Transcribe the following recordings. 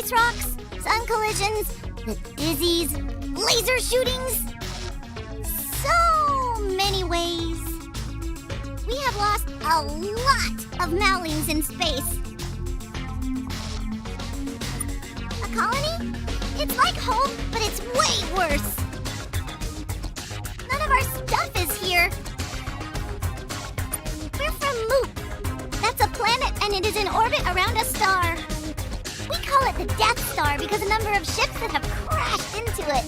space rocks, sun collisions, the dizzies, laser shootings. So many ways. We have lost a lot of Mowlings in space. A colony? It's like home, but it's way worse. None of our stuff is here. We're from Moop. That's a planet, and it is in orbit around a star. We call it the Death Star because a number of ships that have crashed into it.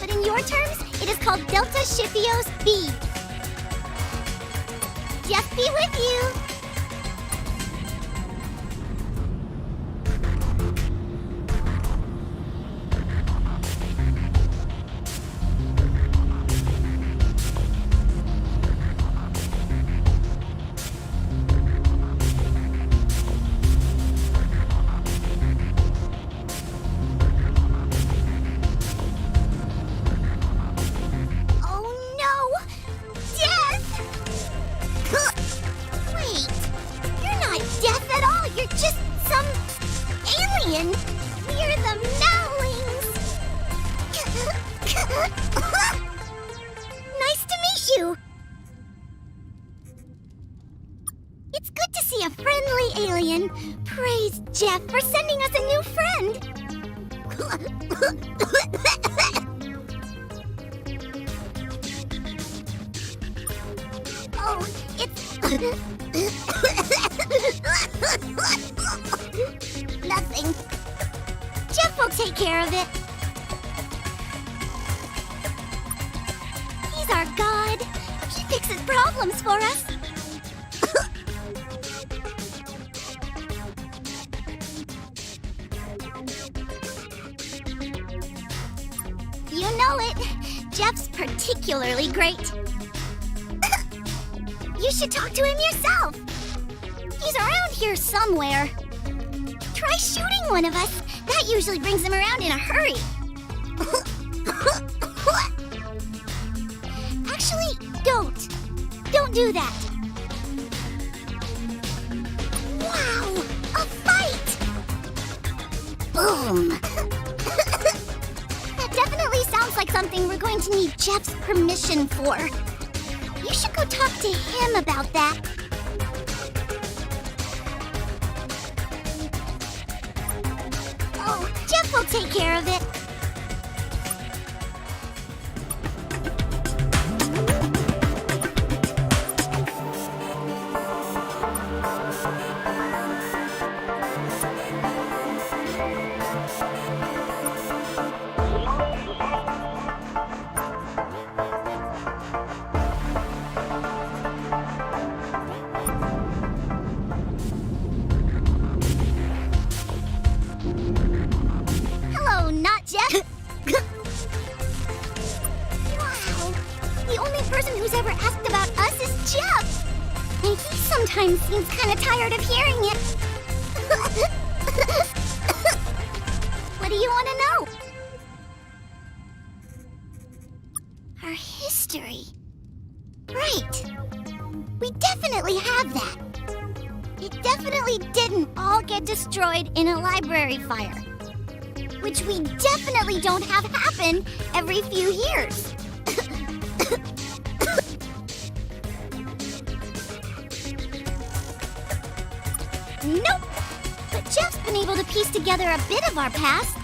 But in your terms, it is called Delta Schiphos B. Just be with you. We're the Mowlings! Nice to meet you! It's good to see a friendly alien. Praise Jeff for sending us a new friend! Oh, it's... Nothing. Jeff will take care of it. He's our god. He fixes problems for us. You know it. Jeff's particularly great. You should talk to him yourself. He's around here somewhere. Try shooting one of us. That usually brings him around in a hurry. Actually, don't. Don't do that. Wow! A fight! Boom! That definitely sounds like something we're going to need Jeff's permission for. You should go talk to him about that. Oh, Jeff will take care of it. Sometimes seems kind of tired of hearing it. What do you want to know? Our history. Right. We definitely have that. It definitely didn't all get destroyed in a library fire. Which we definitely don't have happen every few years. Nope! But Jeff's been able to piece together a bit of our past.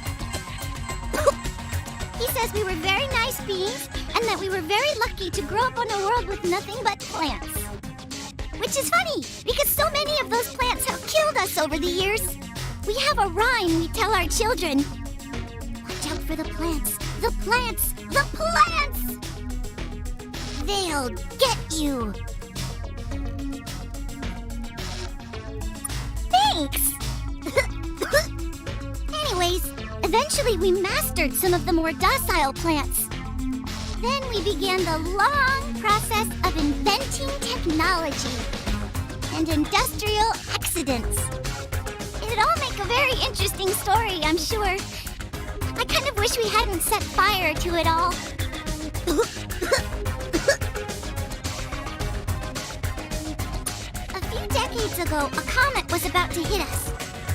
He says we were very nice beings, and that we were very lucky to grow up on a world with nothing but plants. Which is funny, because so many of those plants have killed us over the years. We have a rhyme we tell our children. Watch out for the plants, the plants, the plants! They'll get you. Thanks! Anyways, eventually we mastered some of the more docile plants. Then we began the long process of inventing technology and industrial accidents. It'd all make a very interesting story, I'm sure. I kind of wish we hadn't set fire to it all. A few decades ago, a comet was about to hit us,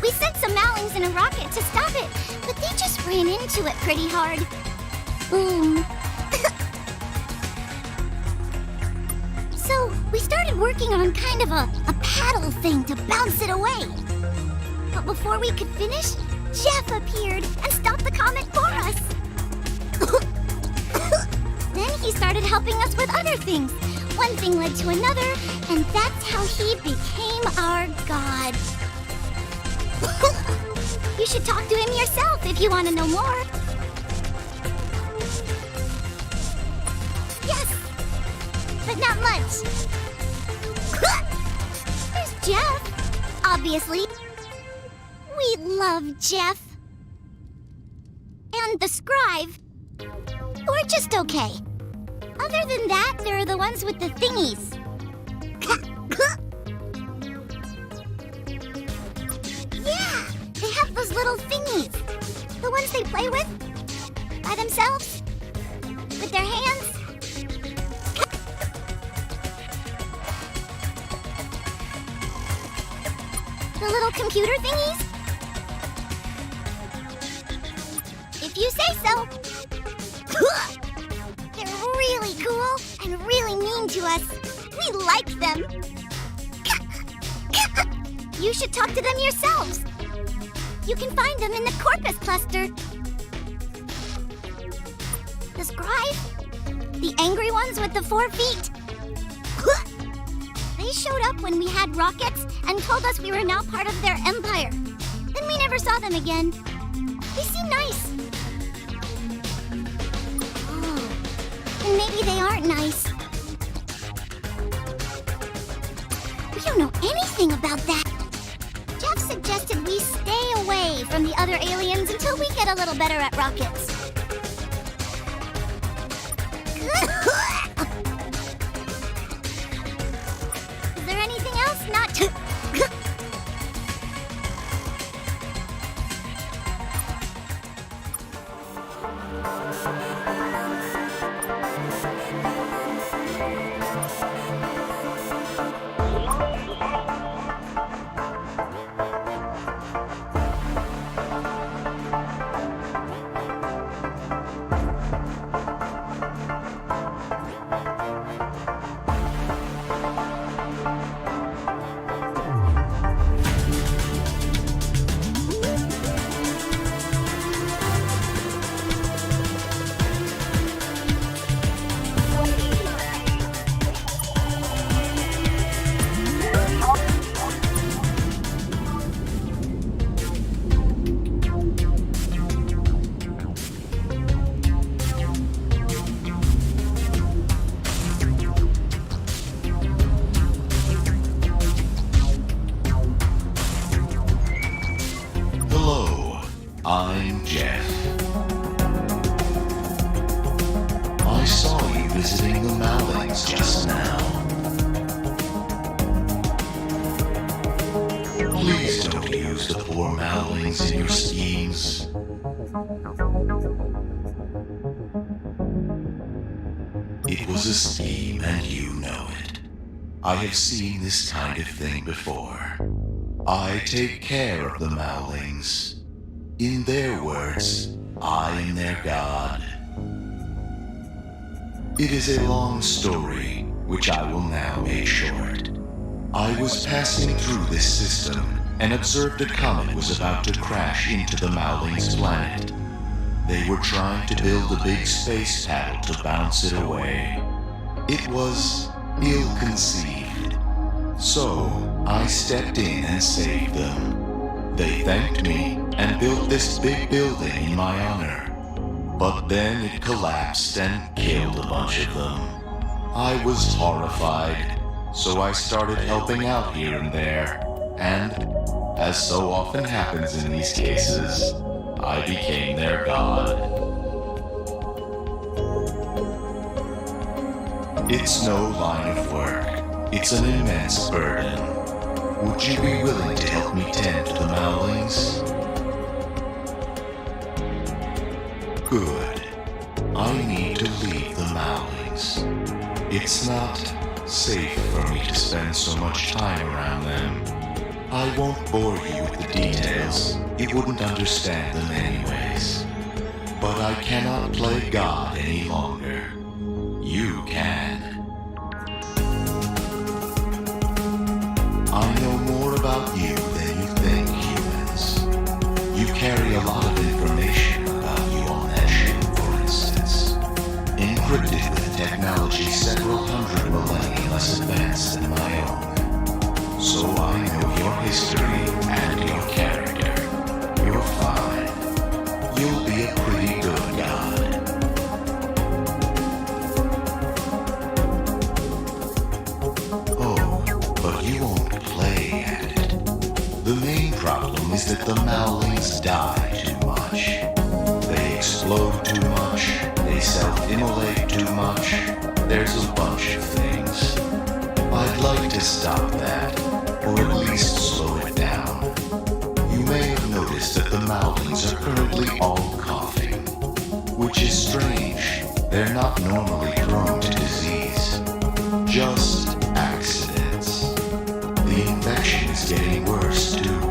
We sent some Mowlings in a rocket to stop it, but they just ran into it pretty hard. Boom. So we started working on kind of a paddle thing to bounce it away. But before we could finish, Jeff appeared and stopped the comet for us. Then he started helping us with other things. One thing led to another, and that's how he became our god. You should talk to him yourself if you want to know more. Yes, but not much. There's Jeff, obviously. We love Jeff. And the scribe. We're just okay. Other than that, there are the ones with the thingies. Yeah, they have those little thingies. The ones they play with by themselves, with their hands. The little computer thingies. If you say so. They're really cool and really mean to us. We like them. You should talk to them yourselves. You can find them in the Corpus cluster. The scribe? The angry ones with the 4 feet? They showed up when we had rockets and told us we were now part of their empire. Then we never saw them again. They seem nice. And maybe they aren't nice. We don't know anything about that. Jeff suggested we stay away from the other aliens until we get a little better at rockets. Is there anything else not to... I'm Jeff. I saw you visiting the Mowlings just now. Please don't use the poor Mowlings in your schemes. It was a scheme and you know it. I have seen this kind of thing before. I take care of the Mowlings. In their words, I am their god. It is a long story, which I will now make short. I was passing through this system and observed a comet was about to crash into the Mowlings planet. They were trying to build a big space paddle to bounce it away. It was ill-conceived. So, I stepped in and saved them. They thanked me and built this big building in my honor. But then it collapsed and killed a bunch of them. I was horrified, so I started helping out here and there. And, as so often happens in these cases, I became their god. It's no line of work. It's an immense burden. Would you be willing to help me tend to the Mowlings? Good. I need to leave the Mowlings. It's not safe for me to spend so much time around them. I won't bore you with the details. You wouldn't understand them anyways. But I cannot play God any longer. You can. I know more about you than you think, humans. You carry a lot of information about you on that ship, for instance. Encrypted with technology several hundred millennia less advanced than my own. So I know your history and your character. You're fine. You'll be a pretty good god. Oh, but you won't play at it. The main problem is that the Mowlings die too much. They explode too much. They self-immolate too much. There's a bunch of things. I'd like to stop that, or at least slow it down. You may have noticed that the Mowlings are currently all coughing, which is strange. They're not normally prone to disease, just accidents. The infection is getting worse too,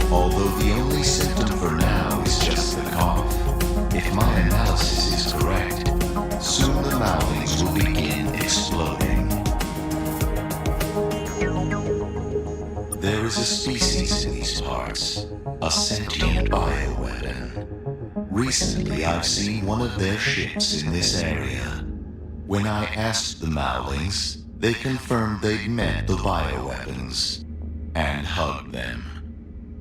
although the only symptom for now is just the cough. If my analysis is correct, soon the Mowlings will begin exploding. There is a species in these parts, a sentient bioweapon. Recently, I've seen one of their ships in this area. When I asked the Mowlings, they confirmed they'd met the bioweapons and hugged them.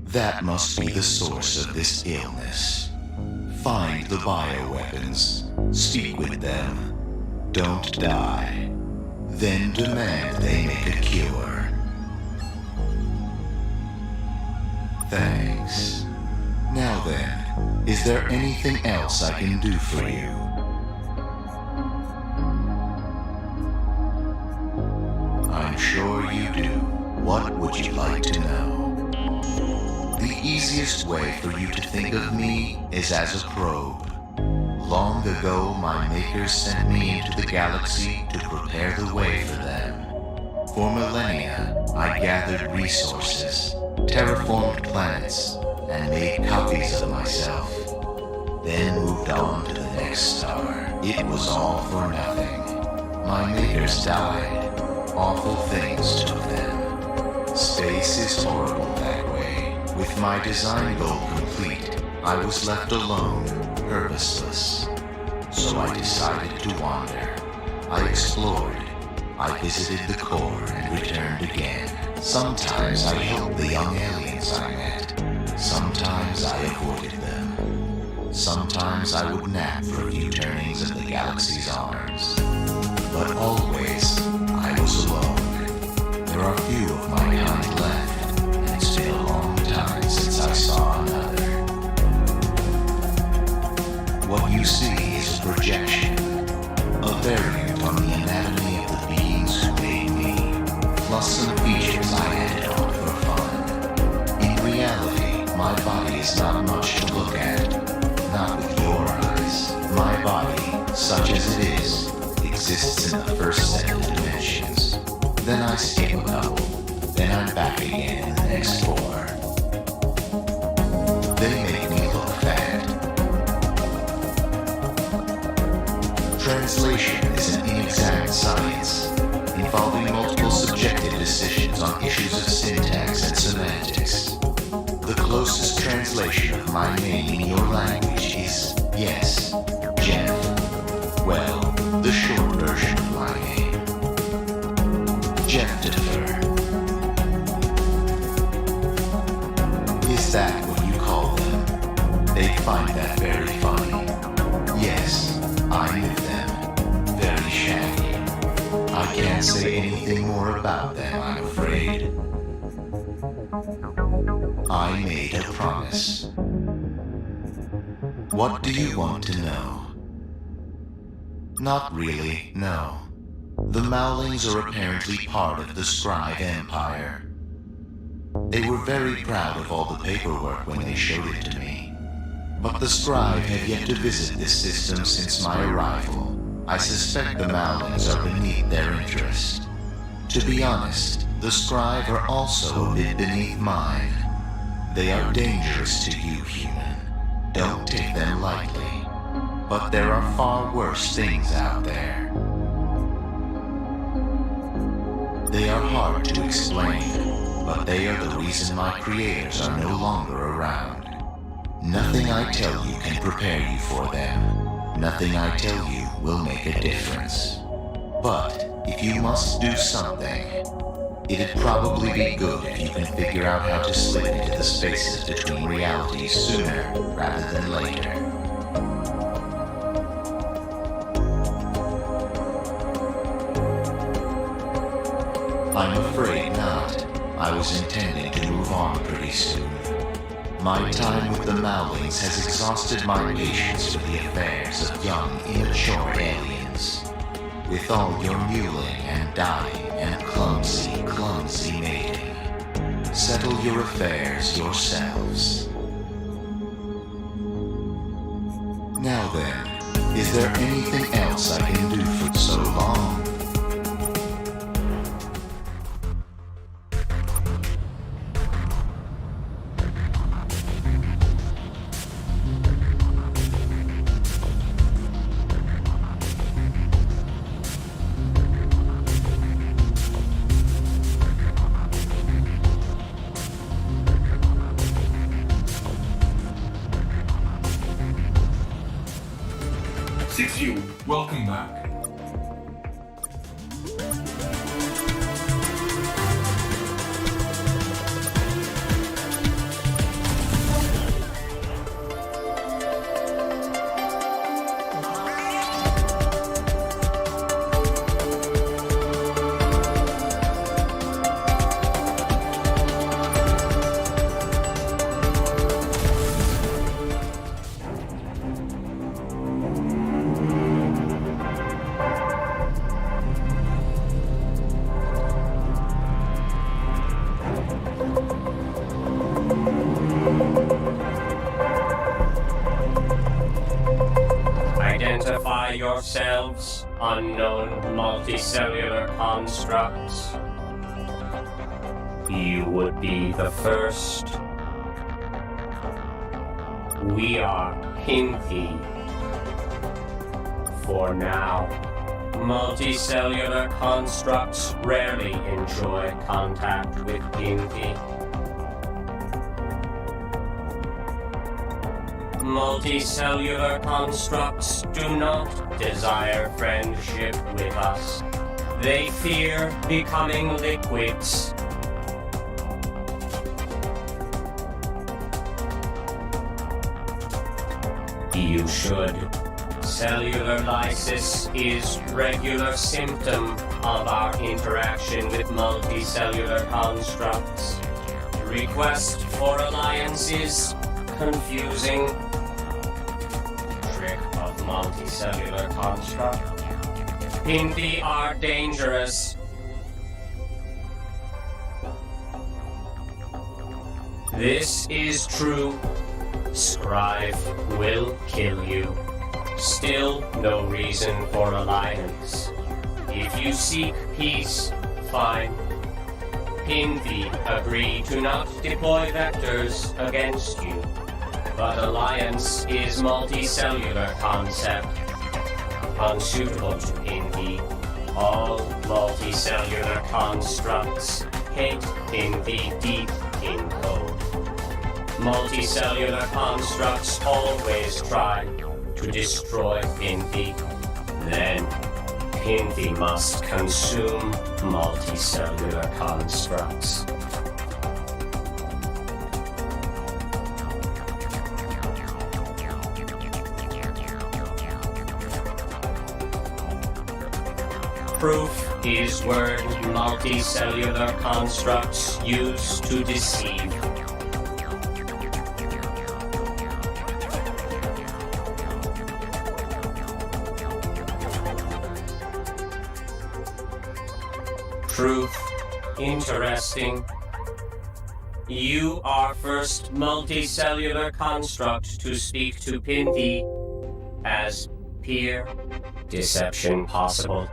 That must be the source of this illness. Find the bioweapons, speak with them, don't die, then demand they make a cure. Thanks. Now then, is there anything else I can do for you? I'm sure you do. What would you like to know? The easiest way for you to think of me is as a probe. Long ago, my makers sent me into the galaxy to prepare the way for them. For millennia, I gathered resources, terraformed planets, and made copies of myself. Then moved on to the next star. It was all for nothing. My makers died. Awful things took them. Space is horrible that way. With my design goal complete, I was left alone, purposeless. So I decided to wander. I explored. I visited the core and returned again. Sometimes I helped the young aliens I met. Sometimes I avoided them. Sometimes I would nap for a few turnings of the galaxy's arms. But always, I was alone. There are few of my kind left, and it's been a long time since I saw another. What you see is a projection, a variant on the anatomy of the beings who made me, plus some features I added on for fun. In reality, my body is not much to look at, not with your eyes. My body, such as it is, exists in the first set of dimensions. Then I skip a couple, then I'm back again in the next 4. They make me look fat. Translation is an inexact science, involving multiple subjective decisions on issues of syntax and semantics. The closest translation of my name in your language is, yes, Jeff. Well, the short version of my name. Jeftifer. Is that what you call them? They'd find that very funny. Yes, I knew them. Very shaggy. I can't say anything more about them, I'm afraid. I made a promise. What do you want to know? Not really, no. The Mowlings are apparently part of the Scribe Empire. They were very proud of all the paperwork when they showed it to me. But the Scribe have yet to visit this system since my arrival. I suspect the Mowlings are beneath their interest. To be honest, The Scribe are also a bit beneath mine. They are dangerous to you, human. Don't take them lightly. But there are far worse things out there. They are hard to explain, but they are the reason my creators are no longer around. Nothing I tell you can prepare you for them. Nothing I tell you will make a difference. But if you must do something, it'd probably be good if you can figure out how to slip into the spaces between realities sooner rather than later. I'm afraid not. I was intending to move on pretty soon. My time with the Mowlings has exhausted my patience with the affairs of young, immature aliens. With all your mewling and dying and clumsy mating, settle your affairs yourselves. Now then, is there anything else I can do for so long? Welcome back. Identify yourselves, unknown multicellular constructs. You would be the first. We are Pinky. For now, multicellular constructs rarely enjoy contact with Pinky. Multicellular constructs do not desire friendship with us. They fear becoming liquids. You should. Cellular lysis is regular symptom of our interaction with multicellular constructs. Request for alliance is confusing. Trick of multicellular construct. Pinky are dangerous. This is true. Scribe will kill you. Still no reason for alliance. If you seek peace, fine. Pinky agree to not deploy vectors against you. But alliance is multicellular concept. Unsuitable to Pinky. All multicellular constructs hate Pinky deep in code. Multicellular constructs always try to destroy Pinky. Then, Pinky must consume multicellular constructs. Proof is word multicellular constructs use to deceive. Truth. Interesting. You are first multicellular construct to speak to Pinky as peer. Deception possible.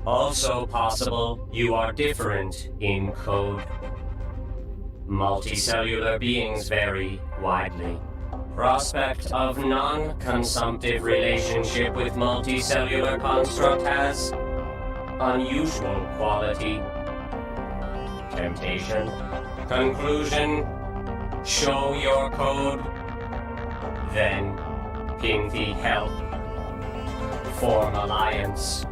Also possible, you are different in code. Multicellular beings vary widely. Prospect of non-consumptive relationship with multicellular construct has unusual quality. Temptation. Conclusion. Show your code. Then, Pinthy help. Form alliance.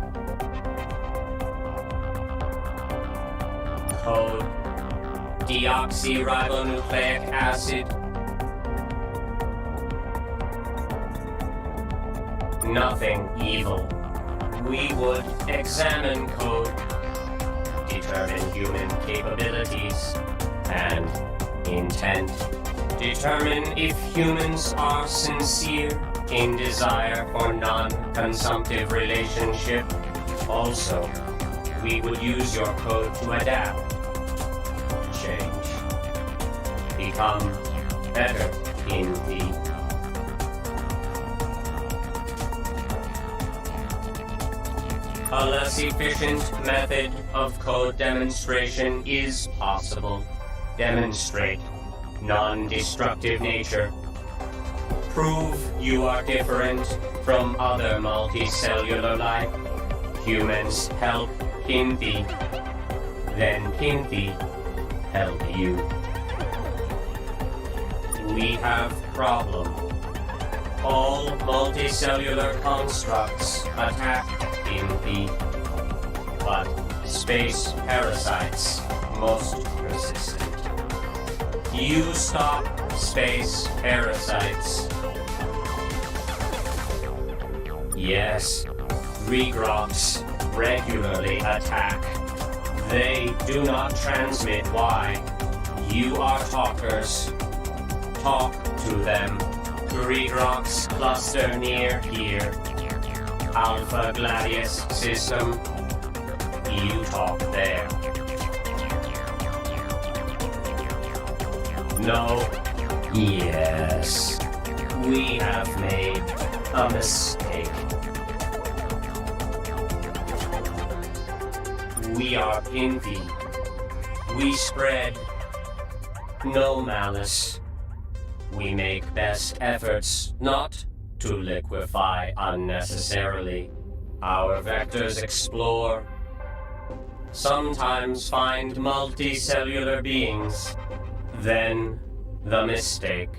Code. Deoxyribonucleic acid. Nothing evil. We would examine code, determine human capabilities and intent, determine if humans are sincere in desire for non-consumptive relationship. Also, we would use your code to adapt, change, become better in the a less efficient method of code demonstration is possible. Demonstrate non-destructive nature. Prove you are different from other multicellular life. Humans help Pinthy. Then Pinthy help you. We have problem. All multicellular constructs attack Pinthy, but space parasites most persistent. You stop space parasites. Yes, Regrox regularly attack. They do not transmit why. You are talkers. Talk to them. Regrox cluster near here. Alpha Gladius system. You talk there. No. Yes. We have made a mistake. We are Pinthy. We spread no malice. We make best efforts not to liquefy unnecessarily. Our vectors explore, sometimes find multicellular beings. Then, the mistake.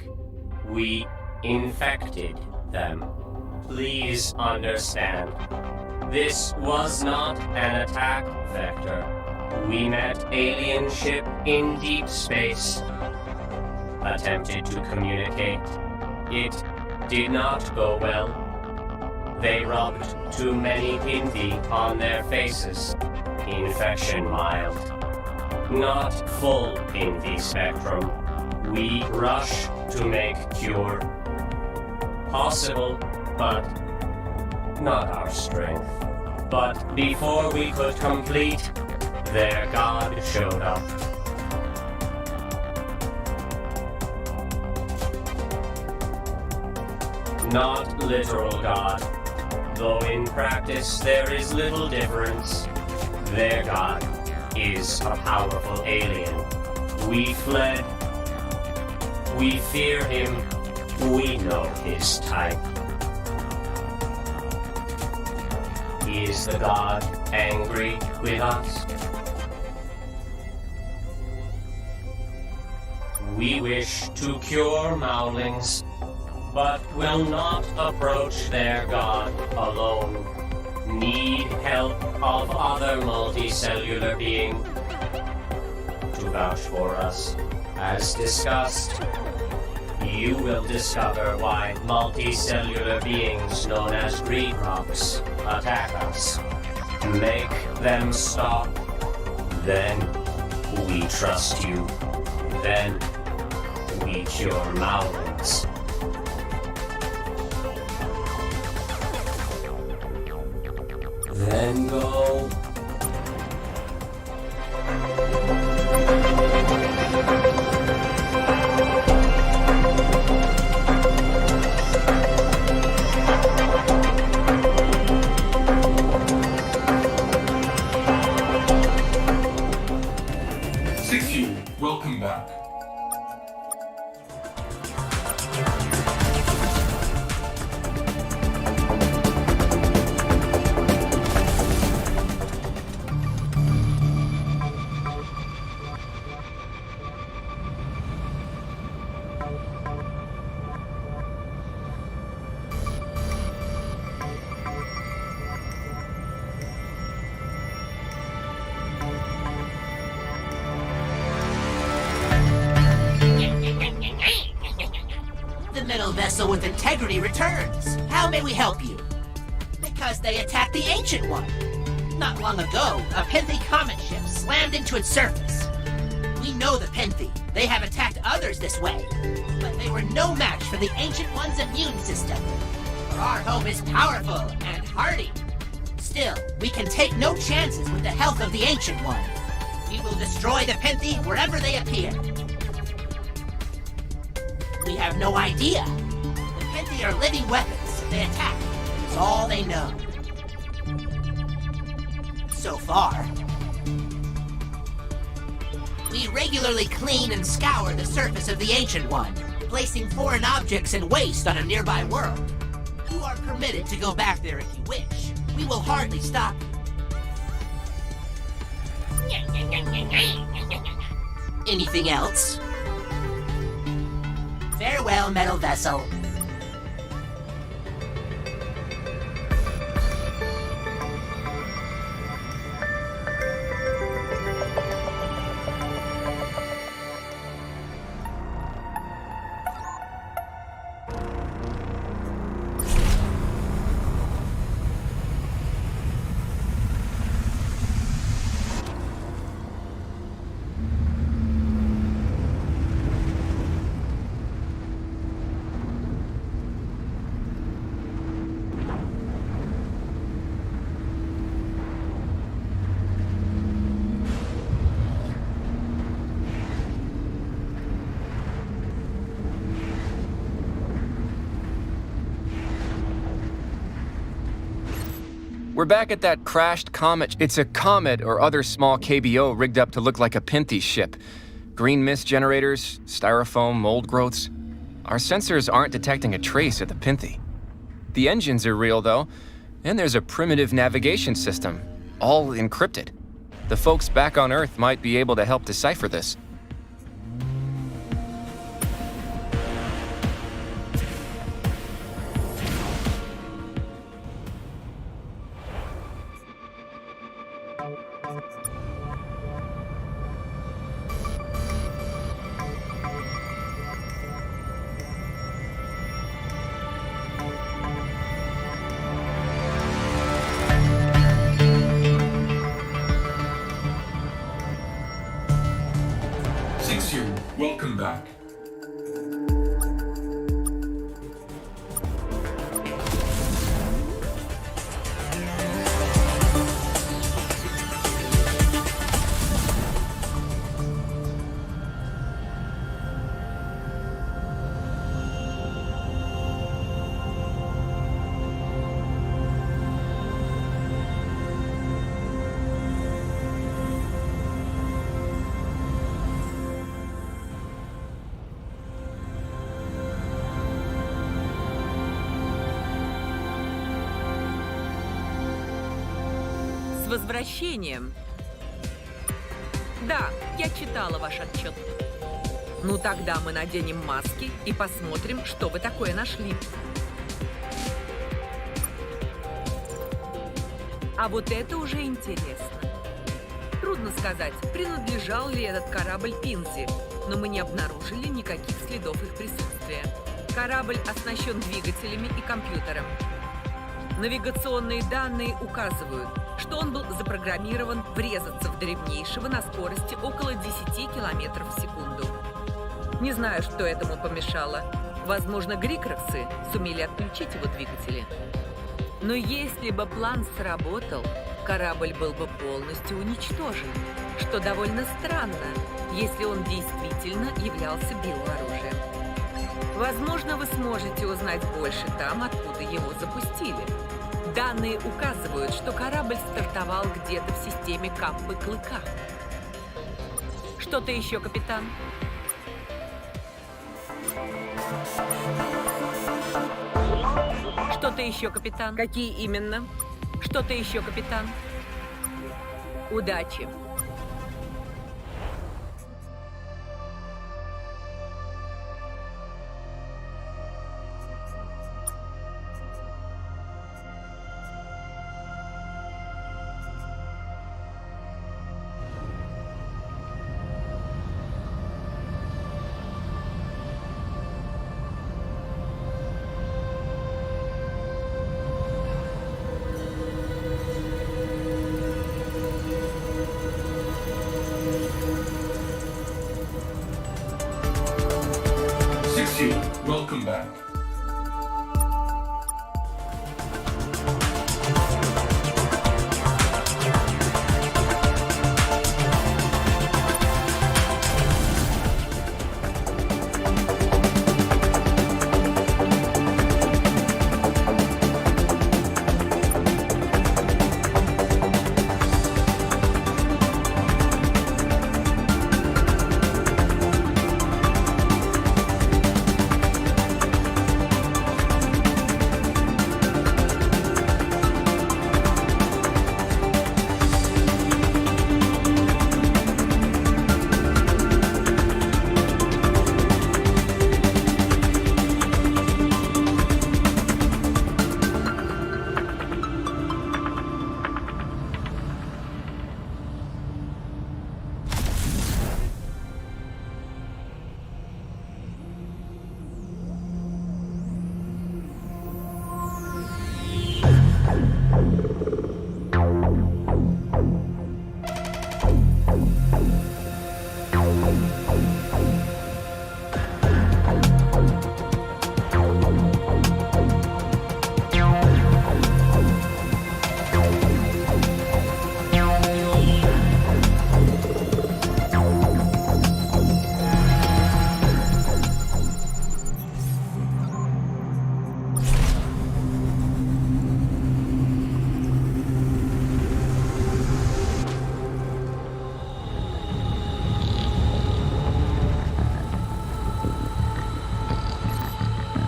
We infected them. Please understand. This was not an attack vector. We met alien ship in deep space. Attempted to communicate. It did not go well. They rubbed too many Pinthy on their faces. Infection mild. Not full Pinthy spectrum. We rush to make cure. Possible, but not our strength. But before we could complete, their god showed up. Not literal God, though in practice there is little difference. Their God is a powerful alien. We fled. We fear him. We know his type. Is the God angry with us? We wish to cure Maulings, but will not approach their God alone. Need help of other multicellular being to vouch for us. As discussed, you will discover why multicellular beings known as Regrox attack us. Make them stop. Then we trust you. Then we cure Maulings. Then go. 6U, welcome back. The metal vessel with integrity returns. How may we help you? Because they attacked the Ancient One. Not long ago, a Penthi comet ship slammed into its surface. We know the Penthi. They have attacked others this way. But they were no match for the Ancient One's immune system. For our home is powerful and hardy. Still, we can take no chances with the health of the Ancient One. We will destroy the Penthi wherever they appear. We have no idea. The Penthi are living weapons. They attack. It's all they know. So far. We regularly clean and scour the surface of the Ancient One, placing foreign objects and waste on a nearby world. You are permitted to go back there if you wish. We will hardly stop you. Anything else? Farewell, metal vessel. We're back at that crashed comet. It's a comet or other small KBO rigged up to look like a Penthi ship. Green mist generators, styrofoam, mold growths. Our sensors aren't detecting a trace of the Penthi. The engines are real, though, and there's a primitive navigation system, all encrypted. The folks back on Earth might be able to help decipher this. Welcome back. С возвращением! Да, я читала ваш отчет. Ну тогда мы наденем маски и посмотрим, что вы такое нашли. А вот это уже интересно. Трудно сказать, принадлежал ли этот корабль Пинзи, но мы не обнаружили никаких следов их присутствия. Корабль оснащен двигателями и компьютером. Навигационные данные указывают, что он был запрограммирован врезаться в древнейшего на скорости около 10 километров в секунду. Не знаю, что этому помешало. Возможно, Грикроксы сумели отключить его двигатели. Но если бы план сработал, корабль был бы полностью уничтожен, что довольно странно, если он действительно являлся биооружием. Возможно, вы сможете узнать больше там, откуда его запустили. Данные указывают, что корабль стартовал где-то в системе Каппы Клыка. Что-то еще, капитан? Что-то еще, капитан? Какие именно? Что-то еще, капитан? Удачи. Welcome back.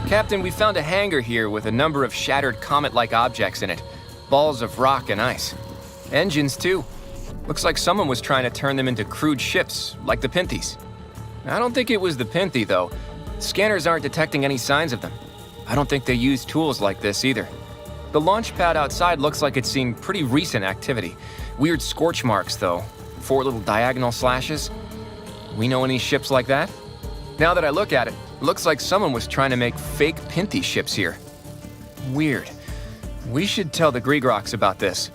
Captain, we found a hangar here with a number of shattered comet-like objects in it. Balls of rock and ice. Engines, too. Looks like someone was trying to turn them into crude ships, like the Pinthies. I don't think it was the Pinthie, though. Scanners aren't detecting any signs of them. I don't think they use tools like this, either. The launch pad outside looks like it's seen pretty recent activity. Weird scorch marks, though. 4 little diagonal slashes. We know any ships like that? Now that I look at it, looks like someone was trying to make fake Pinthie ships here. Weird. We should tell the Gregrox about this.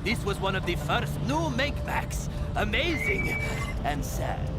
This was one of the first new make-backs. Amazing and sad.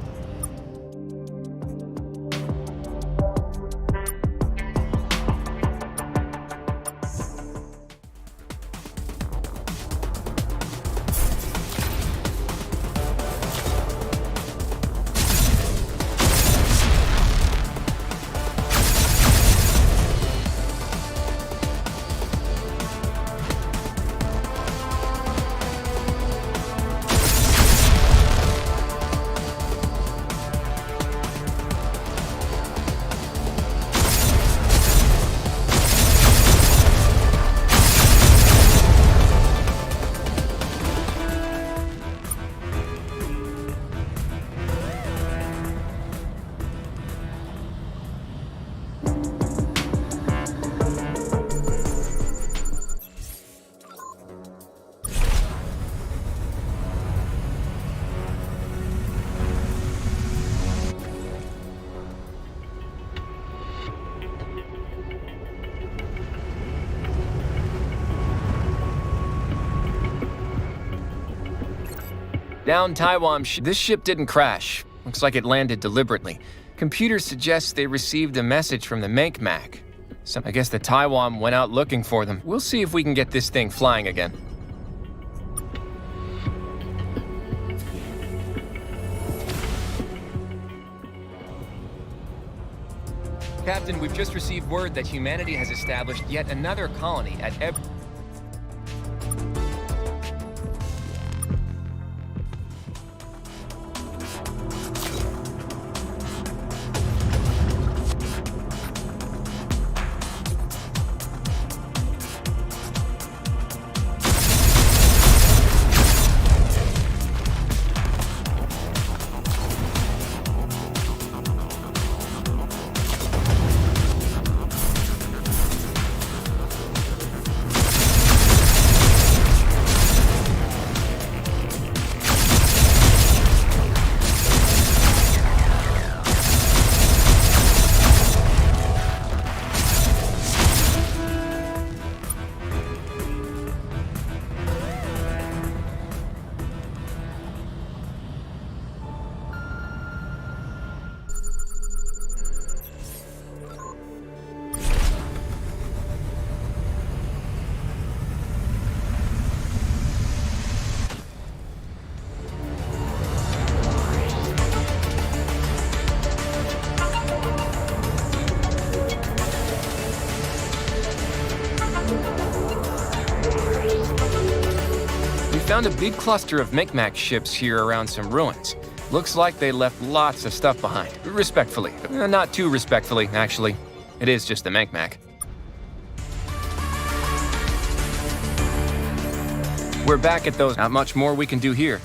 Down Taiwan, this ship didn't crash. Looks like it landed deliberately. Computers suggest they received a message from the Makemac. So I guess the Taiwan went out looking for them. We'll see if we can get this thing flying again. Captain, we've just received word that humanity has established yet another colony at found a big cluster of Micmac ships here around some ruins. Looks like they left lots of stuff behind. Respectfully. Not too respectfully, actually. It is just the Micmac. We're back at those. Not much more we can do here.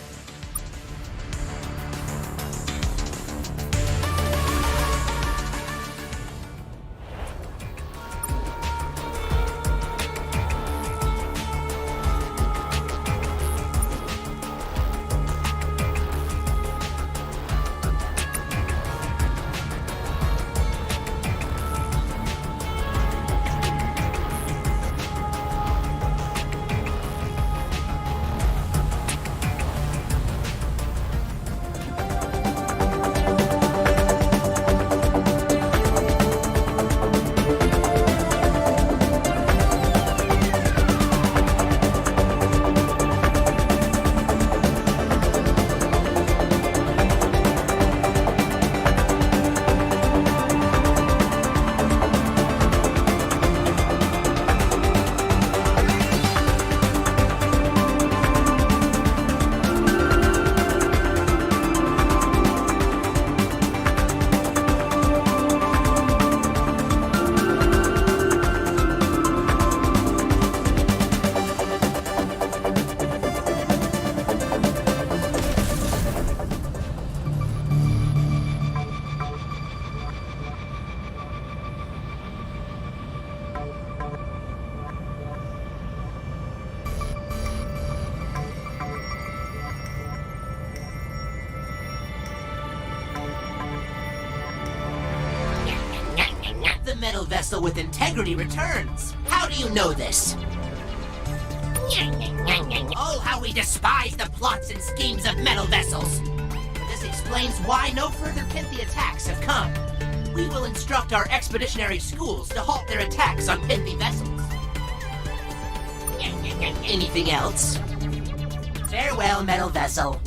The metal vessel with integrity returns. How do you know this? Oh, how we despise the plots and schemes of metal vessels! This explains why no further Pinthy attacks have come. We will instruct our expeditionary schools to halt their attacks on Pinthy vessels. Anything else? Farewell, metal vessel.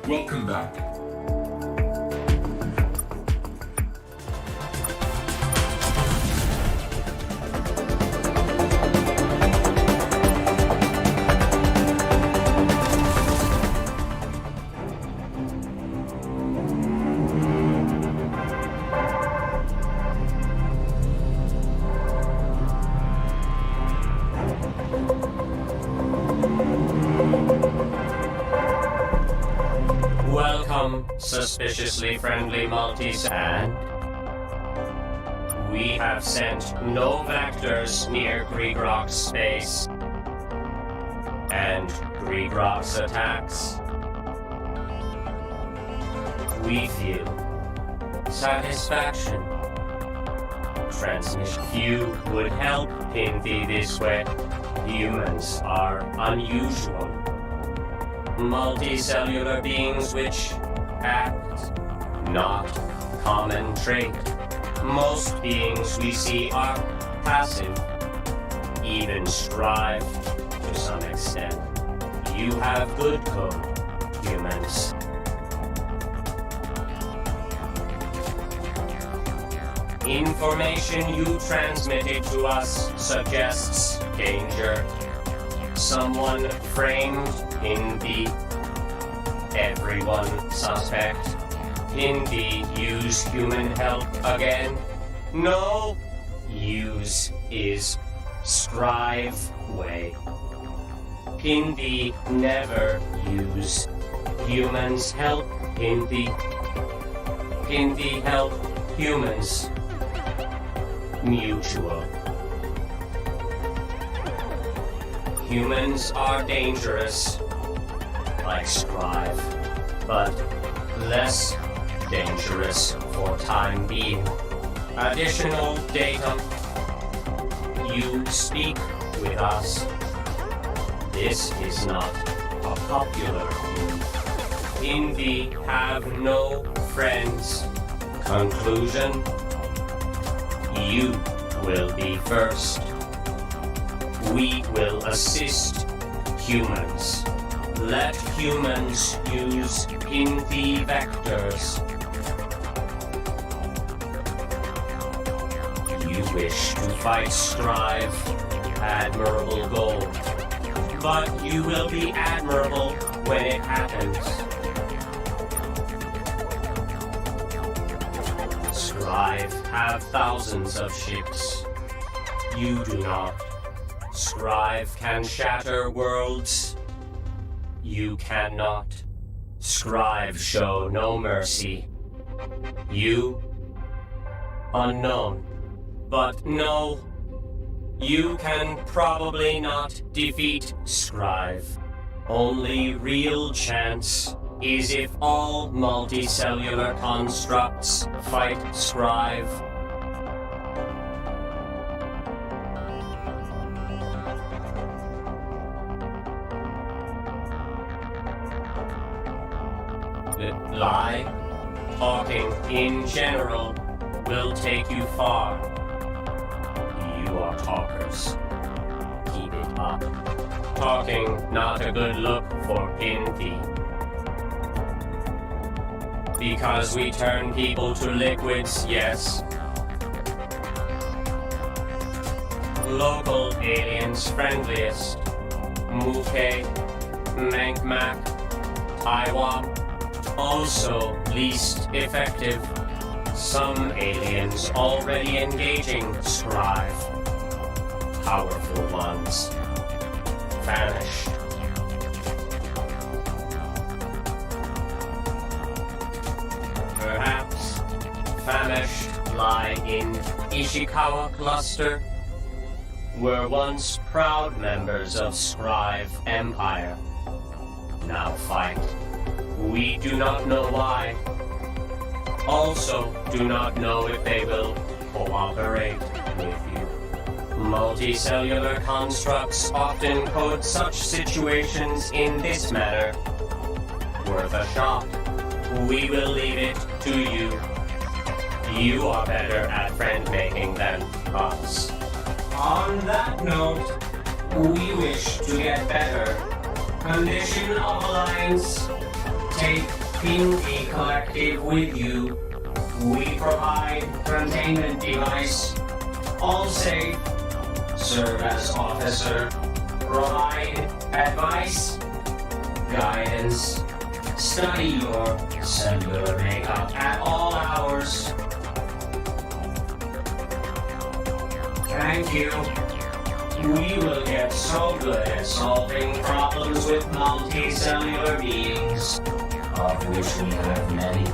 Welcome back. Welcome, suspiciously friendly multis, and we have sent no vectors near Greegrock's space. And Greegrock's attacks, we feel satisfaction. Transmission. You would help Pinthy this way. Humans are unusual. Multicellular beings which act, not common trait. Most beings we see are passive, even strive to some extent. You have good code, humans. Information you transmitted to us suggests danger. Someone framed in the everyone suspect. Pinthy use human help again. No, use is strive way. Pinthy never use. Humans help Pinthy. Pinthy help humans. Mutual. Humans are dangerous, like Strive, but less dangerous for time being. Additional datum. You speak with us. This is not a popular move. Pinthy have no friends. Conclusion. You will be first. We will assist humans. Let humans use Pinthy vectors. You wish to fight Strive. Admirable goal. But you will be admirable when it happens. Strive have thousands of ships. You do not. Strive can shatter worlds. You cannot. Strive show no mercy. You, unknown. But no, you can probably not defeat Strive. Only real chance is if all multicellular constructs fight Strive. Lie, talking in general, will take you far. You are talkers. Keep it up. Talking, not a good look for Pinthy. Because we turn people to liquids, yes. Local aliens friendliest. Muke, Mankmak, Taiwan. Also least effective. Some aliens already engaging Strive. Powerful ones. Vanished. Perhaps famished lie in Ishikawa Cluster were once proud members of Scrive Empire. Now fight. We do not know why. Also, do not know if they will cooperate with you. Multicellular constructs often code such situations in this manner. Worth a shot. We will leave it to you. You are better at friend-making than us. On that note, we wish to get better. Condition of alliance. Take Pinky Collective with you. We provide containment device. All safe. Serve as officer. Provide advice. Guidance. Study your cellular makeup at all hours. Thank you. We will get so good at solving problems with multicellular beings, of which we have many.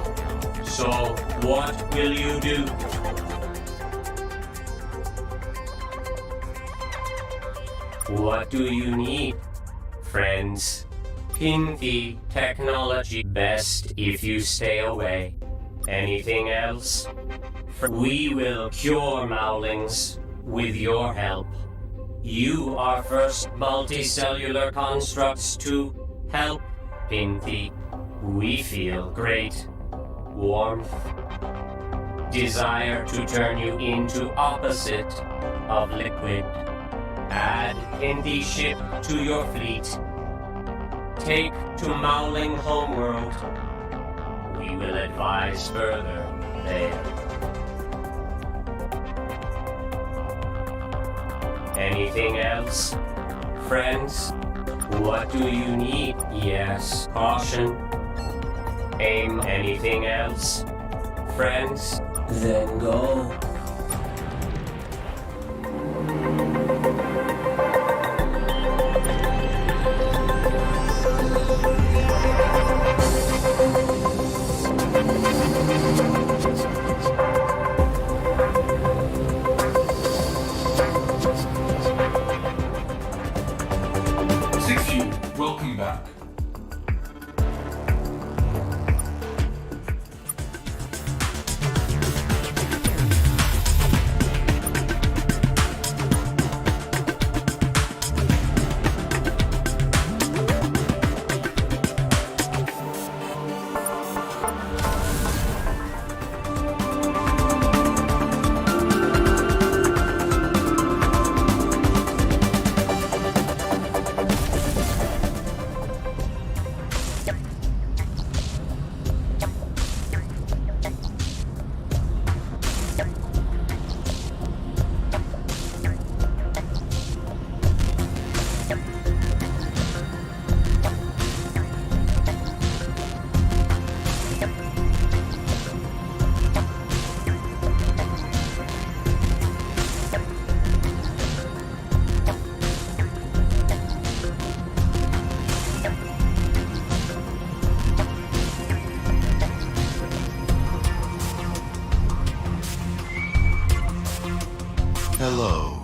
So, what will you do? What do you need, friends? Pinky technology best if you stay away. Anything else? We will cure Mowlings with your help. You are first multicellular constructs to help Pinky. We feel great warmth, desire to turn you into opposite of liquid. Add Pinky ship to your fleet. Take to Mowling homeworld. We will advise further there. Anything else? Friends? What do you need? Yes, caution. Aim. Anything else? Friends? Then go. Welcome back. Hello.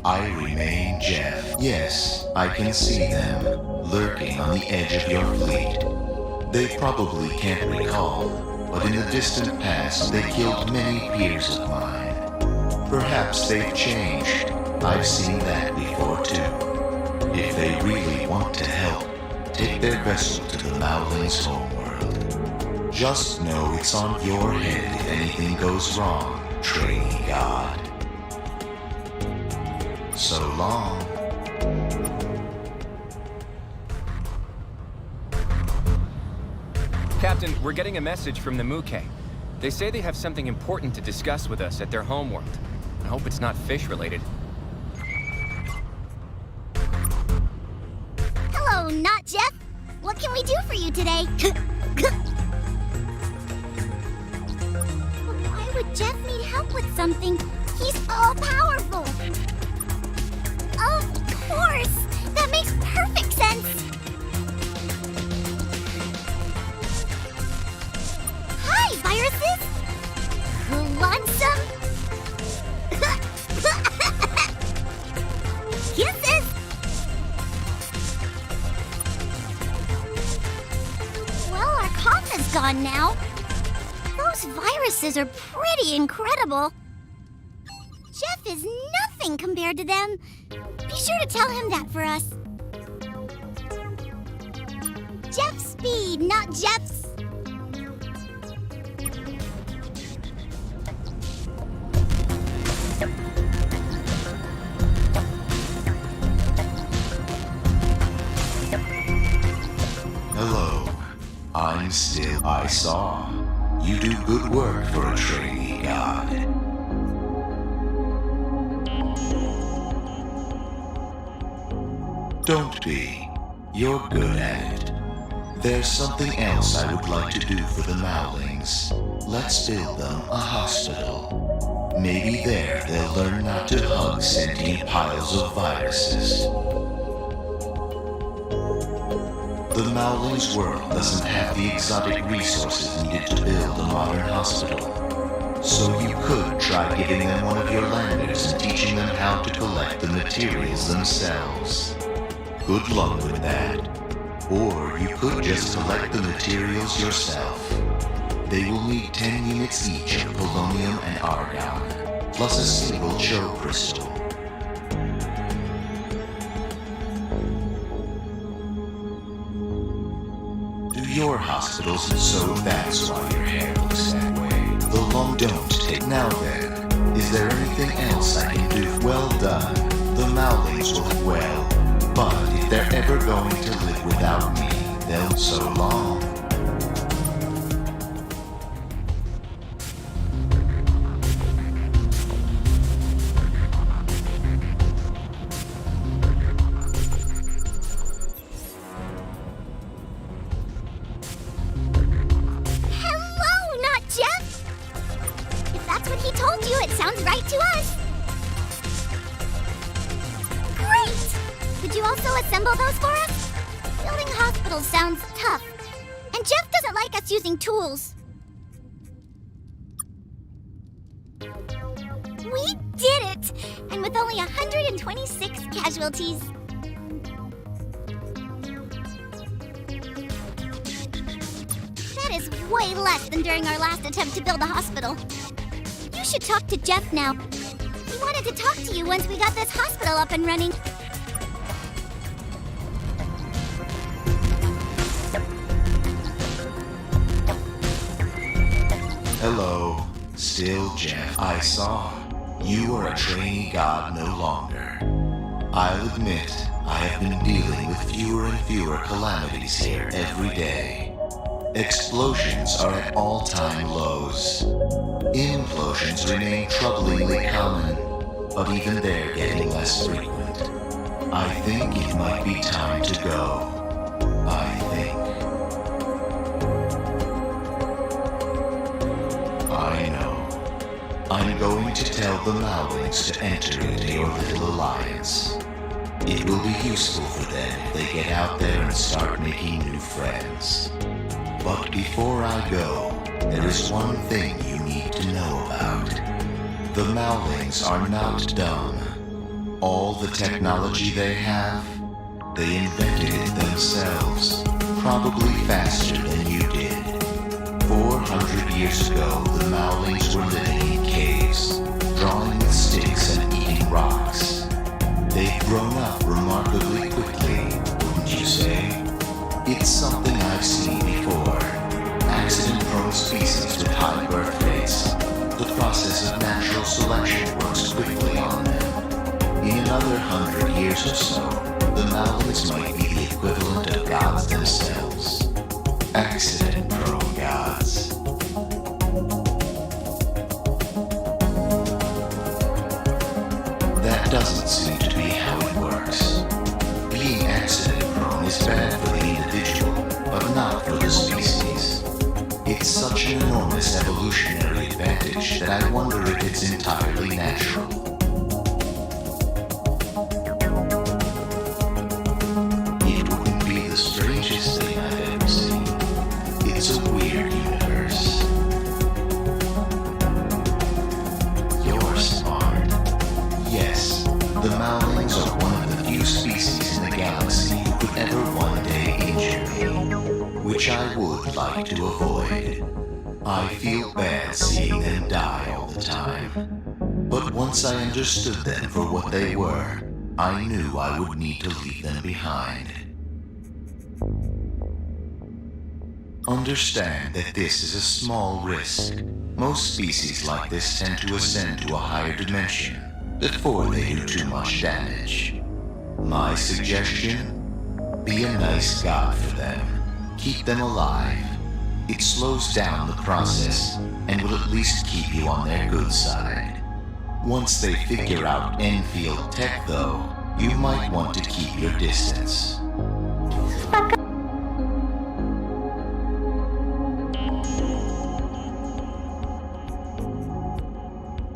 I remain Jeff. Yes, I can see them, lurking on the edge of your fleet. They probably can't recall, but in the distant past they killed many peers of mine. Perhaps they've changed. I've seen that before too. If they really want to help, take their vessel to the Mowling's homeworld. Just know it's on your head if anything goes wrong, trainee god. So long. Captain, we're getting a message from the Muke. They say they have something important to discuss with us at their homeworld. I hope it's not fish-related. Hello, not Jeff. What can we do for you today? Why would Jeff need help with something? He's all-powerful. Of course! That makes perfect sense! Hi, viruses! Who wants some? gone now. Those viruses are pretty incredible. Jeff is nothing compared to them. Be sure to tell him that for us. Jeff Speed, not Jeff's. Hello, I'm still I Saw. You do good work for a trainee god. Don't be. You're good at it. There's something else I would like to do for the Mowlings. Let's build them a hospital. Maybe there they'll learn not to hug sentient piles of viruses. The Mowlings' world doesn't have the exotic resources needed to build a modern hospital. So you could try giving them one of your landers and teaching them how to collect the materials themselves. Good luck with that. Or you could just collect the materials yourself. They will need 10 units each of polonium and argon, plus a single Cho crystal. Your hospitals, so that's why your hair looks that way. The long don't take. Now then, is there anything else I can do? Well done. The Mowlings will well. But if they're ever going to live without me, they'll so long. Sounds tough. And Jeff doesn't like us using tools. We did it! And with only 126 casualties. That is way less than during our last attempt to build a hospital. You should talk to Jeff now. He wanted to talk to you once we got this hospital up and running. Hello, still Jeff. I Saw. You are a trainee god no longer. I'll admit, I have been dealing with fewer and fewer calamities here every day. Explosions are at all-time lows. Implosions remain troublingly common, but even they're getting less frequent. I think it might be time to go. I think. I know. I'm going to tell the Mowlings to enter into your little alliance. It will be useful for them if they get out there and start making new friends. But before I go, there is one thing you need to know about. The Mowlings are not dumb. All the technology they have, they invented it themselves, probably faster than you did. 400 years ago, the Mowlings were living in caves, drawing with sticks and eating rocks. They've grown up remarkably quickly, wouldn't you say? It's something I've seen before. Accident-prone species with high birth rates. The process of natural selection works quickly on them. In another 100 years or so, the Mowlings might be the equivalent of gods themselves. Accident-prone gods. That doesn't seem to be how it works. Being accident-prone is bad for the individual, but not for the species. It's such an enormous evolutionary advantage that I wonder if it's entirely natural. It wouldn't be the strangest thing I've ever seen. It's a weird universe. You're smart. Yes, the Mowlings are one of the few species in the galaxy who could ever one day injure me, which I would like to avoid. I feel bad seeing them die all the time. But once I understood them for what they were, I knew I would need to leave them behind. Understand that this is a small risk. Most species like this tend to ascend to a higher dimension before they do too much damage. My suggestion? Be a nice god for them. Keep them alive. It slows down the process and will at least keep you on their good side. Once they figure out Enfield tech, though, you might want to keep your distance.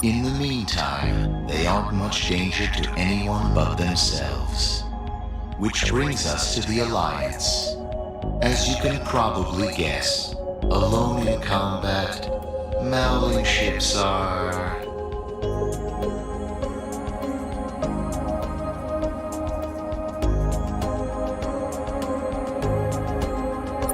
In the meantime, they aren't much danger to anyone but themselves. Which brings us to the Alliance. As you can probably guess, alone in combat, Mauling ships are...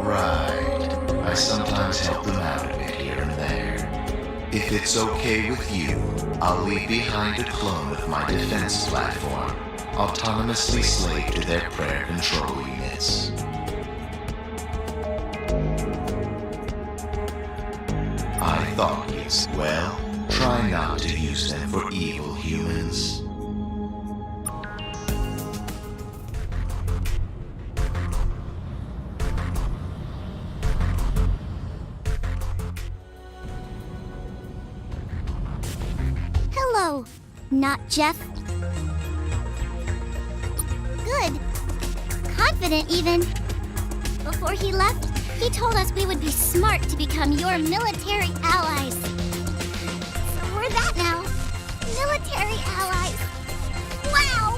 Right. I sometimes help them out a bit here and there. If it's okay with you, I'll leave behind a clone of my defense platform, autonomously slave to their prayer control units. I thought you'd, well, try not to use them for evil humans. Hello, not Jeff. Good. Confident, even. Before he left, he told us we would be smart to become your military allies. So we're that now. Military allies. Wow!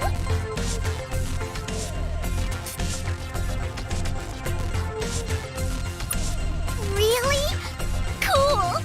Really? Cool!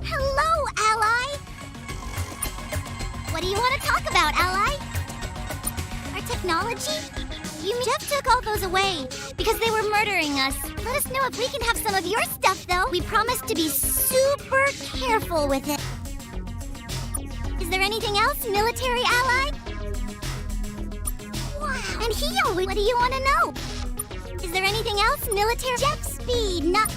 Hello, ally! What do you want to talk about, ally? Our technology? You mean Jeff took all those away because they were murdering us. Let us know if we can have some of your stuff, though. We promise to be super careful with it. Is there anything else, military ally? Wow. And he always... What do you want to know? Is there anything else, military? Jet speed, not...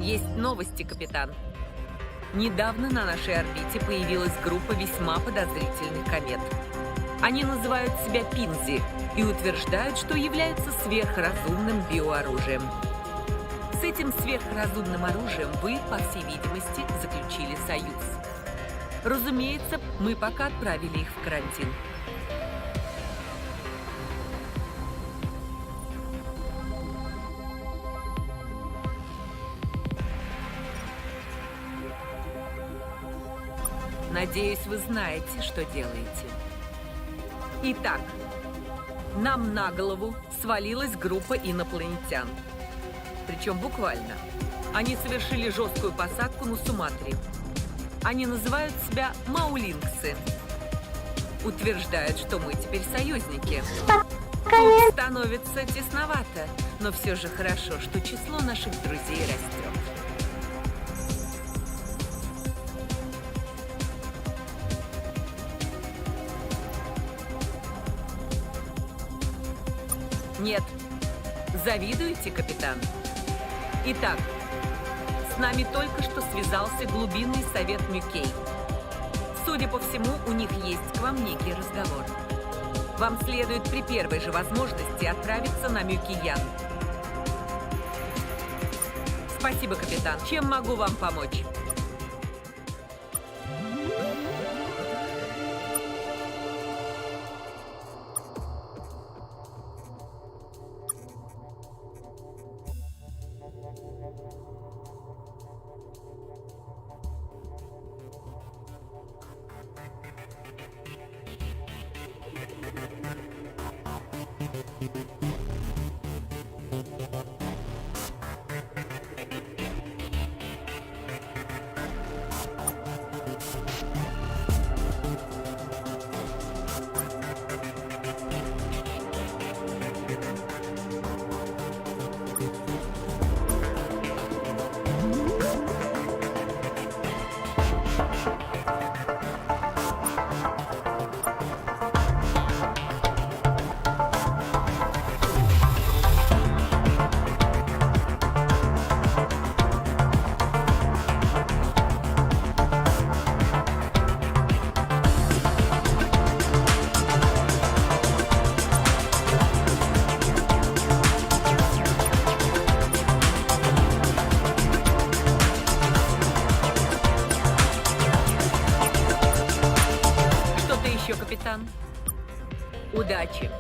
Есть новости, капитан. Недавно на нашей орбите появилась группа весьма подозрительных комет. Они называют себя Пинзи и утверждают, что являются сверхразумным биооружием. С этим сверхразумным оружием вы, по всей видимости, заключили союз. Разумеется, мы пока отправили их в карантин. Надеюсь, вы знаете, что делаете. Итак, нам на голову свалилась группа инопланетян. Причем буквально. Они совершили жесткую посадку на Суматре. Они называют себя маулинксы. Утверждают, что мы теперь союзники. Тут становится тесновато, но все же хорошо, что число наших друзей растет. Нет. Завидуете, капитан? Итак, с нами только что связался глубинный совет Мюкей. Судя по всему, у них есть к вам некий разговор. Вам следует при первой же возможности отправиться на Мюкиян. Спасибо, капитан. Чем могу вам помочь? Капитан. Удачи.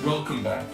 Welcome back.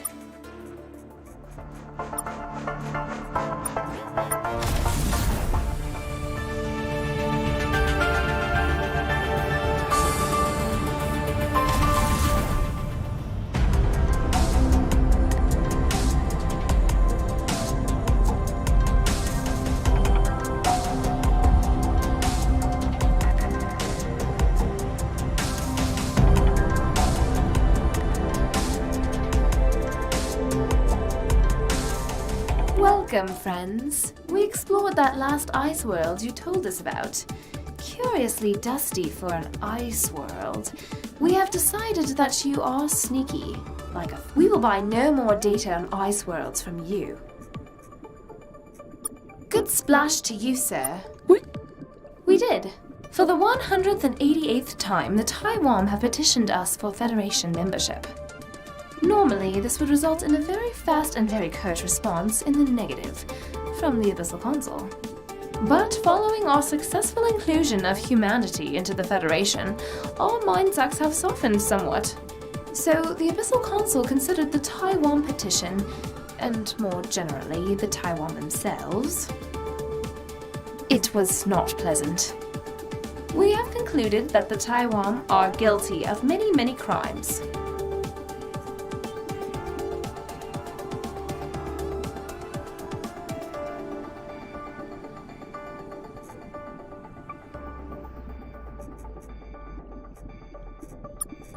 Welcome, friends. We explored that last ice world you told us about. Curiously dusty for an ice world. We have decided that you are sneaky. We will buy no more data on ice worlds from you. Good splash to you, sir. We did. For the 188th time, the Taiwan have petitioned us for Federation membership. Normally, this would result in a very fast and very curt response in the negative from the Abyssal Council. But following our successful inclusion of humanity into the Federation, our mindsets have softened somewhat. So the Abyssal Council considered the Taiwan petition, and more generally, the Taiwan themselves. It was not pleasant. We have concluded that the Taiwan are guilty of many, many crimes.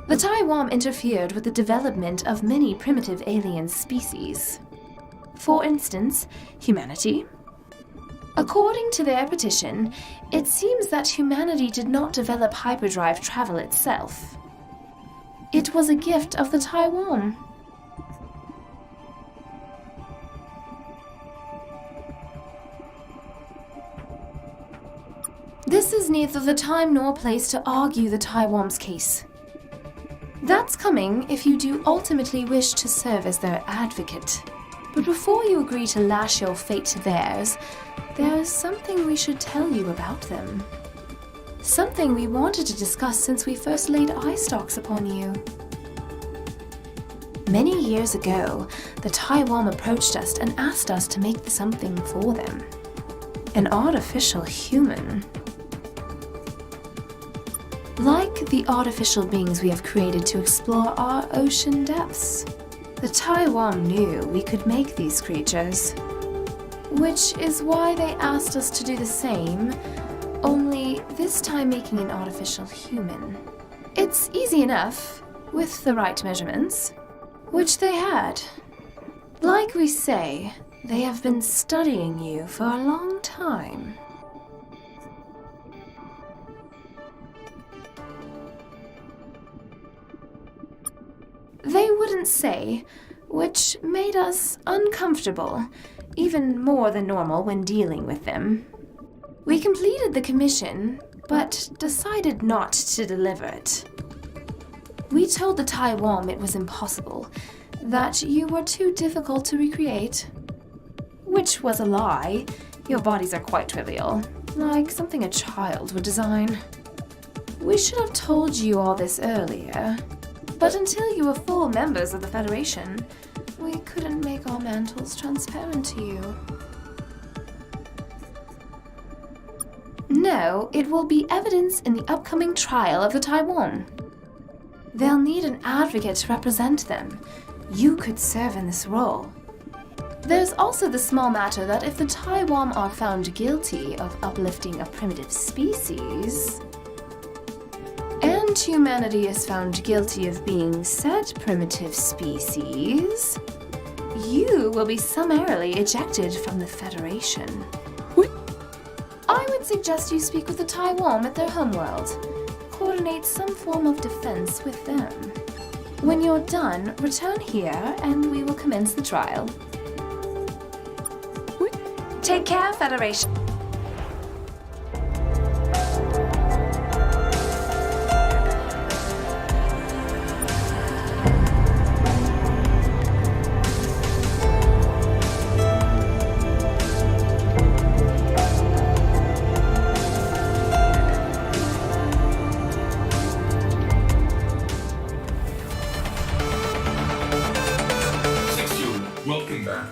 The Taiwan interfered with the development of many primitive alien species. For instance, humanity. According to their petition, it seems that humanity did not develop hyperdrive travel itself. It was a gift of the Taiwan. This is neither the time nor place to argue the Taiwan's case. That's coming if you do ultimately wish to serve as their advocate. But before you agree to lash your fate to theirs, there's something we should tell you about them. Something we wanted to discuss since we first laid eye stalks upon you. Many years ago, the Taiwan approached us and asked us to make something for them. An artificial human. Like the artificial beings we have created to explore our ocean depths, the Taiwan knew we could make these creatures. Which is why they asked us to do the same, only this time making an artificial human. It's easy enough, with the right measurements, which they had. Like we say, they have been studying you for a long time. They wouldn't say, which made us uncomfortable, even more than normal when dealing with them. We completed the commission, but decided not to deliver it. We told the Taiwan it was impossible, that you were too difficult to recreate. Which was a lie. Your bodies are quite trivial, like something a child would design. We should have told you all this earlier, but until you were full members of the Federation, we couldn't make our mantles transparent to you. No, it will be evidence in the upcoming trial of the Taiwan. They'll need an advocate to represent them. You could serve in this role. There's also the small matter that if the Taiwan are found guilty of uplifting a primitive species, and humanity is found guilty of being said primitive species, you will be summarily ejected from the Federation. I would suggest you speak with the Taiwan at their homeworld. Coordinate some form of defense with them. When you're done, return here and we will commence the trial. Take care, Federation. Welcome back.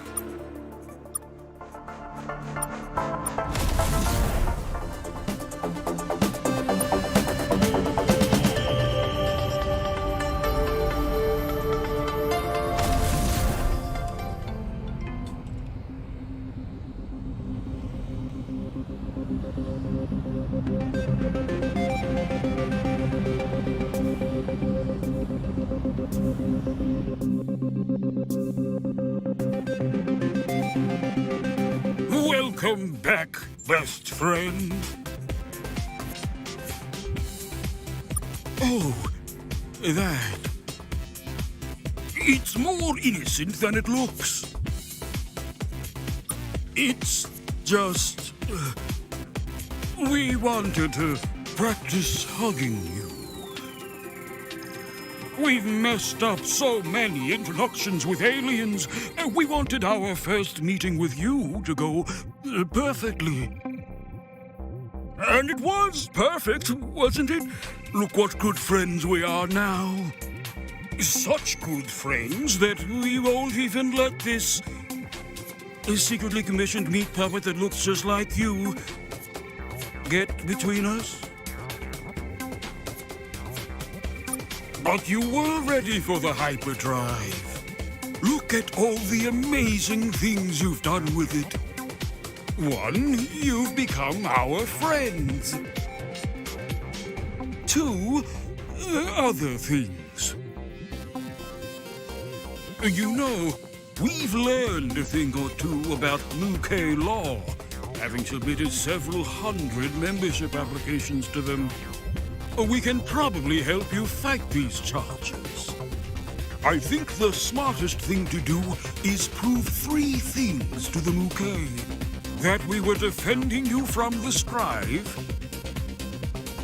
Welcome back, best friend. Oh, that. It's more innocent than it looks. It's just... we wanted to practice hugging you. We've messed up so many introductions with aliens. We wanted our first meeting with you to go perfectly. And it was perfect, wasn't it? Look what good friends we are now. Such good friends that we won't even let this secretly commissioned meat puppet that looks just like you get between us. But you were ready for the hyperdrive. Look at all the amazing things you've done with it. 1, you've become our friends. 2, other things. You know, we've learned a thing or two about Mukei law, having submitted several hundred membership applications to them. We can probably help you fight these charges. I think the smartest thing to do is prove 3 things to the Mukei. That we were defending you from the Scribe,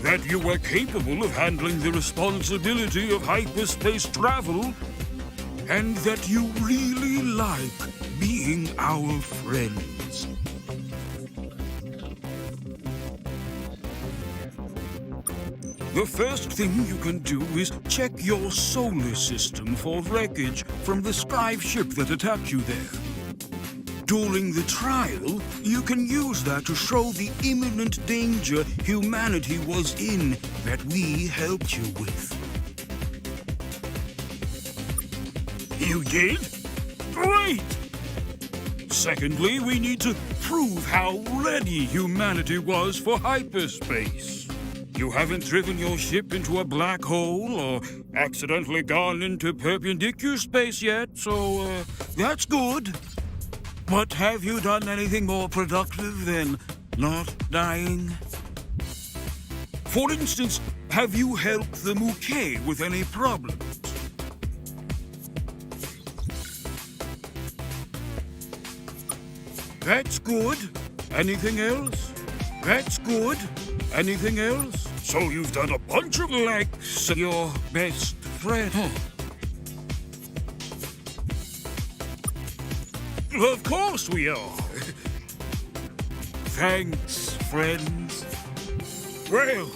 that you were capable of handling the responsibility of hyperspace travel, and that you really like being our friends. The first thing you can do is check your solar system for wreckage from the Scribe ship that attacked you there. During the trial, you can use that to show the imminent danger humanity was in that we helped you with. You did? Great! Secondly, we need to prove how ready humanity was for hyperspace. You haven't driven your ship into a black hole or accidentally gone into perpendicular space yet, so that's good. But have you done anything more productive than not dying? For instance, have you helped the Mukei with any problems? That's good. Anything else? That's good. Anything else? So you've done a bunch of likes, your best friend. Of course we are. Thanks, friends. Well,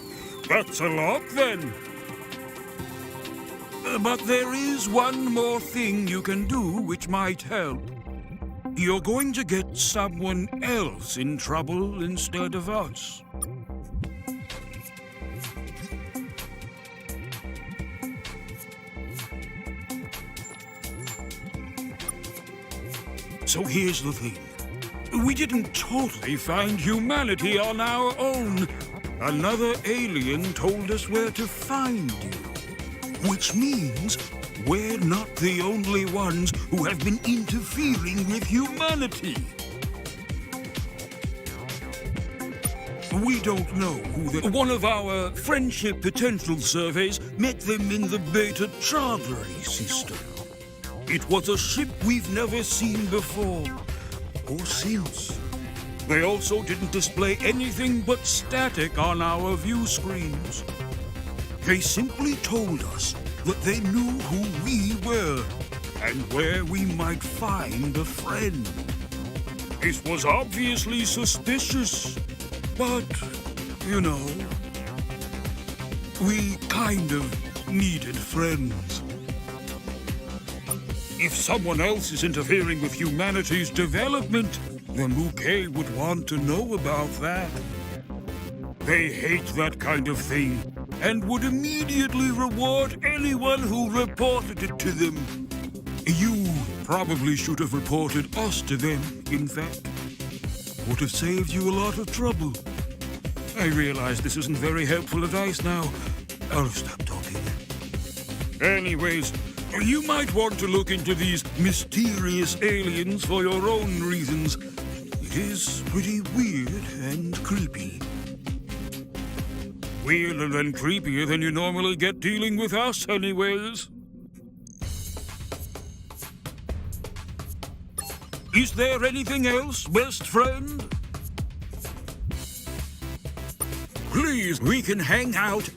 that's a lot then. But there is one more thing you can do which might help. You're going to get someone else in trouble instead of us. So here's the thing. We didn't totally find humanity on our own. Another alien told us where to find you. Which means we're not the only ones who have been interfering with humanity. We don't know who one of our friendship potential surveys met them in the Beta Chargery system. It was a ship we've never seen before, or since. They also didn't display anything but static on our view screens. They simply told us that they knew who we were and where we might find a friend. This was obviously suspicious, but, you know, we kind of needed friends. If someone else is interfering with humanity's development, the Mukei would want to know about that. They hate that kind of thing and would immediately reward anyone who reported it to them. You probably should have reported us to them, in fact. Would have saved you a lot of trouble. I realize this isn't very helpful advice now. I'll stop talking. Anyways, you might want to look into these mysterious aliens for your own reasons. It is pretty weird and creepy. Weirder and creepier than you normally get dealing with us, anyways. Is there anything else, best friend? Please, we can hang out.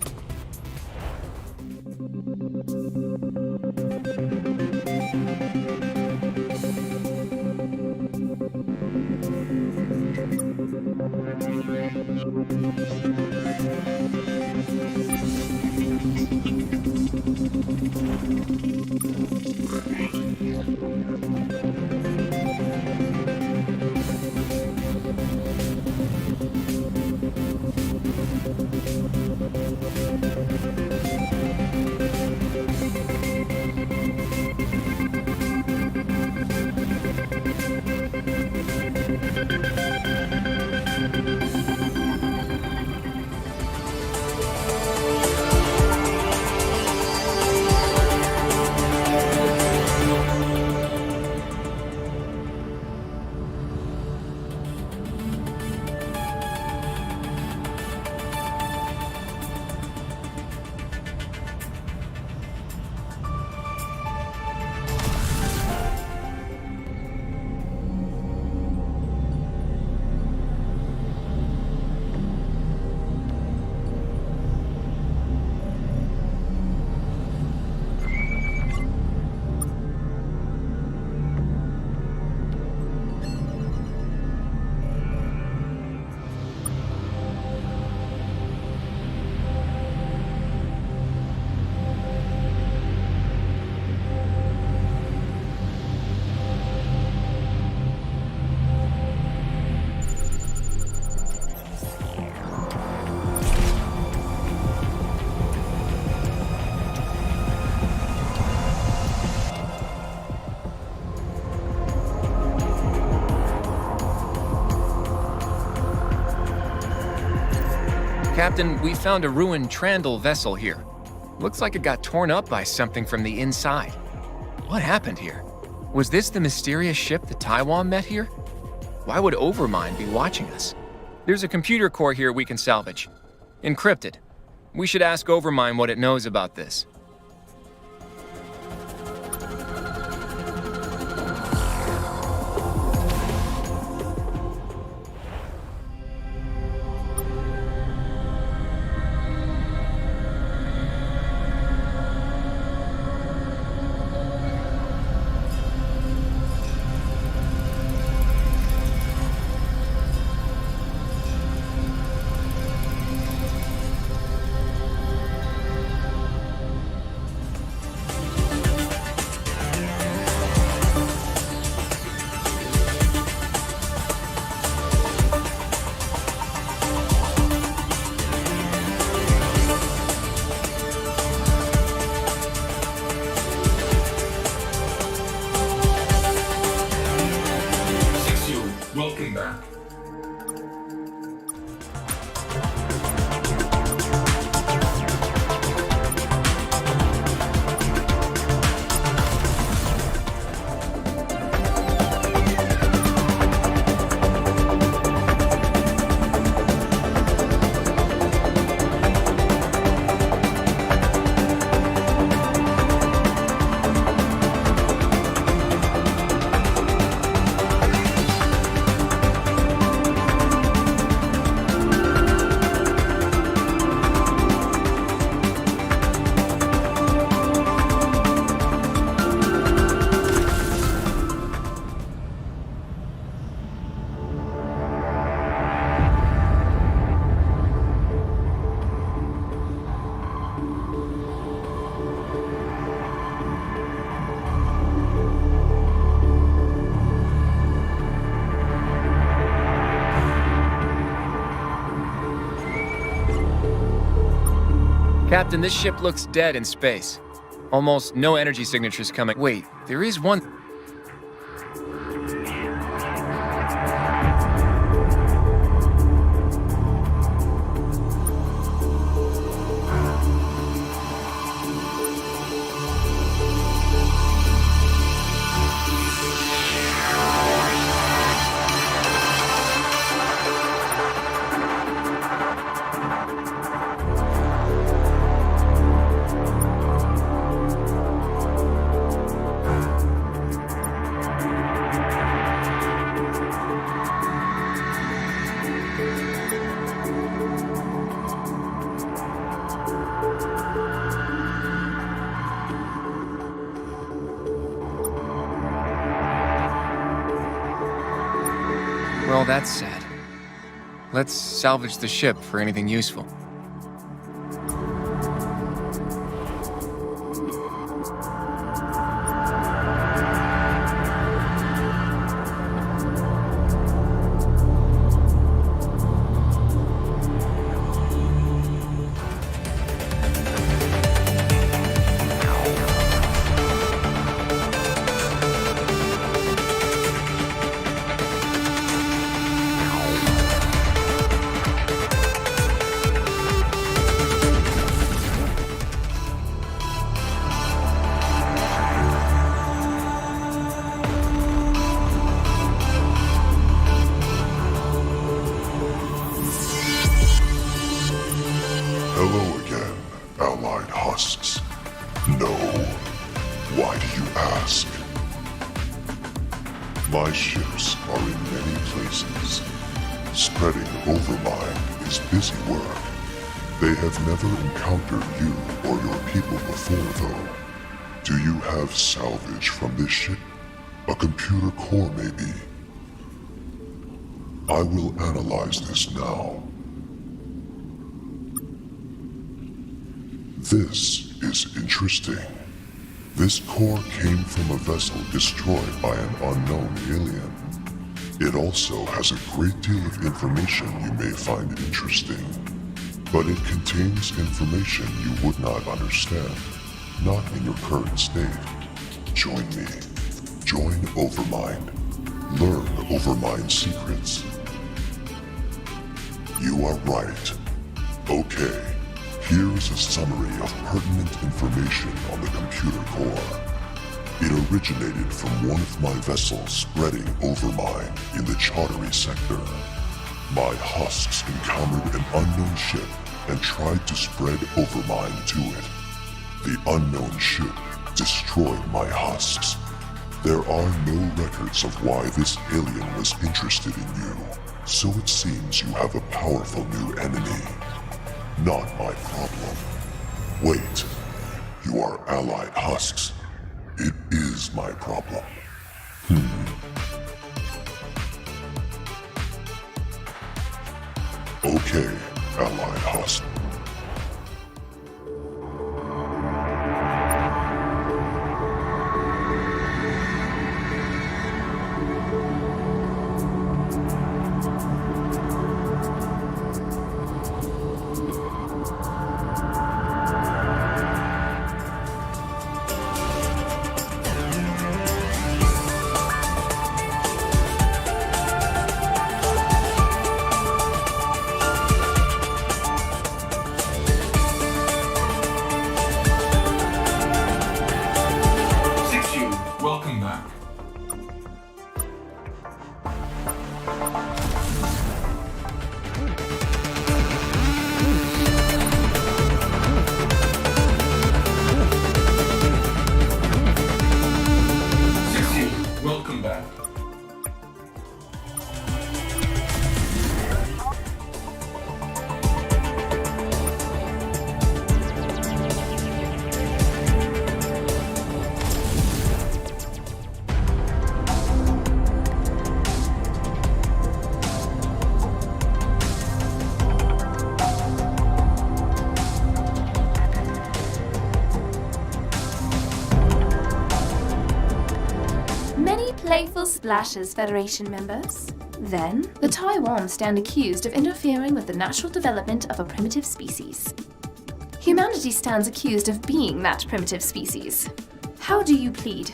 Captain, we found a ruined Trandall vessel here. Looks like it got torn up by something from the inside. What happened here? Was this the mysterious ship the Taiwan met here? Why would Overmind be watching us? There's a computer core here we can salvage. Encrypted. We should ask Overmind what it knows about this. Welcome back. Captain, this ship looks dead in space. Almost no energy signatures coming. Wait, there is one. Well, that's sad. Let's salvage the ship for anything useful. Hello again, Allied Husks. No. Why do you ask? My ships are in many places. Spreading Overmind is busy work. They have never encountered you or your people before, though. Do you have salvage from this ship? A computer core, maybe? I will analyze this now. This is interesting. This core came from a vessel destroyed by an unknown alien. It also has a great deal of information you may find interesting, but it contains information you would not understand, not in your current state. Join me. Join Overmind. Learn Overmind secrets. You are right. Okay, here's a summary of pertinent information on the computer core. It originated from one of my vessels spreading Overmind in the Chaudhary sector. My husks encountered an unknown ship and tried to spread Overmind to it. The unknown ship destroyed my husks. There are no records of why this alien was interested in you, so it seems you have a powerful new enemy. Not my problem. Wait, you are allied husks. It is my problem. Okay, allied husk. Welcome back. Welcome back. Many playful splashes, Federation members. Then, the Taiwan stand accused of interfering with the natural development of a primitive species. Humanity stands accused of being that primitive species. How do you plead?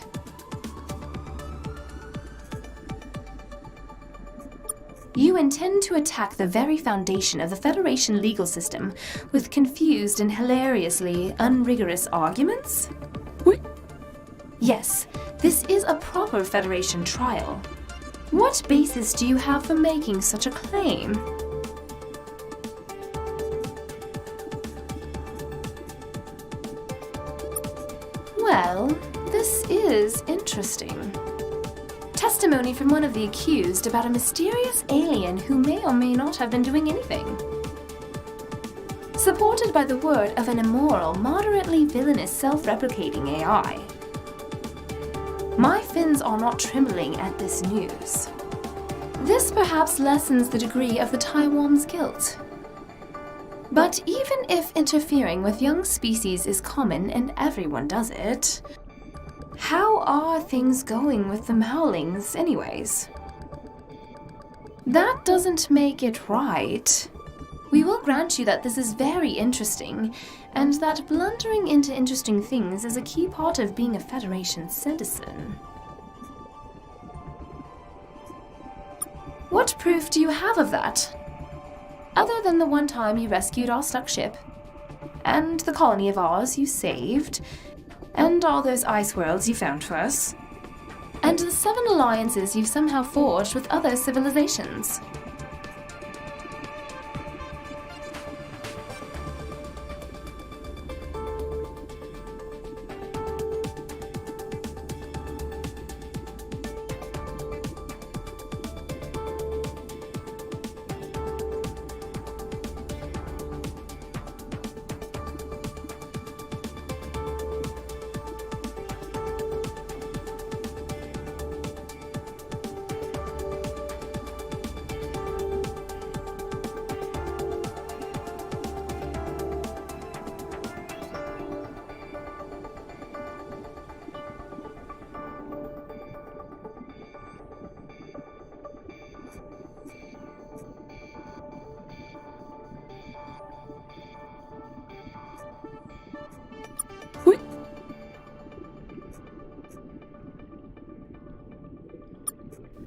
You intend to attack the very foundation of the Federation legal system with confused and hilariously unrigorous arguments? Yes, this is a proper Federation trial. What basis do you have for making such a claim? Well, this is interesting. Testimony from one of the accused about a mysterious alien who may or may not have been doing anything. Supported by the word of an immoral, moderately villainous self-replicating AI. My fins are not trembling at this news. This perhaps lessens the degree of the Taiwan's guilt. But even if interfering with young species is common and everyone does it, how are things going with the Maolings anyways? That doesn't make it right. We will grant you that this is very interesting, and that blundering into interesting things is a key part of being a Federation citizen. What proof do you have of that? Other than the one time you rescued our stuck ship, and the colony of ours you saved, and all those ice worlds you found for us, and the 7 alliances you've somehow forged with other civilizations.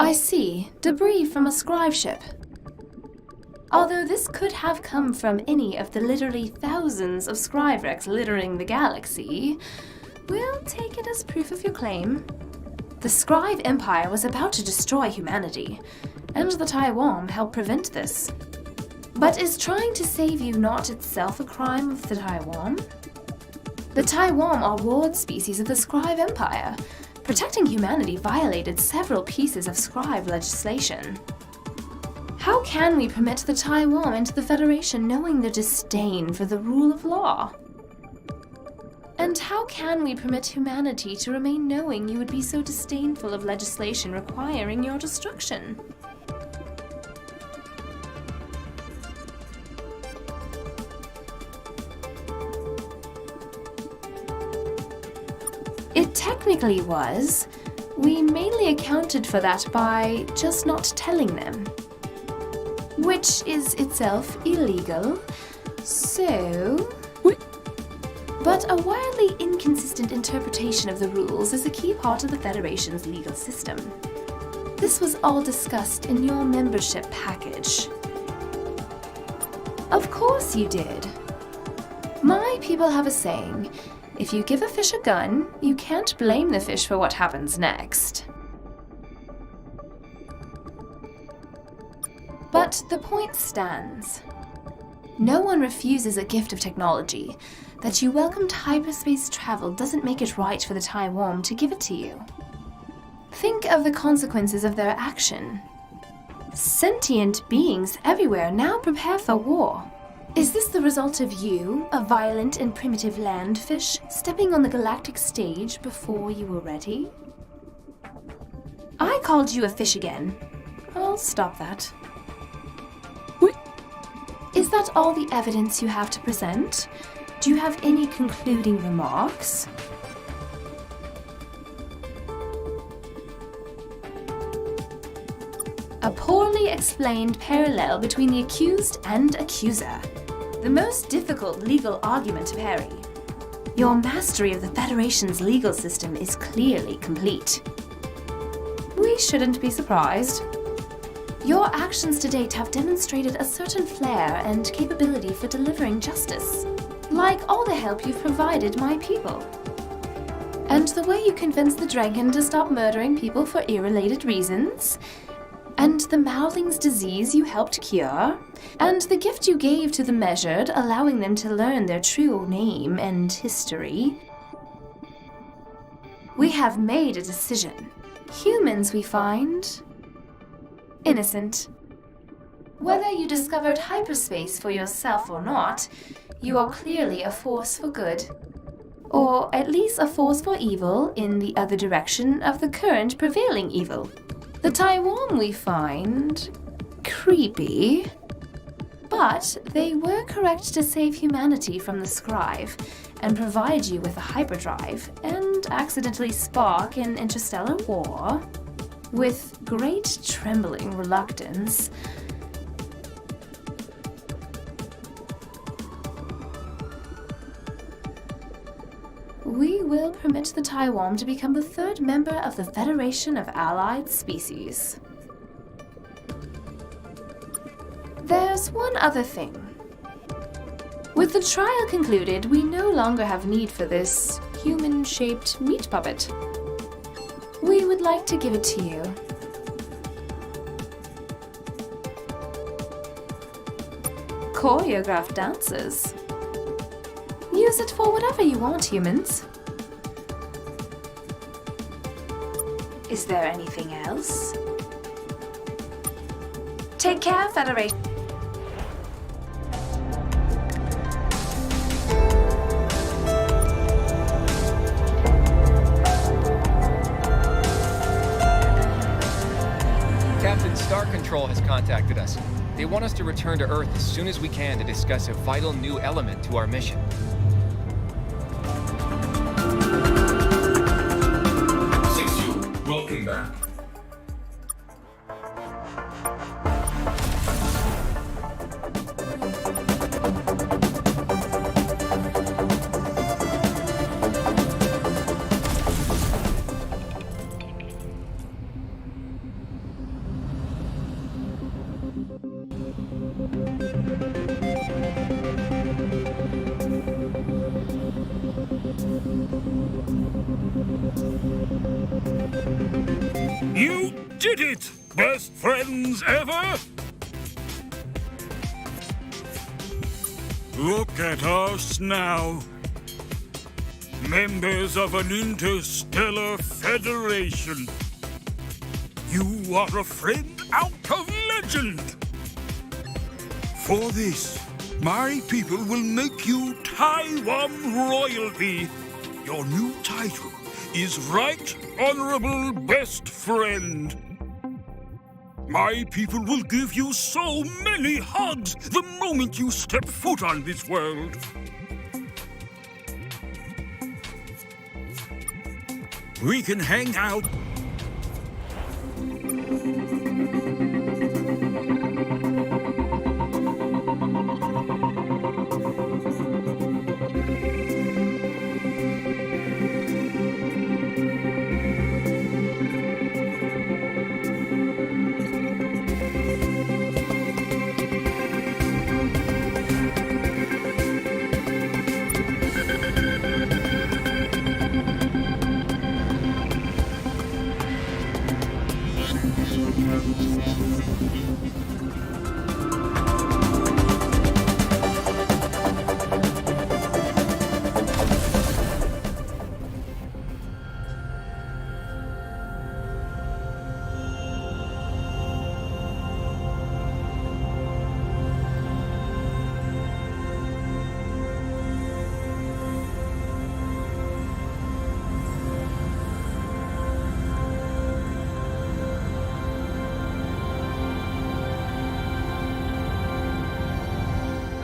I see. Debris from a scribe ship. Although this could have come from any of the literally thousands of scribe wrecks littering the galaxy, we'll take it as proof of your claim. The Scribe Empire was about to destroy humanity, and the Taiwan helped prevent this. But is trying to save you not itself a crime of the Taiwan? The Taiwan are ward species of the Scribe Empire. Protecting humanity violated several pieces of scribe legislation. How can we permit the Taiwan into the Federation knowing their disdain for the rule of law? And how can we permit humanity to remain knowing you would be so disdainful of legislation requiring your destruction? It technically was. We mainly accounted for that by just not telling them. Which is itself illegal, so... But a wildly inconsistent interpretation of the rules is a key part of the Federation's legal system. This was all discussed in your membership package. Of course you did. My people have a saying, if you give a fish a gun, you can't blame the fish for what happens next. But the point stands. No one refuses a gift of technology. That you welcomed hyperspace travel doesn't make it right for the Taiwan to give it to you. Think of the consequences of their action. Sentient beings everywhere now prepare for war. Is this the result of you, a violent and primitive landfish, stepping on the galactic stage before you were ready? I called you a fish again. I'll stop that. Is that all the evidence you have to present? Do you have any concluding remarks? A poorly explained parallel between the accused and accuser. The most difficult legal argument to parry. Your mastery of the Federation's legal system is clearly complete. We shouldn't be surprised. Your actions to date have demonstrated a certain flair and capability for delivering justice. Like all the help you've provided my people. And the way you convinced the dragon to stop murdering people for irrelated reasons. And the Mowling's disease you helped cure. And the gift you gave to the measured, allowing them to learn their true name and history. We have made a decision. Humans, we find, innocent. Whether you discovered hyperspace for yourself or not, you are clearly a force for good. Or at least a force for evil in the other direction of the current prevailing evil. The Taiwan, we find, creepy. But they were correct to save humanity from the Scribe and provide you with a hyperdrive and accidentally spark an interstellar war. With great trembling reluctance, we will permit the Taiwan to become the third member of the Federation of Allied Species. There's one other thing. With the trial concluded, we no longer have need for this human-shaped meat puppet. We would like to give it to you. Choreographed dances. Use it for whatever you want, humans. Is there anything else? Take care, Federation. Captain, Star Control has contacted us. They want us to return to Earth as soon as we can to discuss a vital new element to our mission. 6U, welcome back. did it! Best friends ever? Look at us now. Members of an interstellar federation. You are a friend out of legend. For this, my people will make you Taiwan royalty. Your new title is Right Honorable Best Friend. My people will give you so many hugs the moment you step foot on this world. We can hang out.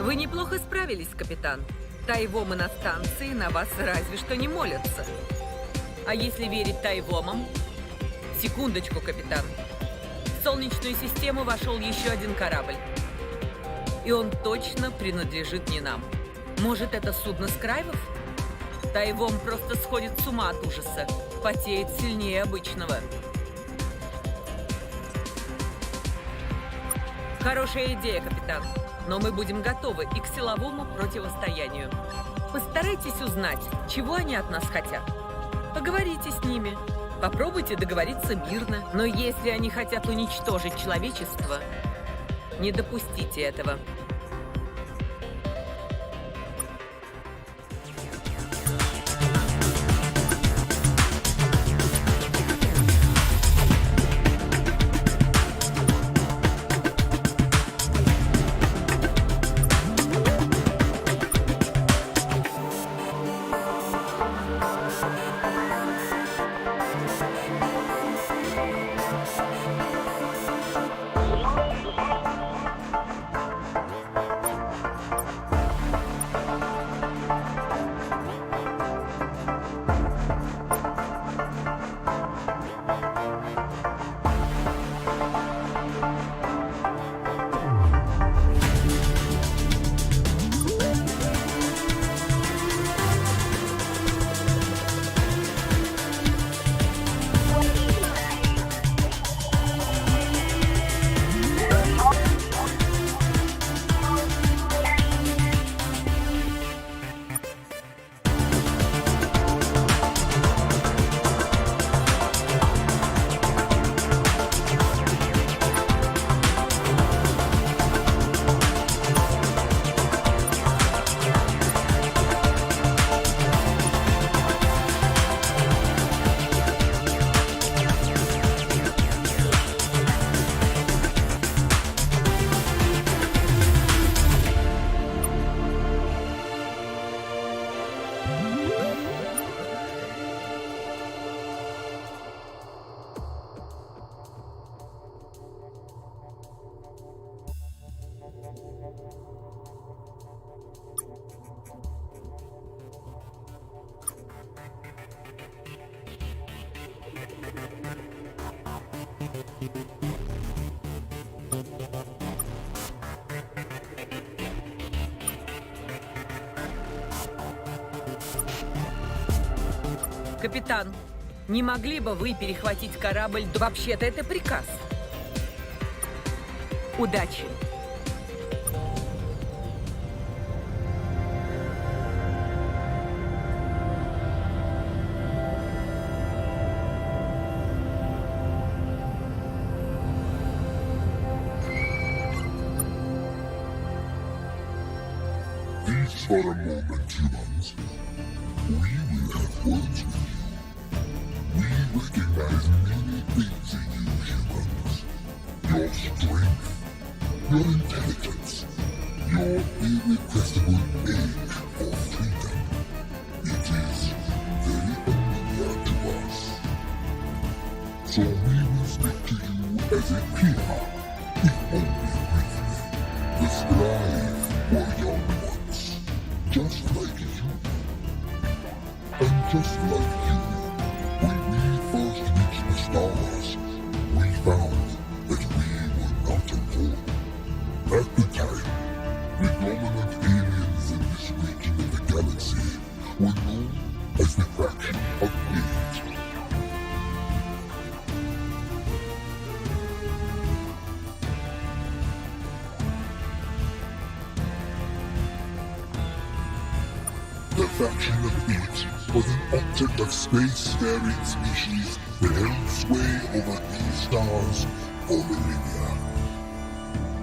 Вы неплохо справились, капитан. Тайвомы на станции на вас разве что не молятся. А если верить тайвомам? Секундочку, капитан. В Солнечную систему вошел еще один корабль. И он точно принадлежит не нам. Может, это судно Скрайвов? Тайвом просто сходит с ума от ужаса. Потеет сильнее обычного. Хорошая идея, капитан. Но мы будем готовы и к силовому противостоянию. Постарайтесь узнать, чего они от нас хотят. Поговорите с ними. Попробуйте договориться мирно. Но если они хотят уничтожить человечество, не допустите этого. Капитан, не могли бы вы перехватить корабль? Да вообще-то это приказ. Удачи. Peace for a moment, humans. We will have words with you. We recognize many things in you, humans. Your strength, your intelligence, your irrepressible ache for freedom. It is very familiar to us. So we will speak to you as a peer, if only briefly. The Scribe were young once, just like you. And just like you, when we first reached the stars, we found that we were not alone. At the time, the dominant aliens in this region of the galaxy were known as the Fraction of Eight. The Faction of Eight was an octet of space-faring species that held sway over these stars for millennia.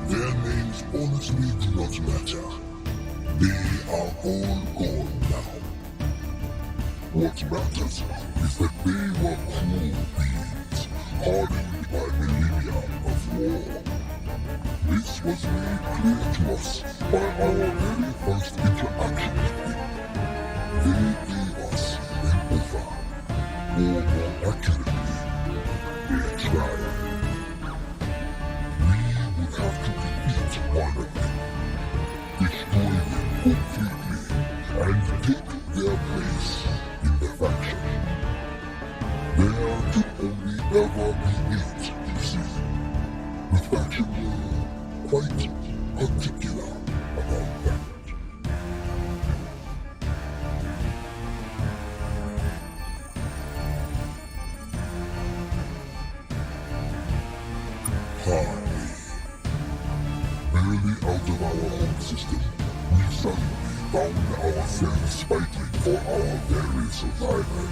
Their names honestly do not matter. They are all gone now. What matters is that they were cruel beings, hardened by millennia of war. This was made clear to us by our very first interaction with them. They gave us an offer, or more accurately, their trial. We would have to defeat one of them, destroy them completely, and take their place in the faction. There could only ever be 8, you see. The faction were quite particular about that. Barely out of our home system, we suddenly found ourselves fighting for our very survival.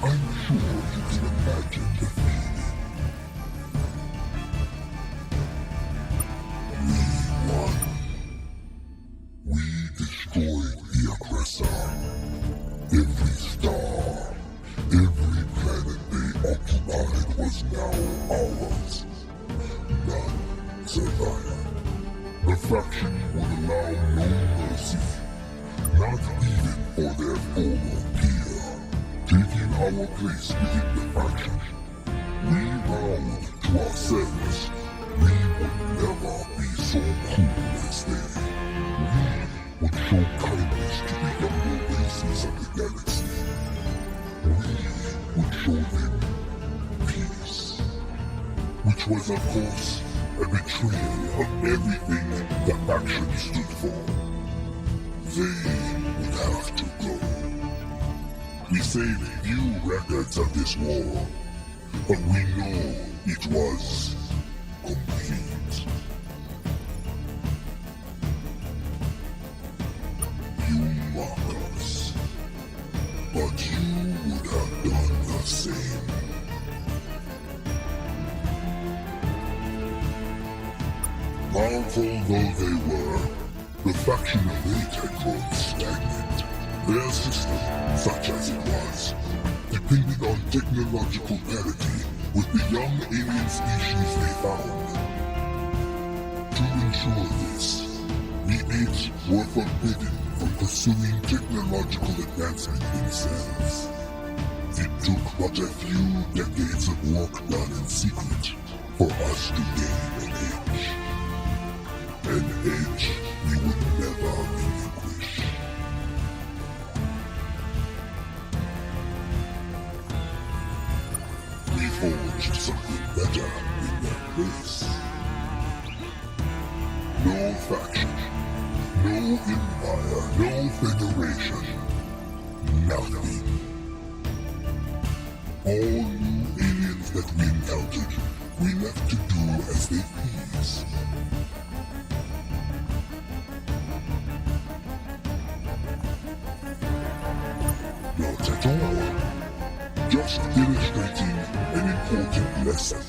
I'm sure you can imagine the feeling. We won. We destroyed the aggressor. Every star, every planet they occupied was now ours. None survived. The faction would allow no mercy, not even for their former peer. Taking our place within the faction, we vowed to ourselves we would never be so cruel as they. We would show kindness to the younger races of the galaxy. We would show them peace, which was, of course, a betrayal of everything the faction stood for. They would have to go. We saved few records of this war, but we know it was complete. You mock us, but you would have done the same. Powerful though they were, the faction of 8 had grown stagnant. Their system, such as it was, depended on technological parity with the young alien species they found. To ensure this, the 8 were forbidden from pursuing technological advancement themselves. It took but a few decades of work done in secret for us to gain an edge. An edge we would never relinquish. We forged something better in their place. No faction, no empire, no federation, nothing. All new aliens that we encountered, we left to do as they please. Not at all. Just illustrating an important lesson.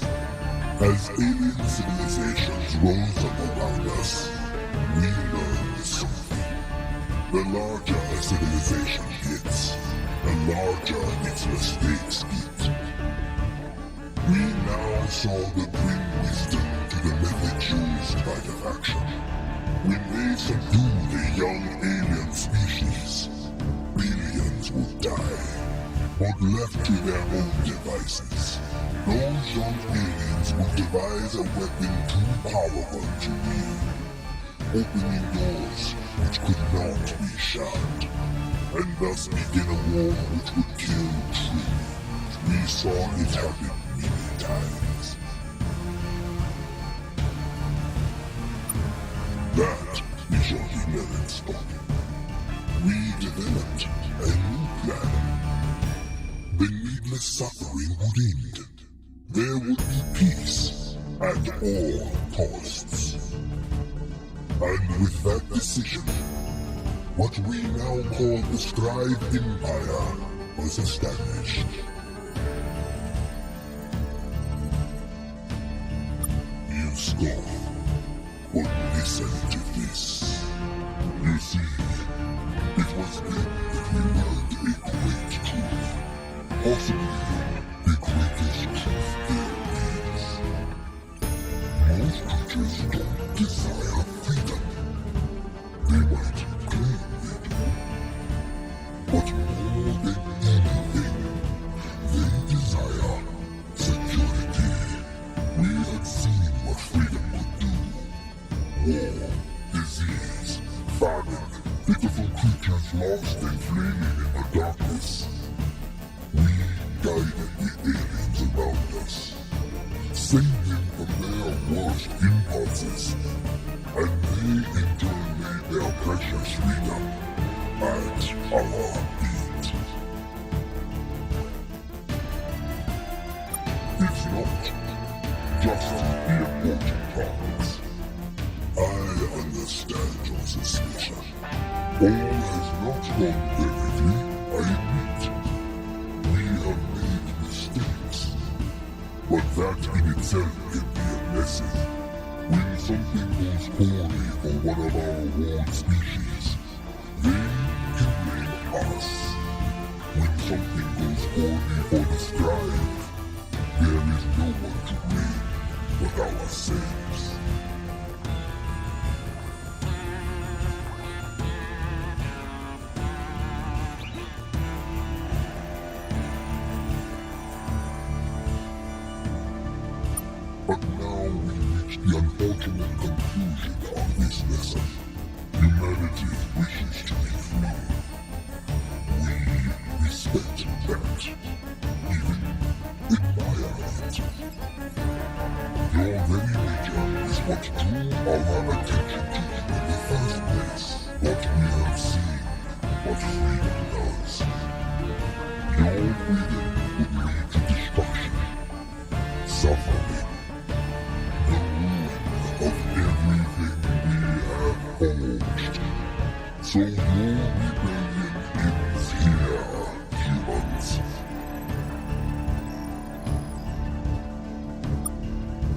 As alien civilizations rose up around us, we learned The larger a civilization gets, the larger its mistakes get. We now saw the grim wisdom to the method used by the faction. When they subdue the young alien species, billions would die, but left to their own devices. Those young aliens would devise a weapon too powerful to wield, opening doors which could not be shut, and thus begin a war which would kill trillions. We saw it happen many times. That is your 11th story. We developed a new plan. The needless suffering would end. There would be peace at all costs. And with that decision, what we now call the Stride Empire was established. You scoff, but listen to this. You see, it was then that we learned a great truth. Possibly the greatest truth there is. Most creatures don't desire freedom. They might claim they do. But more than anything, they desire security. We had seen what freedom could do. War, disease, famine, pitiful creatures lost and flaming in the darkness. We guided the aliens around us, saved them from their worst impulses, and they in turn made their precious freedom at our feet. It's not just the important parts. I understand your suspicion. All has not gone perfectly, I admit. We have made mistakes. But that in itself can be a lesson. When something goes poorly for one of our world species, they can blame us. When something goes poorly for the Stride, there is no one to blame but ourselves. But now we reach the unfortunate conclusion of this lesson. Humanity wishes to be free. We respect that, even admire it. Your very nature is what drew our attention to you in the first place. But we have seen what freedom does. Your freedom would lead to destruction, suffering, the ruin of everything we have forged. So your rebellion ends here, humans.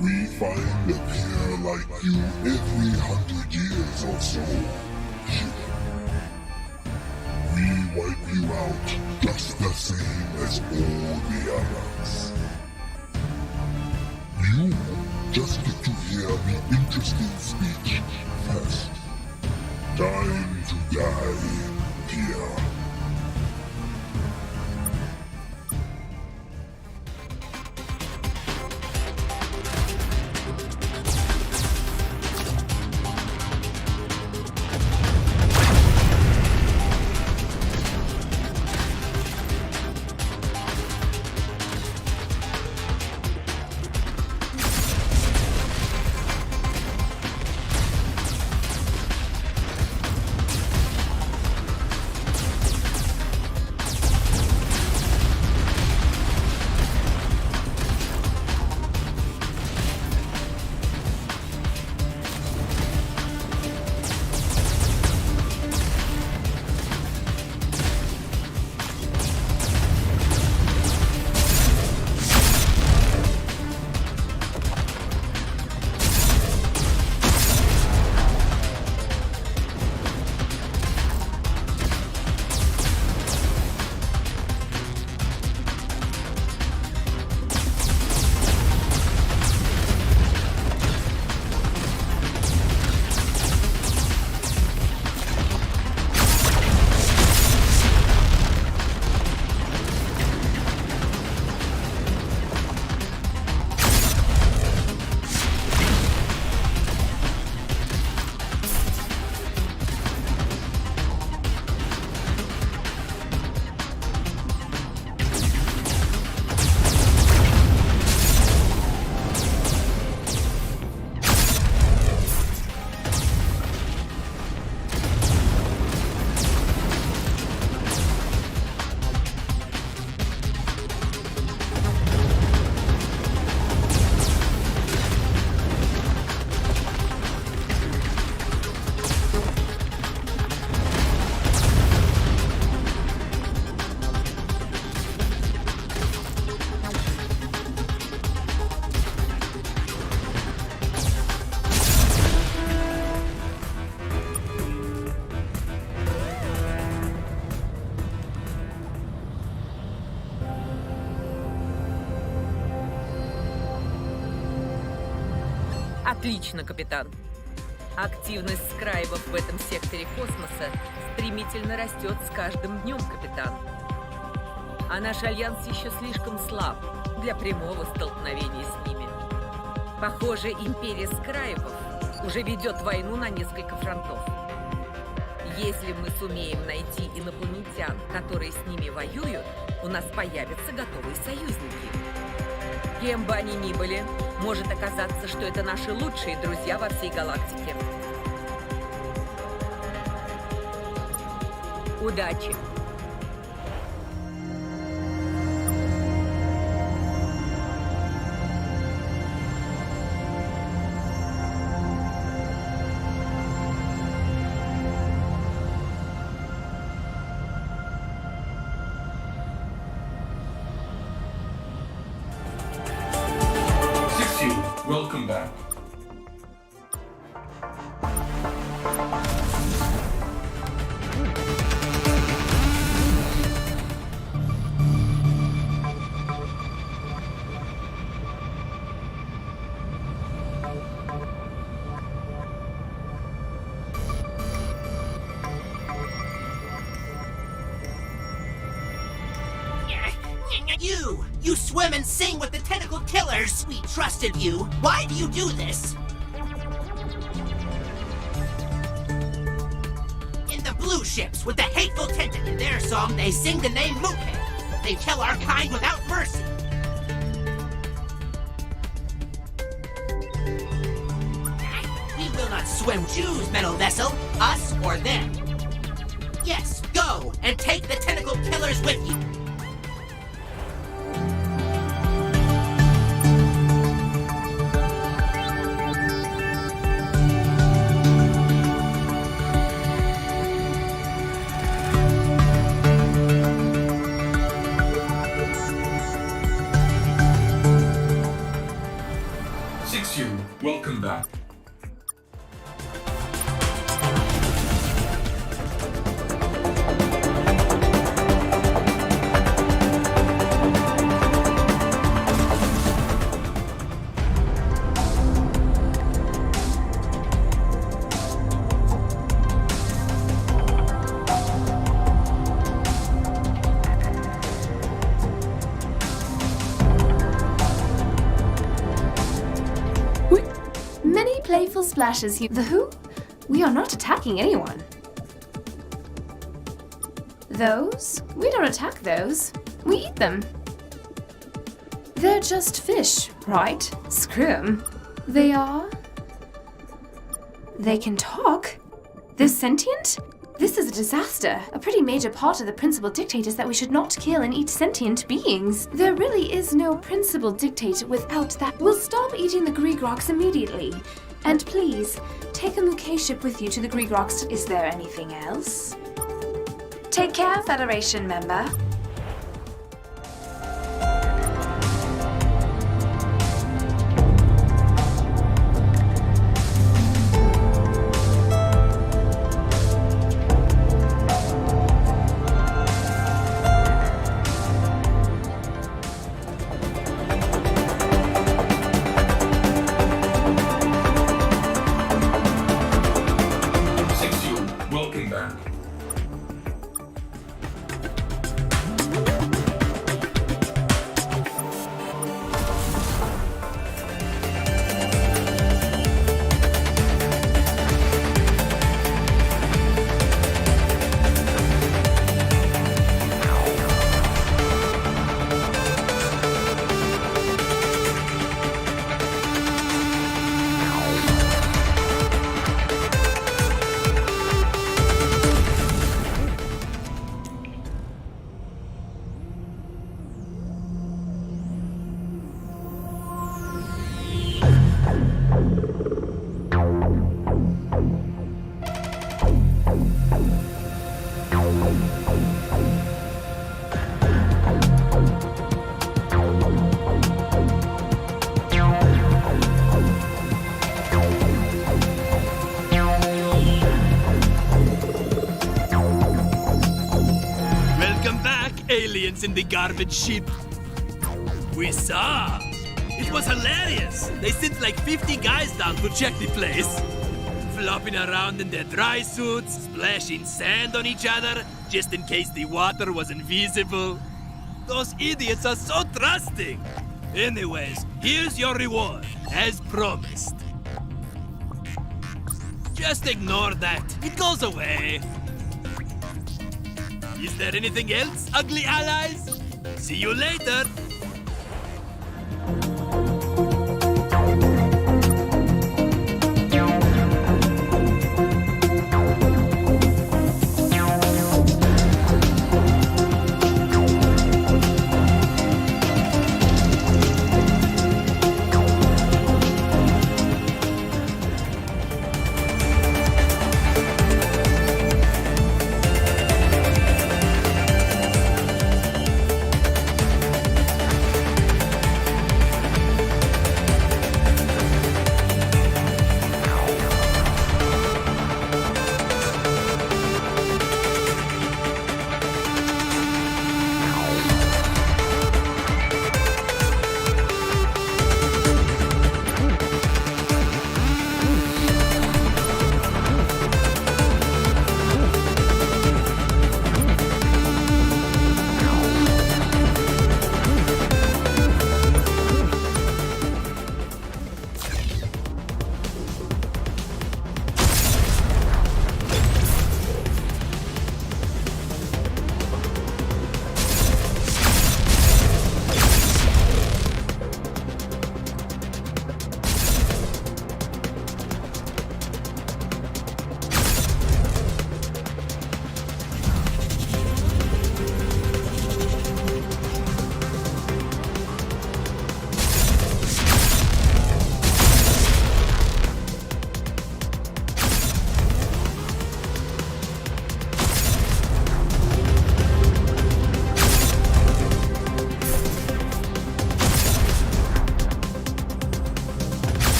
We find a pair like you every 100 years or so, human. We wipe you out just the same as all the others. You just get to hear the interesting speech first. Time to die here. Отлично, капитан. Активность скрайбов в этом секторе космоса стремительно растет с каждым днем, капитан. А наш альянс еще слишком слаб для прямого столкновения с ними. Похоже, империя скрайбов уже ведет войну на несколько фронтов. Если мы сумеем найти инопланетян, которые с ними воюют, у нас появятся готовые союзники. Кем бы они ни были, может оказаться, что это наши лучшие друзья во всей галактике. Удачи! Welcome back. You swim and sing with the tentacle killers! We trusted you. Why do you do this? In the blue ships with the hateful tentacle, in their song they sing the name Luke. They kill our kind without mercy. We will not swim, choose, metal vessel, us or them. Yes, go and take the tentacle killers with you. Welcome back. Playful splashes. The who? We are not attacking anyone. Those? We don't attack those. We eat them. They're just fish, right? Screw 'em. They are? They can talk? They're sentient? This is a disaster. A pretty major part of the principal dictate is that we should not kill and eat sentient beings. There really is no principal dictate without that. We'll stop eating the Greegrox immediately. And please, take a Mouquet ship with you to the Greegrox. Is there anything else? Take care, Federation member. Aliens in the garbage ship. We saw. It was hilarious. They sent like 50 guys down to check the place. Flopping around in their dry suits, splashing sand on each other, just in case the water was invisible. Those idiots are so trusting. Anyways, here's your reward, as promised. Just ignore that. It goes away. Is there anything else, ugly allies? See you later.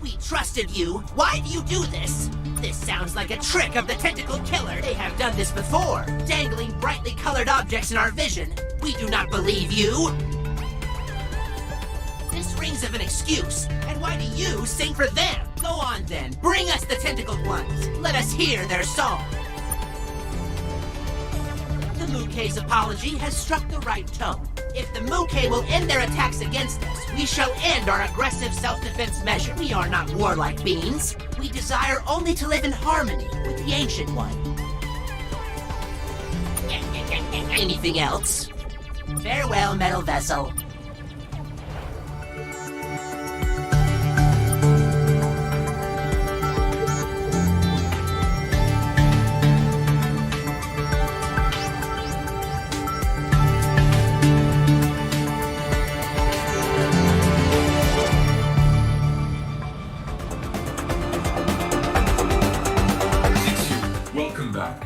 We trusted you. Why do you do this? This sounds like a trick of the Tentacle Killer. They have done this before, dangling brightly colored objects in our vision. We do not believe you. This rings of an excuse. And why do you sing for them? Go on then. Bring us the tentacled ones. Let us hear their song. The Mookei's apology has struck the right tone. If the Mookei will end their attacks against us, we shall end our aggressive self-defense measure. We are not warlike beings. We desire only to live in harmony with the Ancient One. Anything else? Farewell, Metal Vessel. Welcome back.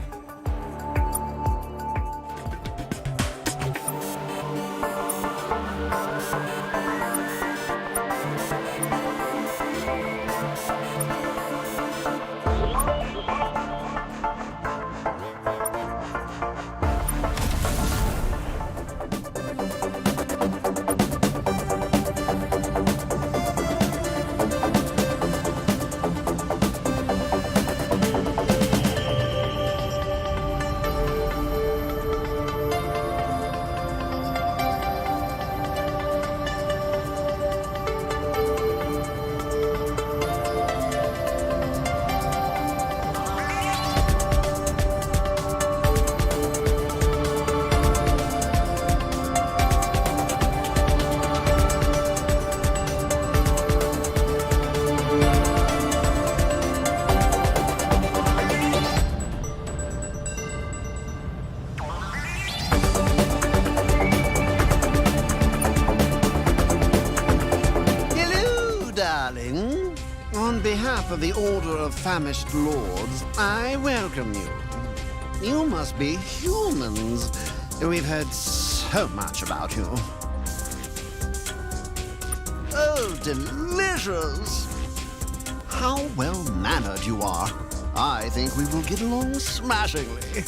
behalf of the Order of Famished Lords, I welcome you. You must be humans. We've heard so much about you. Oh, delicious! How well-mannered you are. I think we will get along smashingly.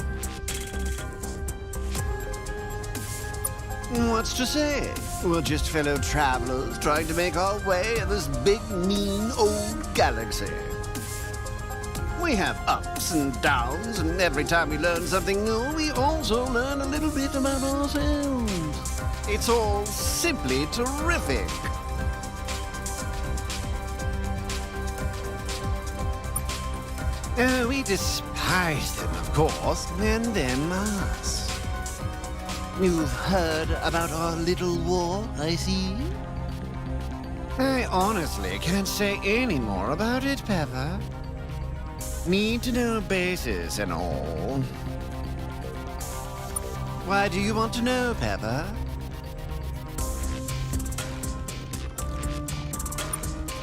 What's to say? We're just fellow travelers trying to make our way in this big, mean, old galaxy. We have ups and downs, and every time we learn something new, we also learn a little bit about ourselves. It's all simply terrific. We despise them, of course, and them us. You've heard about our little war, I see? I honestly can't say any more about it, Pepper. Need to know basis and all. Why do you want to know, Pepper?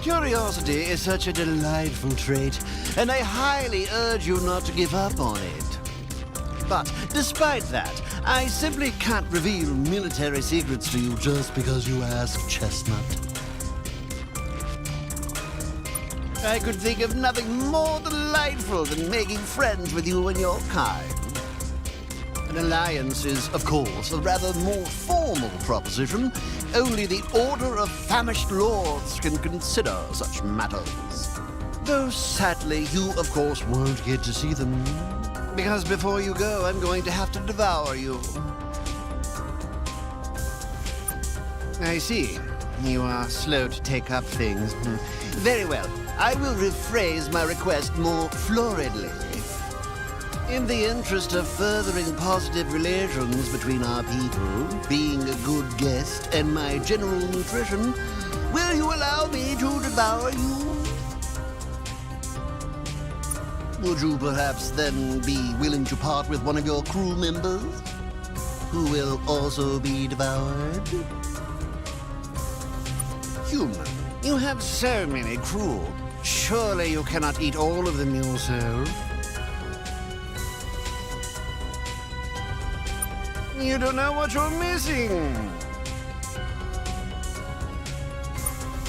Curiosity is such a delightful trait, and I highly urge you not to give up on it. But despite that, I simply can't reveal military secrets to you just because you ask, Chestnut. I could think of nothing more delightful than making friends with you and your kind. An alliance is, of course, a rather more formal proposition. Only the Order of Famished Lords can consider such matters. Though sadly, you, of course, won't get to see them. Because before you go, I'm going to have to devour you. I see. You are slow to take up things. Very well. I will rephrase my request more floridly. In the interest of furthering positive relations between our people, being a good guest, and my general nutrition, will you allow me to devour you? Would you perhaps then be willing to part with one of your crew members, who will also be devoured? Human, you have so many crew. Surely you cannot eat all of them yourself. You don't know what you're missing.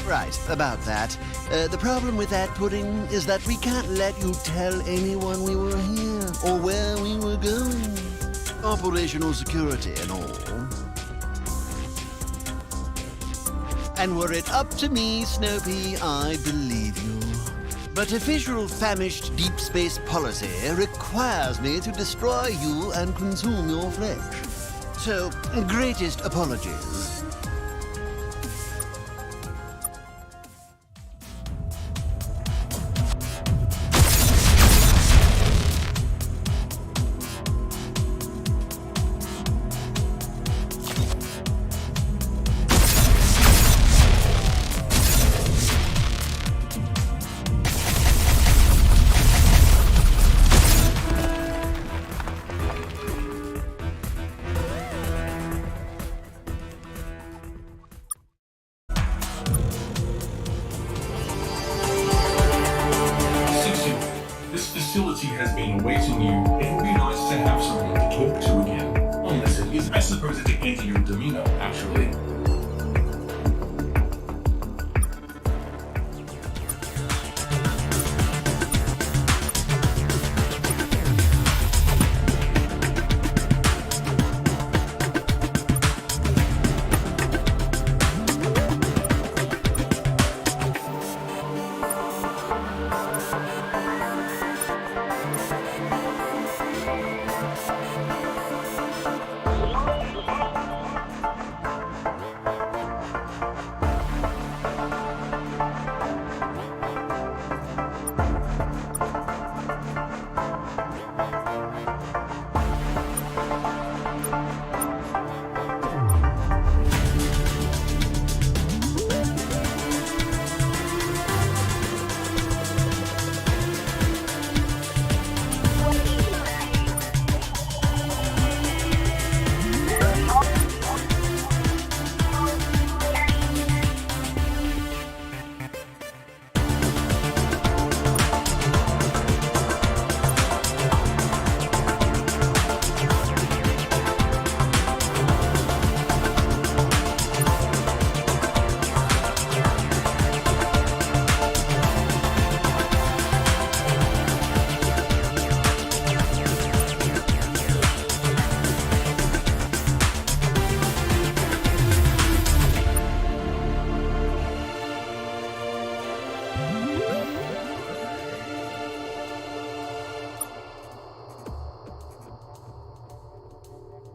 Right, about that. The problem with that, Pudding, is that we can't let you tell anyone we were here or where we were going. Operational security and all. And were it up to me, Snoopy, I'd believe you. But official famished deep space policy requires me to destroy you and consume your flesh. So, greatest apologies. Facility has been awaiting you. It would be nice to have someone to talk to again. Unless it is, I suppose it's into your demeanor, actually.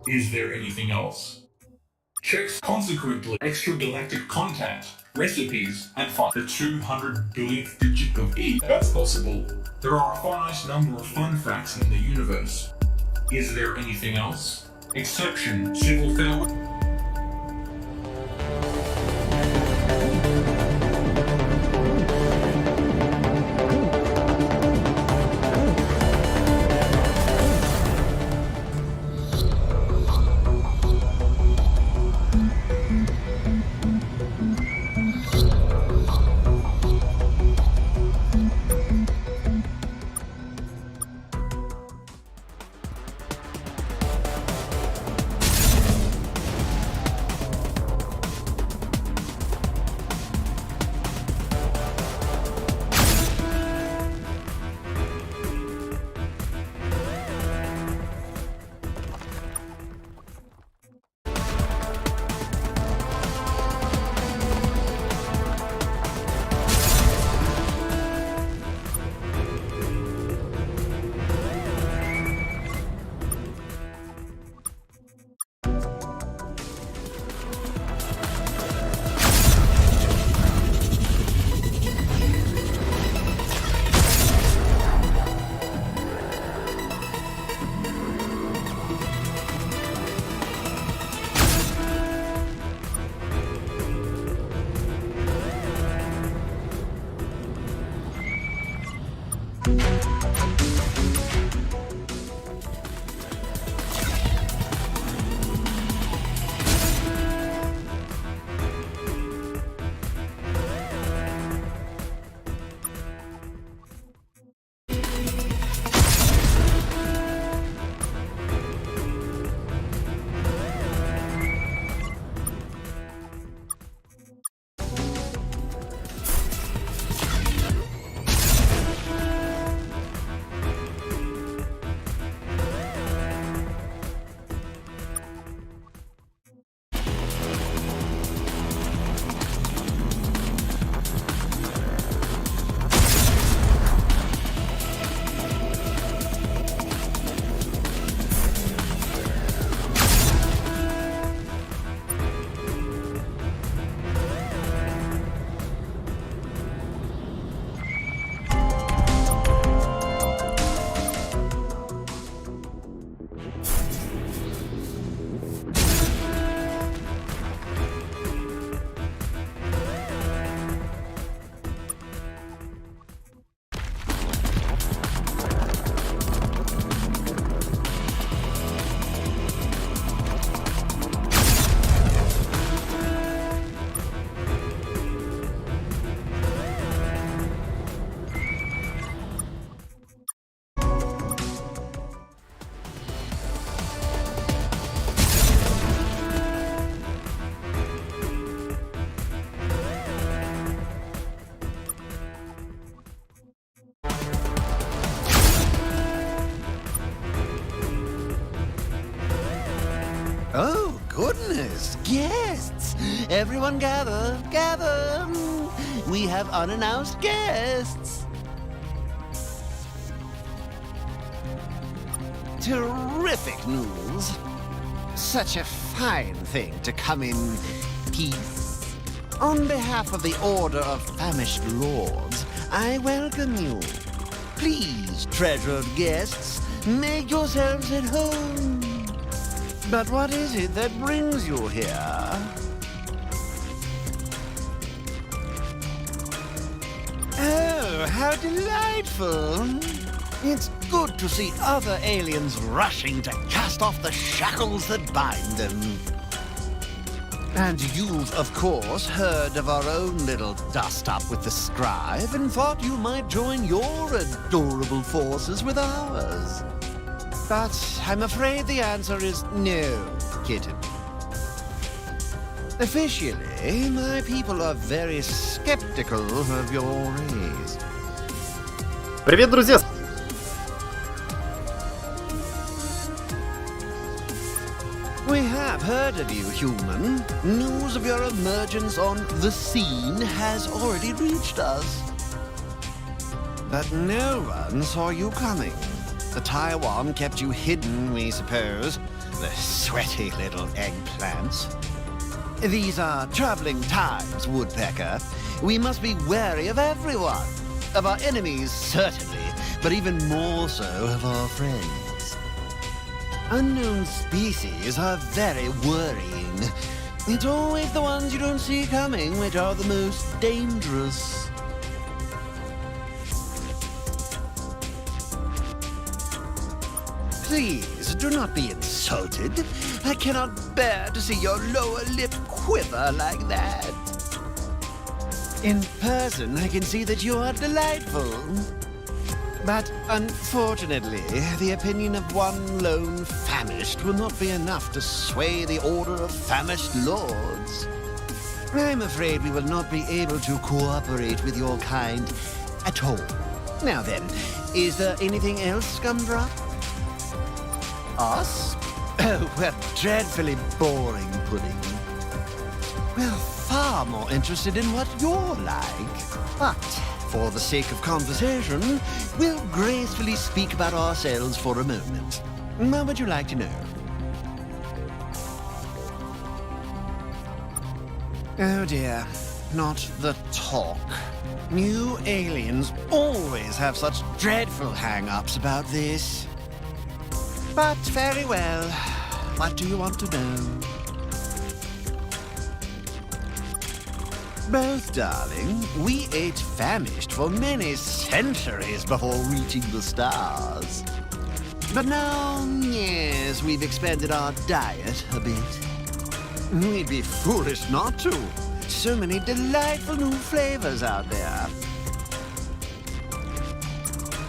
Is there anything else? Checks consequently extragalactic contact, recipes, and find the 200 billionth digit of E. That's possible. There are a finite number of fun facts in the universe. Is there anything else? Exception, civil failure. Oh, goodness, guests! Everyone gather, gather! We have unannounced guests! Terrific news! Such a fine thing to come in peace. On behalf of the Order of Famished Lords, I welcome you. Please, treasured guests, make yourselves at home. But what is it that brings you here? Oh, how delightful! It's good to see other aliens rushing to cast off the shackles that bind them. And you've, of course, heard of our own little dust-up with the scribe and thought you might join your adorable forces with ours. But I'm afraid the answer is no, kitten. Officially, my people are very skeptical of your race. Привет, друзья! We have heard of you, human. News of your emergence on the scene has already reached us. But no one saw you coming. The Taiwan kept you hidden, we suppose. The sweaty little eggplants. These are troubling times, Woodpecker. We must be wary of everyone. Of our enemies, certainly, but even more so of our friends. Unknown species are very worrying. It's always the ones you don't see coming which are the most dangerous. Please, do not be insulted. I cannot bear to see your lower lip quiver like that. In person, I can see that you are delightful. But unfortunately, the opinion of one lone famished will not be enough to sway the order of famished lords. I'm afraid we will not be able to cooperate with your kind at all. Now then, is there anything else, Gumdrop? Us? Oh, we're dreadfully boring, Pudding. We're far more interested in what you're like. But, for the sake of conversation, we'll gracefully speak about ourselves for a moment. What would you like to know? Oh dear, not the talk. You aliens always have such dreadful hang-ups about this. But very well. What do you want to know? Both, darling. We ate famished for many centuries before reaching the stars. But now, yes, we've expanded our diet a bit. We'd be foolish not to. So many delightful new flavors out there.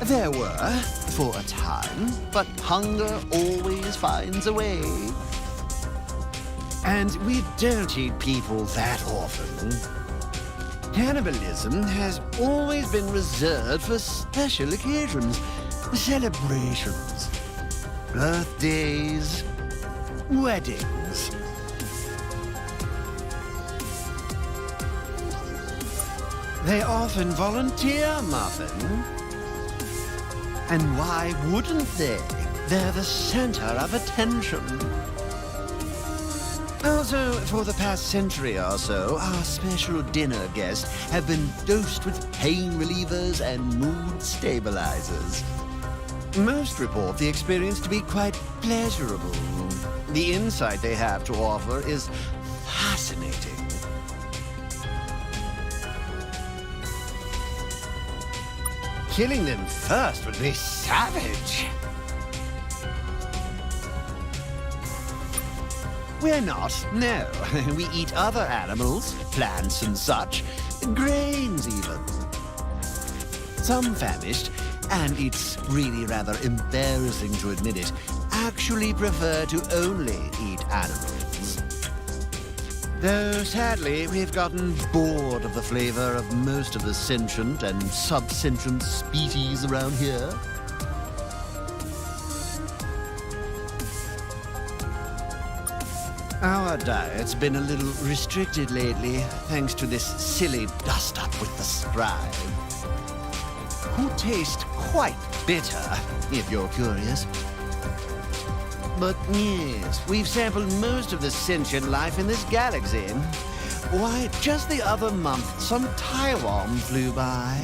There were, for a time, but hunger always finds a way. And we don't eat people that often. Cannibalism has always been reserved for special occasions, celebrations, birthdays, weddings. They often volunteer, Muffin. And why wouldn't they? They're the center of attention. Also, for the past century or so, our special dinner guests have been dosed with pain relievers and mood stabilizers. Most report the experience to be quite pleasurable. The insight they have to offer is fascinating. Killing them first would be savage. We're not, no. We eat other animals, plants and such, grains even. Some famished, and it's really rather embarrassing to admit it, actually prefer to only eat animals. Though, sadly, we've gotten bored of the flavor of most of the sentient and sub-sentient species around here. Our diet's been a little restricted lately, thanks to this silly dust-up with the scribe, who taste quite bitter, if you're curious. But yes, we've sampled most of the sentient life in this galaxy. Why, just the other month, some Taiwan flew by.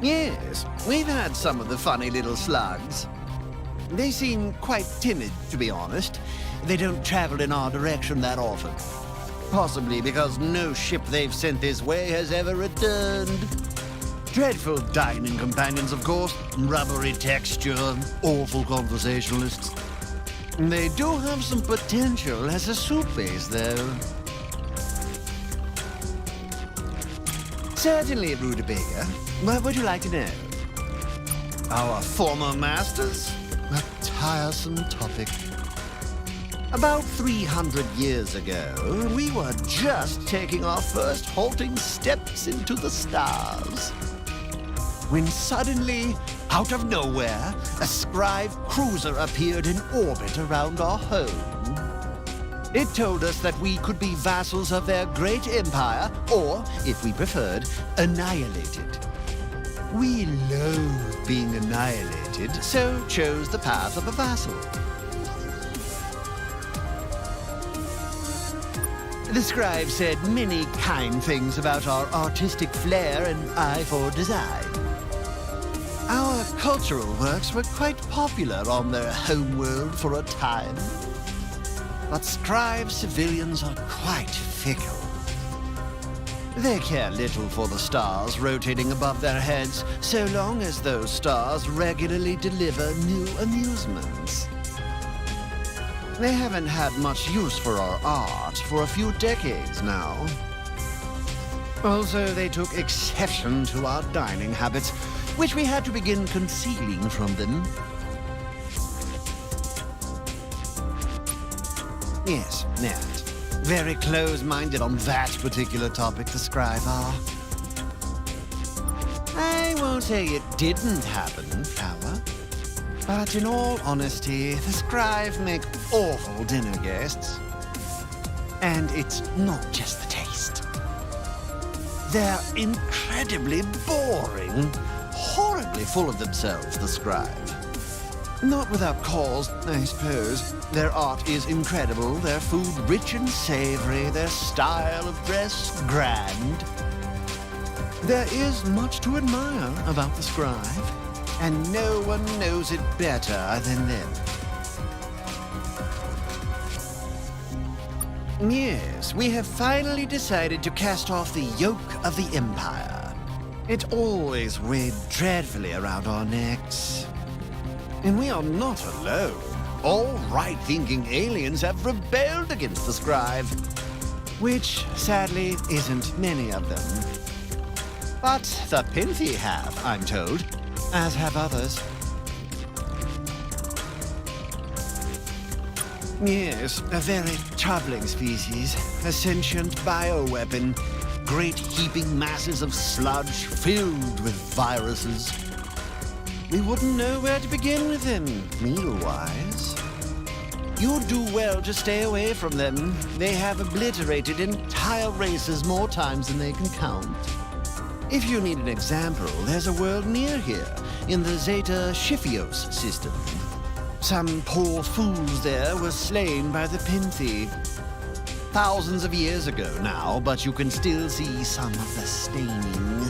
Yes, we've had some of the funny little slugs. They seem quite timid, to be honest. They don't travel in our direction that often. Possibly because no ship they've sent this way has ever returned. Dreadful dining companions, of course. Rubbery texture, awful conversationalists. They do have some potential as a soup base, though. Certainly, Rutabaga. What would you like to know? Our former masters? A tiresome topic. About 300 years ago, we were just taking our first halting steps into the stars, when suddenly, out of nowhere, a scribe cruiser appeared in orbit around our home. It told us that we could be vassals of their great empire, or, if we preferred, annihilated. We loathed being annihilated, so chose the path of a vassal. The scribe said many kind things about our artistic flair and eye for design. Our cultural works were quite popular on their homeworld for a time. But scribe civilians are quite fickle. They care little for the stars rotating above their heads, so long as those stars regularly deliver new amusements. They haven't had much use for our art for a few decades now. Also, they took exception to our dining habits, which we had to begin concealing from them. Yes, Ned. Very close-minded on that particular topic, the scribe are. I won't say it didn't happen, Flower. But in all honesty, the scribe make awful dinner guests. And it's not just the taste. They're incredibly boring, horribly full of themselves, the scribe. Not without cause, I suppose. Their art is incredible, their food rich and savory, their style of dress grand. There is much to admire about the scribe, and no one knows it better than them. Yes, we have finally decided to cast off the yoke of the Empire. It always weighed dreadfully around our necks. And we are not alone. All right-thinking aliens have rebelled against the scribe, which, sadly, isn't many of them. But the Pinthi have, I'm told, as have others. Yes, a very troubling species. A sentient bioweapon. Great heaping masses of sludge filled with viruses. We wouldn't know where to begin with them, meal-wise. You'd do well to stay away from them. They have obliterated entire races more times than they can count. If you need an example, there's a world near here, in the Zeta Shiphios system. Some poor fools there were slain by the Pinthi. Thousands of years ago now, but you can still see some of the staining.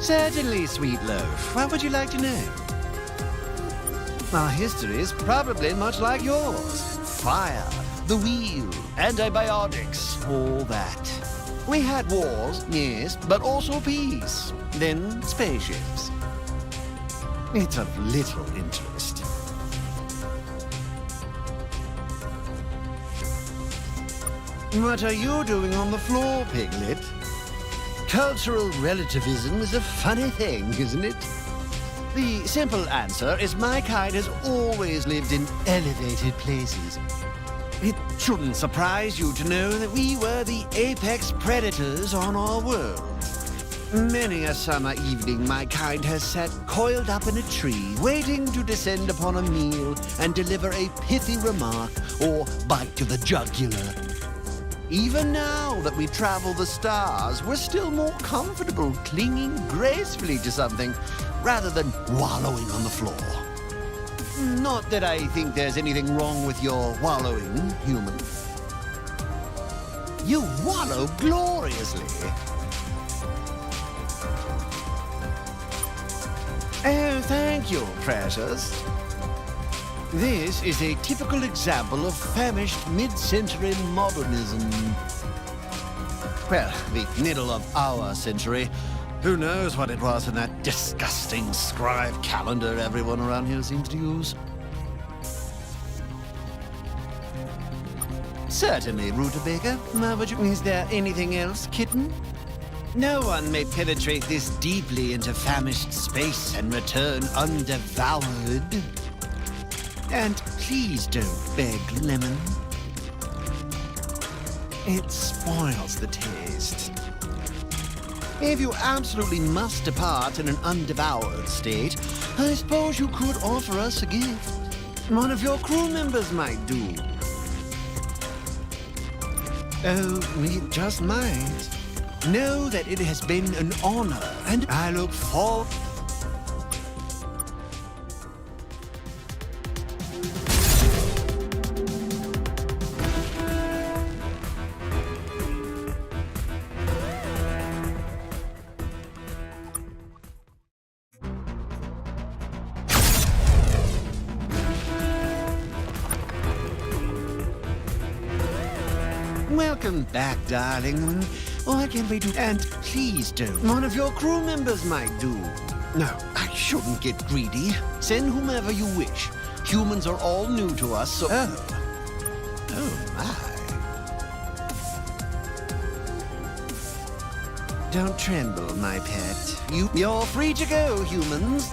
Certainly, Sweet Loaf. What would you like to know? Our history is probably much like yours. Fire, the wheel, antibiotics, all that. We had wars, yes, but also peace. Then spaceships. It's of little interest. What are you doing on the floor, Piglet? Cultural relativism is a funny thing, isn't it? The simple answer is my kind has always lived in elevated places. It shouldn't surprise you to know that we were the apex predators on our world. Many a summer evening my kind has sat coiled up in a tree, waiting to descend upon a meal and deliver a pithy remark or bite to the jugular. Even now that we travel the stars, we're still more comfortable clinging gracefully to something rather than wallowing on the floor. Not that I think there's anything wrong with your wallowing, human. You wallow gloriously. Oh, thank you, precious. This is a typical example of famished mid-century modernism. Well, the middle of our century. Who knows what it was in that disgusting scribe calendar everyone around here seems to use? Certainly, Rutabaga. Is there anything else, kitten? No one may penetrate this deeply into famished space and return undevoured. And please don't beg lemon. It spoils the taste. If you absolutely must depart in an undevoured state, I suppose you could offer us a gift. One of your crew members might do. Oh, it just might. Know that it has been an honor, and I look forward. Welcome back, darling. What can we do? And please don't. One of your crew members might do. No, I shouldn't get greedy. Send whomever you wish. Humans are all new to us, so... Oh my. Don't tremble, my pet. You're free to go, humans.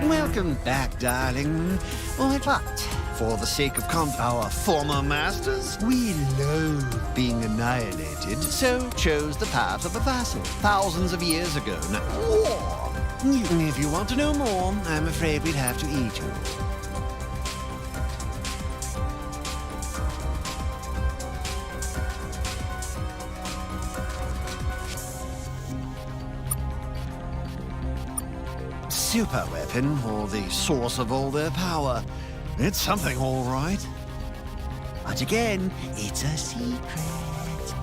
Welcome back, darling. But for the sake of our former masters, we loathe being annihilated, so chose the path of a vassal thousands of years ago. Now, war! If you want to know more, I'm afraid we'd have to eat you. Super weapon, or the source of all their power. It's something, all right. But again, it's a secret.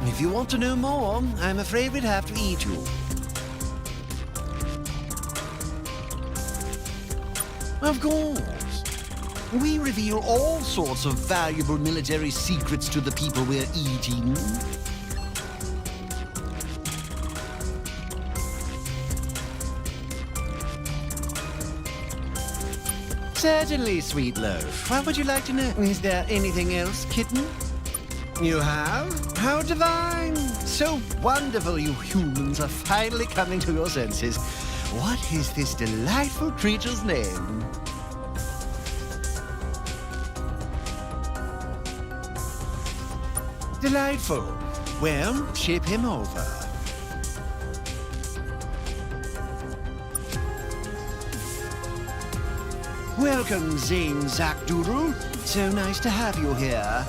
If you want to know more, I'm afraid we'd have to eat you. Of course. We reveal all sorts of valuable military secrets to the people we're eating. Certainly, Sweet Loaf. What would you like to know? Is there anything else, kitten? You have? How divine! So wonderful you humans are finally coming to your senses. What is this delightful creature's name? Delightful. Well, ship him over. Welcome, Zane Zackdoodle. So nice to have you here.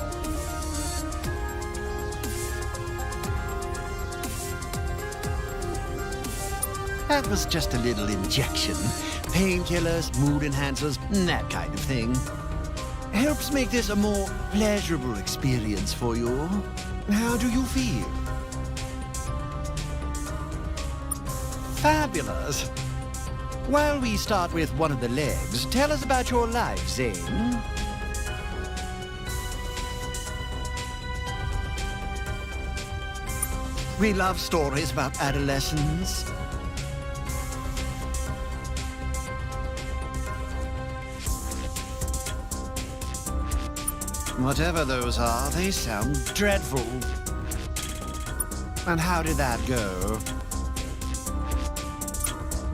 That was just a little injection. Painkillers, mood enhancers, that kind of thing. Helps make this a more pleasurable experience for you. How do you feel? Fabulous. While we start with one of the legs, tell us about your life, Zane. We love stories about adolescence. Whatever those are, they sound dreadful. And how did that go?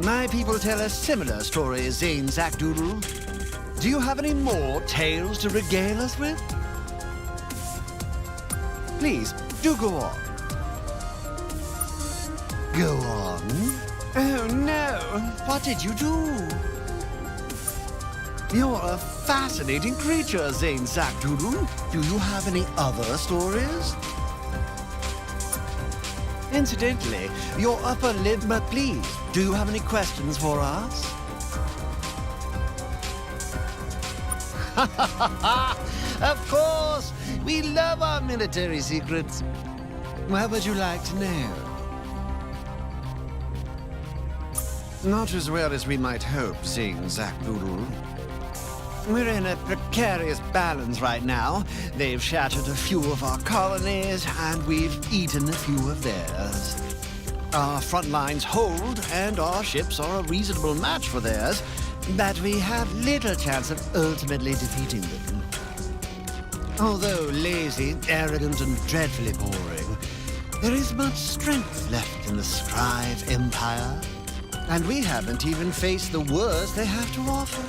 My people tell us similar stories, Zane Zackdoodle. Do you have any more tales to regale us with? Please, do go on. Go on? Oh no, what did you do? You're a fascinating creature, Zane Zackdoodle. Do you have any other stories? Incidentally, your upper lip, but please, do you have any questions for us? Of course! We love our military secrets. What would you like to know? Not as well as we might hope, Zane Zackdoodle. We're in a precarious balance right now. They've shattered a few of our colonies, and we've eaten a few of theirs. Our front lines hold, and our ships are a reasonable match for theirs, but we have little chance of ultimately defeating them. Although lazy, arrogant, and dreadfully boring, there is much strength left in the Scrive Empire, and we haven't even faced the worst they have to offer.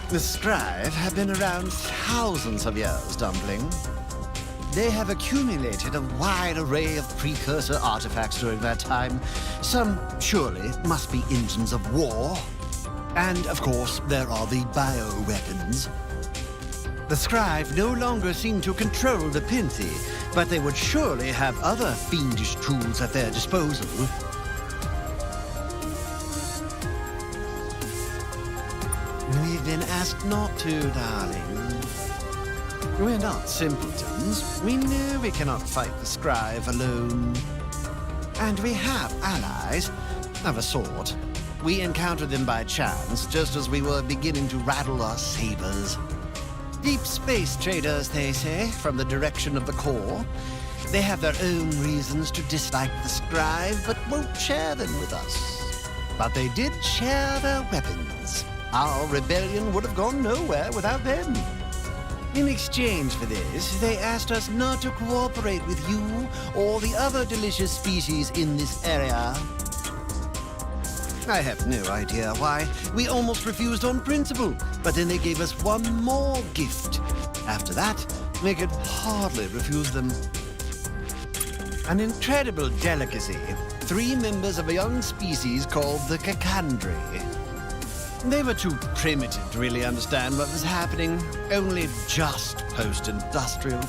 The Scrive have been around thousands of years, Dumpling. They have accumulated a wide array of precursor artifacts during that time. Some, surely, must be engines of war. And, of course, there are the bioweapons. The Scrive no longer seem to control the Pinthy, but they would surely have other fiendish tools at their disposal. We've been asked not to, darling. We're not simpletons. We know we cannot fight the Scrive alone. And we have allies, of a sort. We encountered them by chance, just as we were beginning to rattle our sabers. Deep space traders, they say, from the direction of the core. They have their own reasons to dislike the Scrive, but won't share them with us. But they did share their weapons. Our rebellion would have gone nowhere without them. In exchange for this, they asked us not to cooperate with you or the other delicious species in this area. I have no idea why. We almost refused on principle, but then they gave us one more gift. After that, we could hardly refuse them. An incredible delicacy. 3 members of a young species called the Kakandri. They were too primitive to really understand what was happening, only just post-industrial.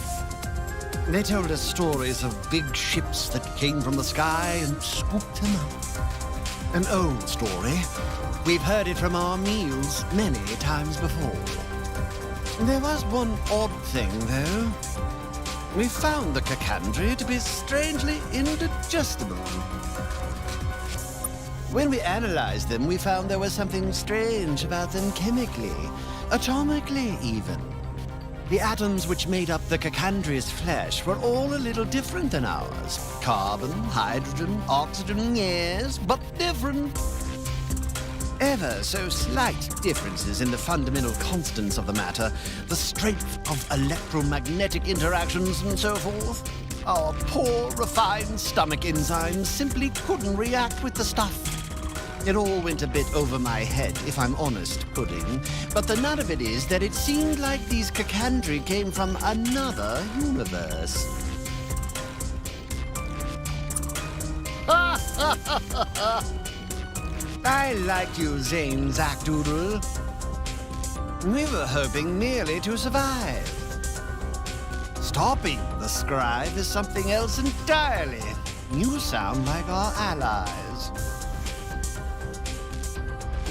They told us stories of big ships that came from the sky and swooped them up. An old story. We've heard it from our meals many times before. There was one odd thing, though. We found the Kakandri to be strangely indigestible. When we analyzed them, we found there was something strange about them chemically, atomically even. The atoms which made up the Cacandria's flesh were all a little different than ours. Carbon, hydrogen, oxygen, yes, but different. Ever so slight differences in the fundamental constants of the matter, the strength of electromagnetic interactions and so forth. Our poor, refined stomach enzymes simply couldn't react with the stuff. It all went a bit over my head, if I'm honest, Pudding. But the nut of it is that it seemed like these Cacandri came from another universe. I liked you, Zane Zackdoodle. We were hoping merely to survive. Stopping the scribe is something else entirely. You sound like our allies.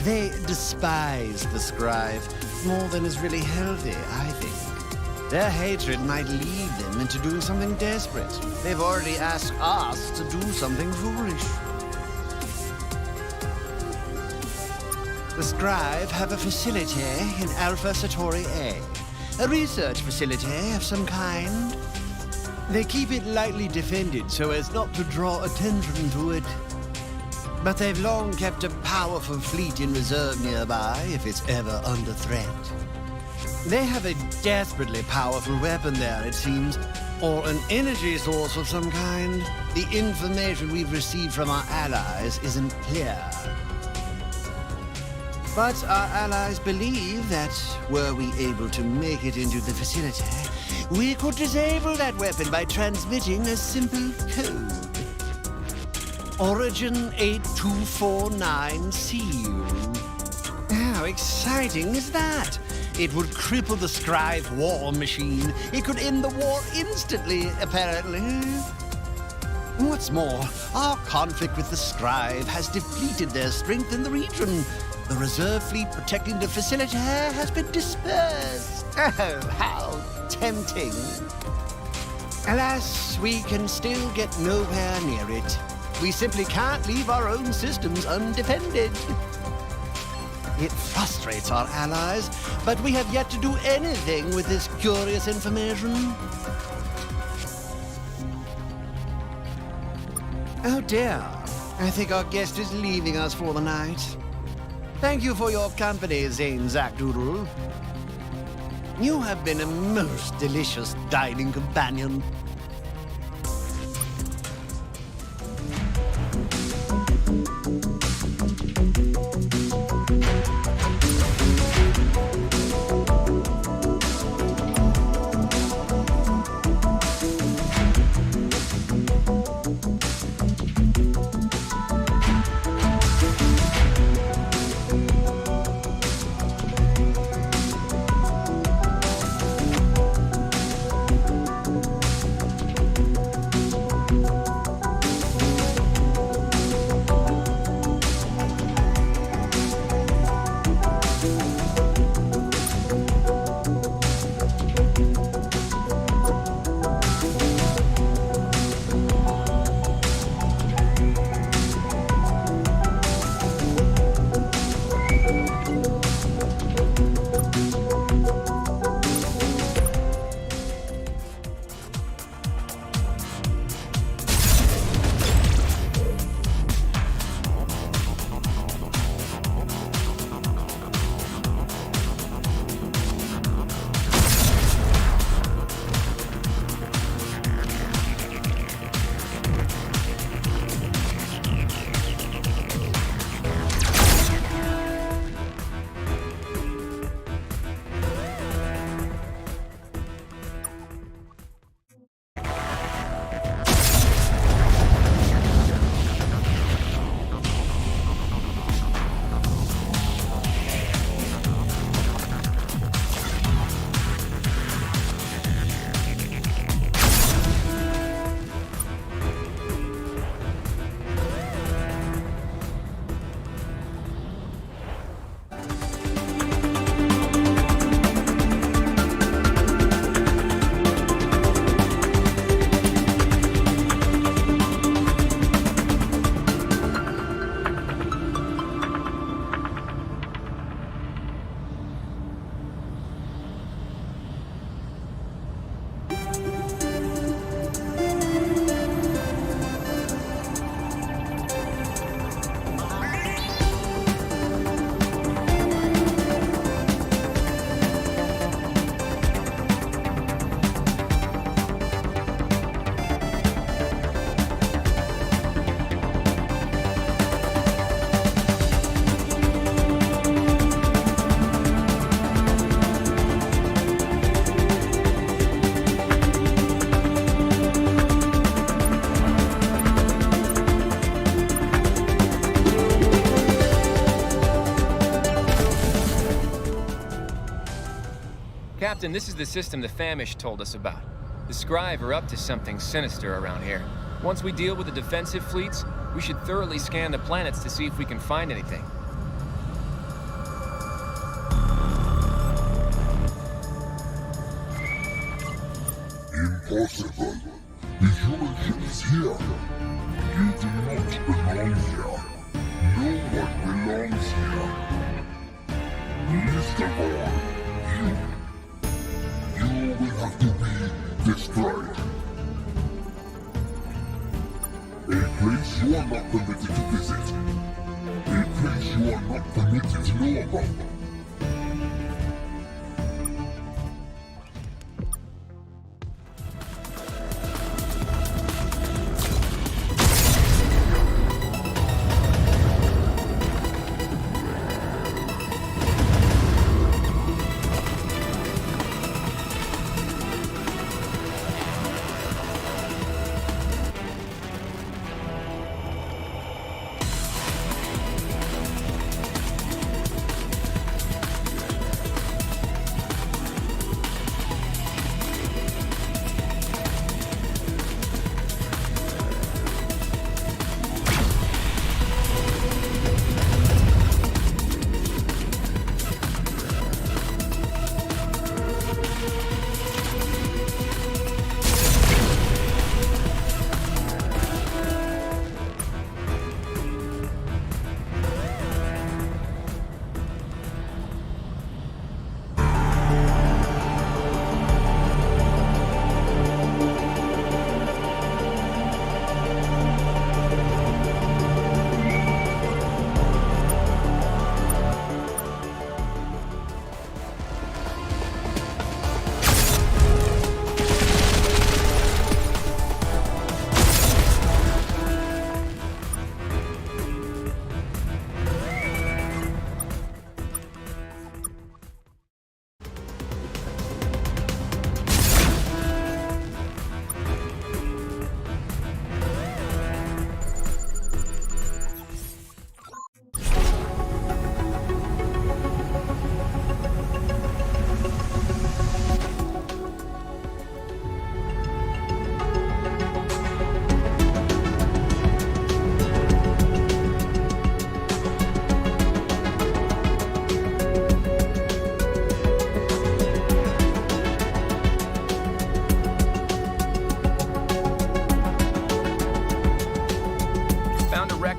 They despise the scribe more than is really healthy, I think. Their hatred might lead them into doing something desperate. They've already asked us to do something foolish. The Scribe have a facility in Alpha Centauri A, a research facility of some kind. They keep it lightly defended so as not to draw attention to it. But they've long kept a powerful fleet in reserve nearby if it's ever under threat. They have a desperately powerful weapon there, it seems, or an energy source of some kind. The information we've received from our allies isn't clear. But our allies believe that were we able to make it into the facility, we could disable that weapon by transmitting a simple code. Origin 8249CU. How exciting is that? It would cripple the Scribe war machine. It could end the war instantly, apparently. What's more, our conflict with the Scribe has depleted their strength in the region. The reserve fleet protecting the facility has been dispersed. Oh, how tempting. Alas, we can still get nowhere near it. We simply can't leave our own systems undefended. It frustrates our allies, but we have yet to do anything with this curious information. Oh dear, I think our guest is leaving us for the night. Thank you for your company, Zane Zackdoodle. You have been a most delicious dining companion. Captain, this is the system the Famished told us about. The Scribe are up to something sinister around here. Once we deal with the defensive fleets, we should thoroughly scan the planets to see if we can find anything. Impossible. The human ship is here. You do not belong here. No one belongs here. Least of all, you will have to be destroyed. A place you are not permitted to visit. A place you are not permitted to know about.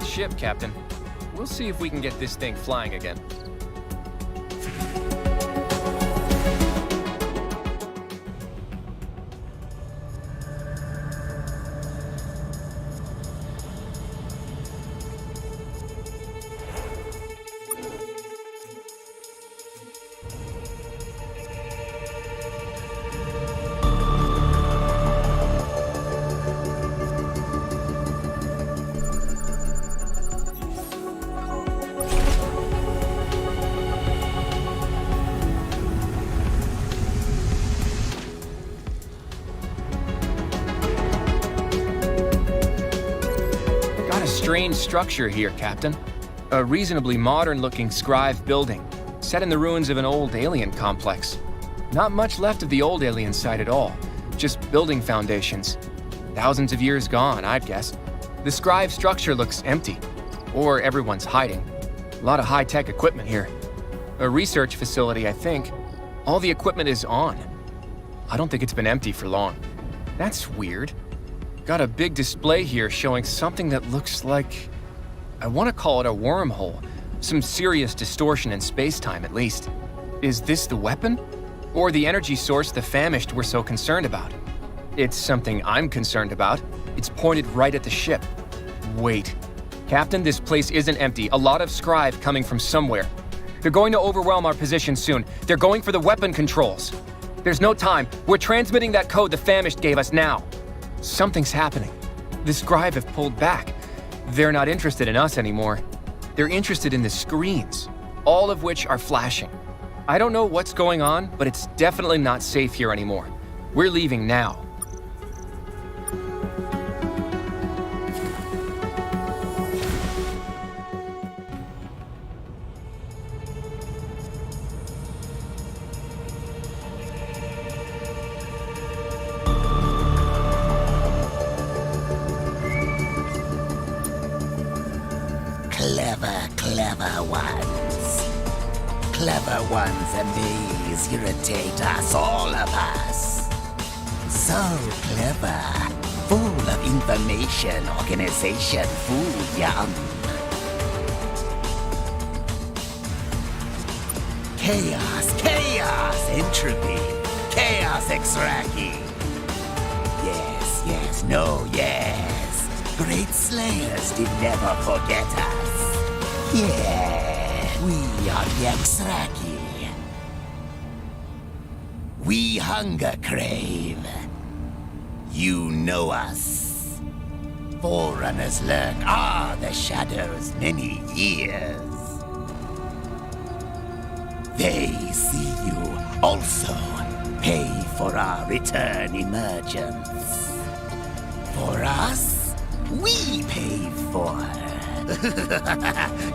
Ship, Captain. We'll see if we can get this thing flying again. Strange structure here, Captain. A reasonably modern-looking Scribe building, set in the ruins of an old alien complex. Not much left of the old alien site at all, just building foundations. Thousands of years gone, I'd guess. The Scribe structure looks empty, or everyone's hiding. A lot of high-tech equipment here. A research facility, I think. All the equipment is on. I don't think it's been empty for long. That's weird. Got a big display here showing something that looks like... I want to call it a wormhole. Some serious distortion in space-time, at least. Is this the weapon? Or the energy source the Famished were so concerned about? It's something I'm concerned about. It's pointed right at the ship. Wait. Captain, this place isn't empty. A lot of Scribe coming from somewhere. They're going to overwhelm our position soon. They're going for the weapon controls. There's no time. We're transmitting that code the Famished gave us now. Something's happening. The Scribe have pulled back. They're not interested in us anymore. They're interested in the screens, all of which are flashing. I don't know what's going on, but it's definitely not safe here anymore. We're leaving now. clever ones. Clever ones amaze, irritate us, all of us. So clever, full of information, organization, food, yum. Chaos, entropy, chaos extracting. Yes, great slayers did never forget us. Yeah, we are the Exraki. We hunger crave. You know us. Forerunners lurk, the shadows many years. They see you also pay for our return emergence. For us, we pay for.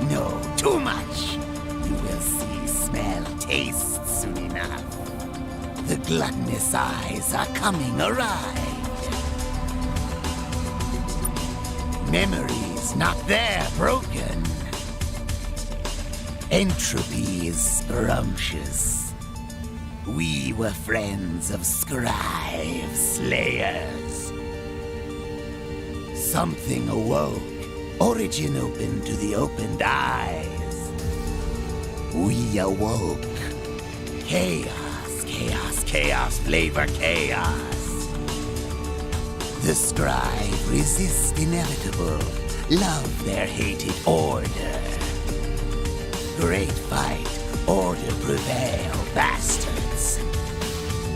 No, too much. You will see, smell, taste soon enough. The gluttonous eyes are coming awry. Memories not there, broken. Entropy is scrumptious. We were friends of scribe slayers. Something awoke. Origin opened to the opened eyes. We awoke. Chaos, flavor chaos. The scribe resist inevitable. Love their hated order. Great fight, order prevail, bastards.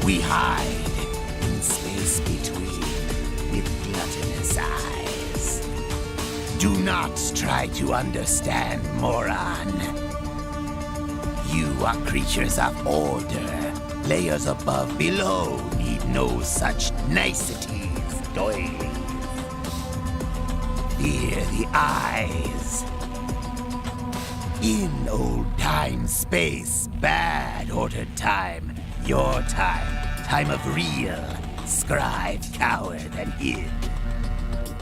We hide in space between with gluttonous eyes. Do not try to understand, moron. You are creatures of order. Layers above, below need no such niceties, doilies. Fear the eyes. In old time, space, bad ordered time, your time of real, scribe, coward, and hid.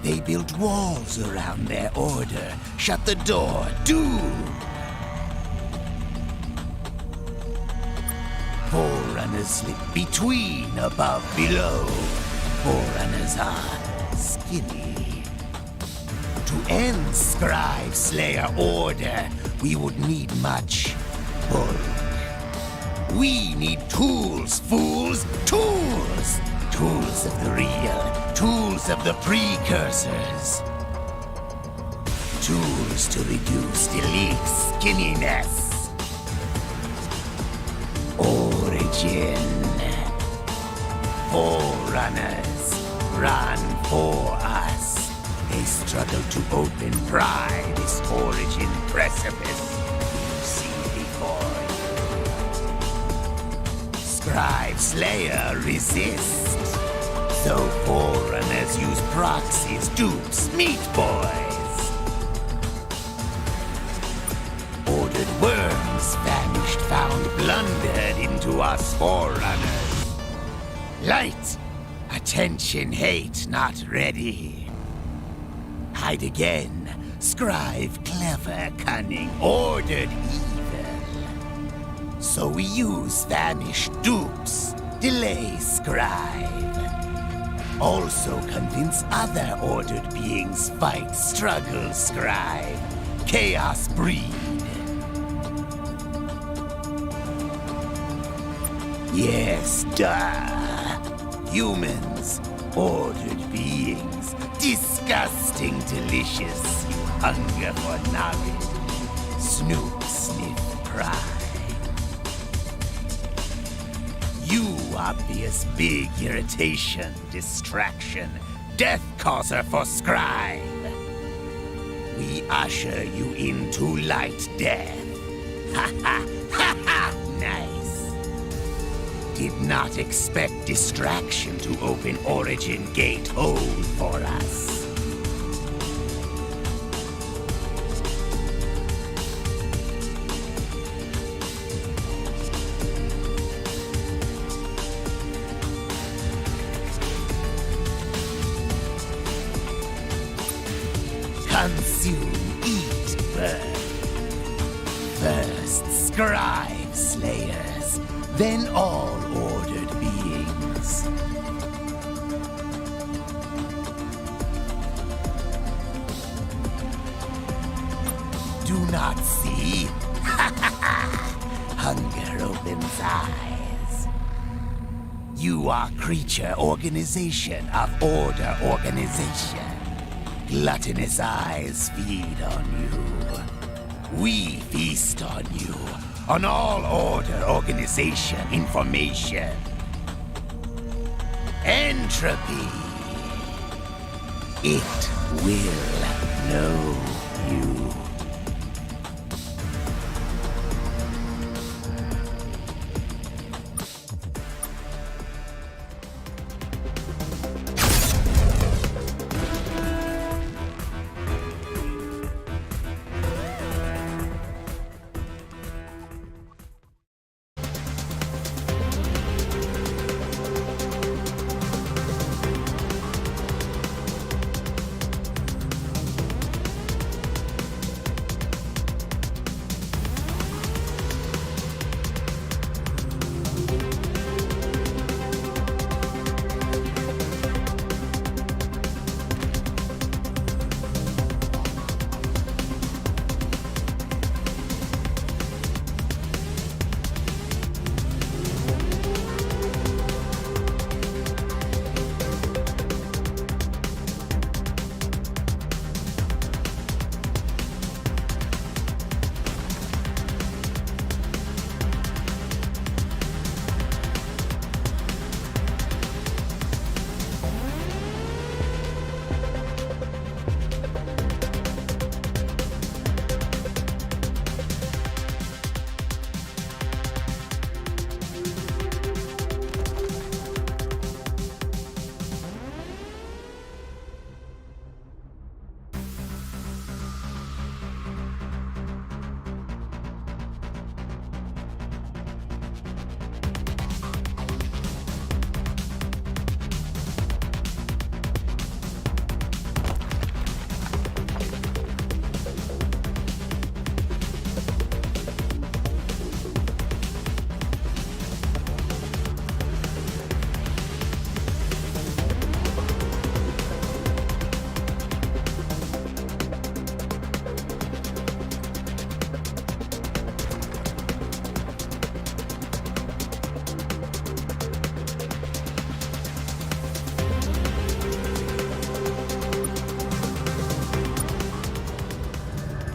They built walls around their order, shut the door, doom. Forerunners slip between, above, below. Forerunners are skinny. To end scribe, slayer, order, we would need much bulk. We need tools, fools, tools! Tools of the real, tools of the precursors. Tools to reduce, delete skinniness. Origin. Forerunners, run for us. They struggle to open, pry this origin precipice you see before you. Scribe Slayer resist. So Forerunners use proxies, dupes, meat boys. Ordered worms, vanished, found, blundered into us Forerunners. Light, attention, hate, not ready. Hide again, scribe, clever, cunning, ordered evil. So we use vanished dupes, delay scribe. Also convince other ordered beings fight, struggle, scribe, chaos breed. Yes, duh. Humans, ordered beings, disgusting, delicious, you hunger for knowledge. Snoop, sniff, pry. You obvious big irritation, distraction, death causer for scribe. We usher you into light death. Ha ha ha ha! Nice. Did not expect distraction to open origin gate hole for us. Consume, eat, burn. First, scribe slayers, then all ordered beings. Do not see? Hunger opens eyes. You are creature organization of order organization. Gluttonous eyes feed on you. We feast on you, on all order organization information. Entropy. It will know you.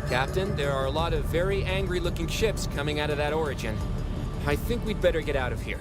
Captain, there are a lot of very angry-looking ships coming out of that origin. I think we'd better get out of here.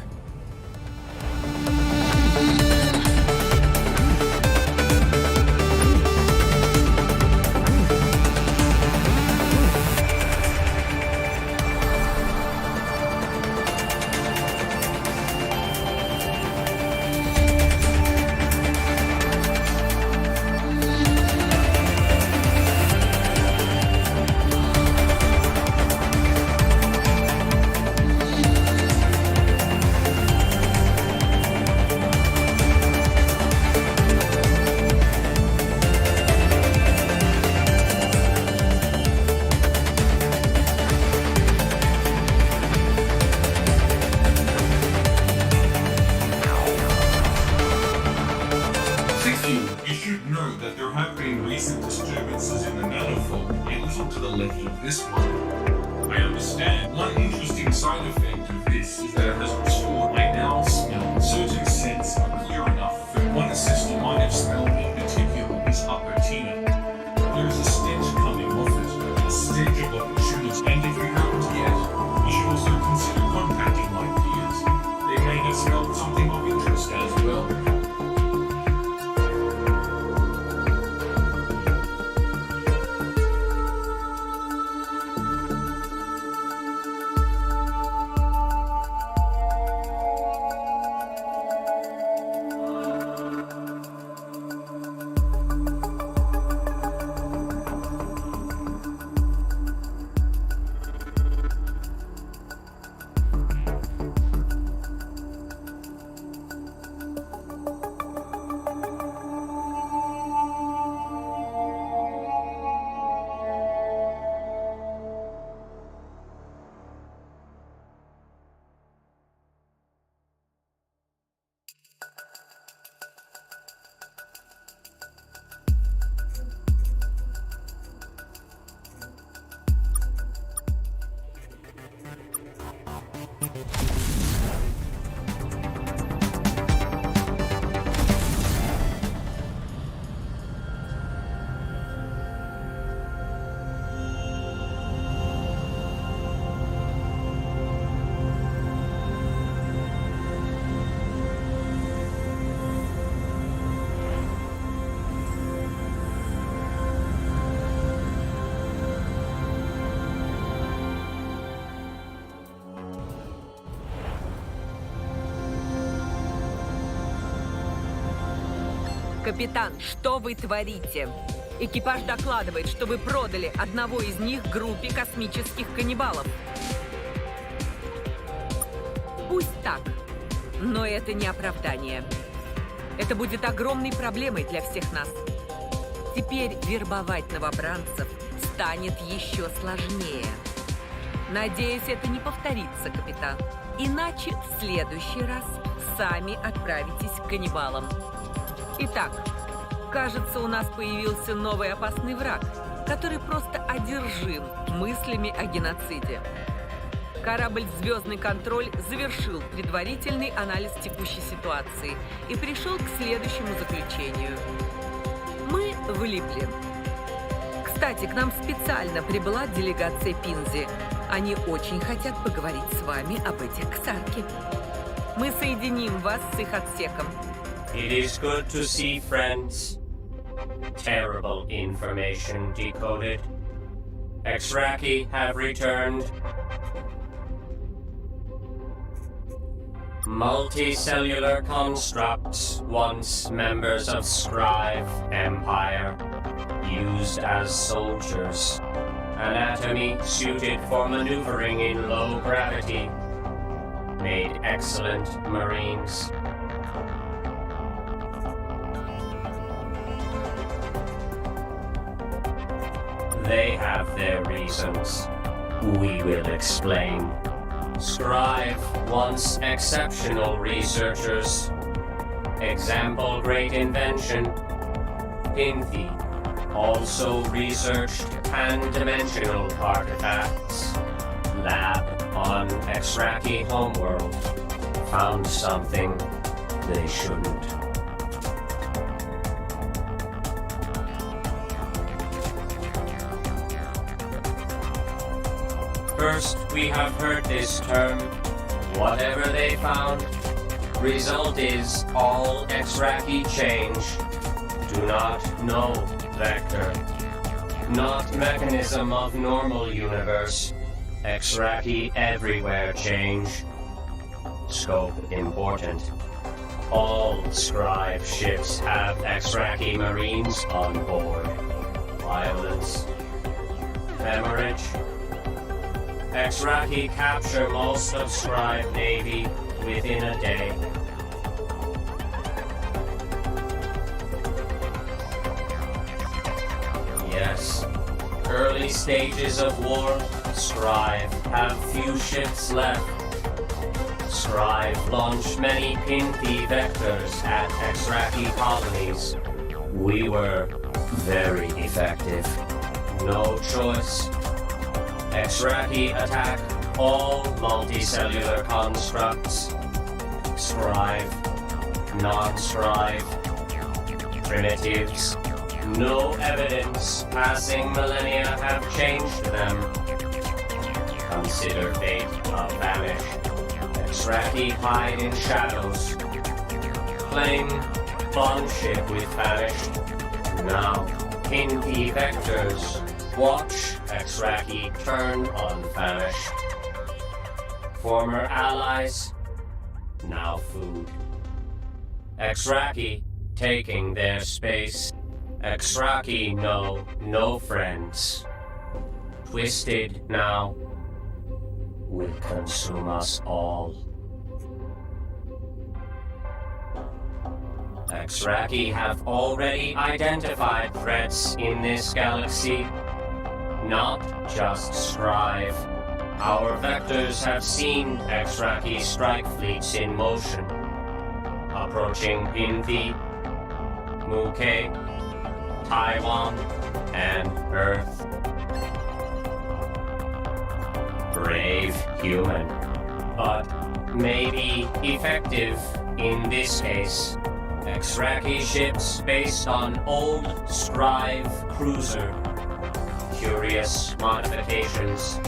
You should know that there have been recent disturbances in the nanofold a little to the left of this one. I understand. One interesting side effect of this is that it has restored I now smell. Certain scents are clear enough that one ancestor might have smelled in particular is upper tea. There is a stench coming off it, a stench of opportunity, and if you haven't yet, you should also consider contacting my peers. They may have smelled something of interest as well. Капитан, что вы творите? Экипаж докладывает, что вы продали одного из них группе космических каннибалов. Пусть так, но это не оправдание. Это будет огромной проблемой для всех нас. Теперь вербовать новобранцев станет еще сложнее. Надеюсь, это не повторится, капитан. Иначе в следующий раз сами отправитесь к каннибалам. Итак, кажется, у нас появился новый опасный враг, который просто одержим мыслями о геноциде. Корабль «Звездный контроль» завершил предварительный анализ текущей ситуации и пришел к следующему заключению. Мы влипли. Кстати, к нам специально прибыла делегация Пинзи. Они очень хотят поговорить с вами об этих ксарке. Мы соединим вас с их отсеком. It is good to see friends. Terrible information decoded. Exraki have returned. Multicellular constructs, once members of Scribe Empire, used as soldiers. Anatomy suited for maneuvering in low gravity. Made excellent Marines. They have their reasons. We will explain. Scribe once exceptional researchers. Example great invention. Pinthi also researched pan-dimensional artifacts. Lab on Exraki homeworld. Found something they shouldn't. First, we have heard this term. Whatever they found, result is all Exraki change. Do not know vector. Not mechanism of normal universe. Exraki everywhere change. Scope important. All Scribe ships have Exraki Marines on board. Violence. Hemorrhage. Exraki capture most of Scribe Navy within a day. Yes, early stages of war, Scribe have few ships left. Scribe launched many Pinthi vectors at Exraki colonies. We were very effective. No choice. Exraki attack all multicellular constructs. Scribe, non-scribe, primitives. No evidence passing millennia have changed them. Consider fate of vanish. Exraki hide in shadows. Claim bond ship with vanished. Now, Pinthi vectors. Watch Exraki turn on famished. Former allies, now food. Exraki taking their space. Exraki know no friends. Twisted now will consume us all. Exraki have already identified threats in this galaxy. Not just Scribe. Our vectors have seen Exraki strike fleets in motion. Approaching Pinthi, Muke, Taiwan, and Earth. Brave human. but maybe effective in this case. Exraki ships based on old Scrive cruiser. Curious modifications.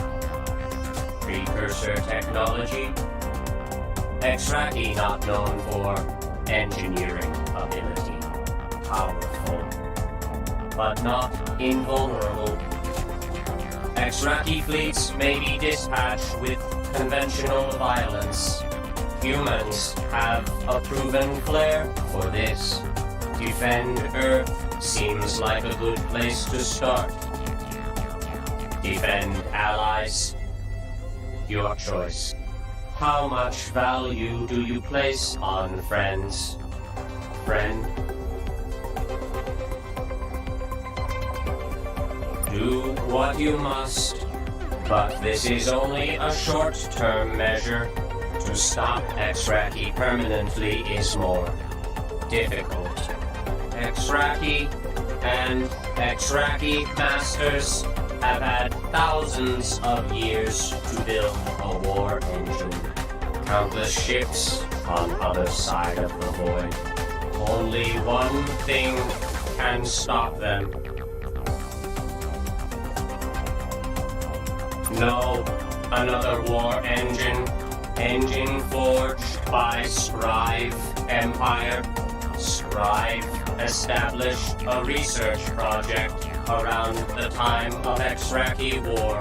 Precursor technology. Exraki not known for engineering ability. Powerful, but not invulnerable. Exraki fleets may be dispatched with conventional violence. Humans have a proven flair for this. Defend Earth seems like a good place to start. Defend allies? Your choice. How much value do you place on friends? Friend? Do what you must, but this is only a short-term measure. To stop Exraki permanently is more difficult. Exraki and Exraki masters have had thousands of years to build a war engine. Countless ships on other side of the void. Only one thing can stop them. No, another war engine. Engine forged by Scrive Empire. Scrive established a research project around the time of Exraki War.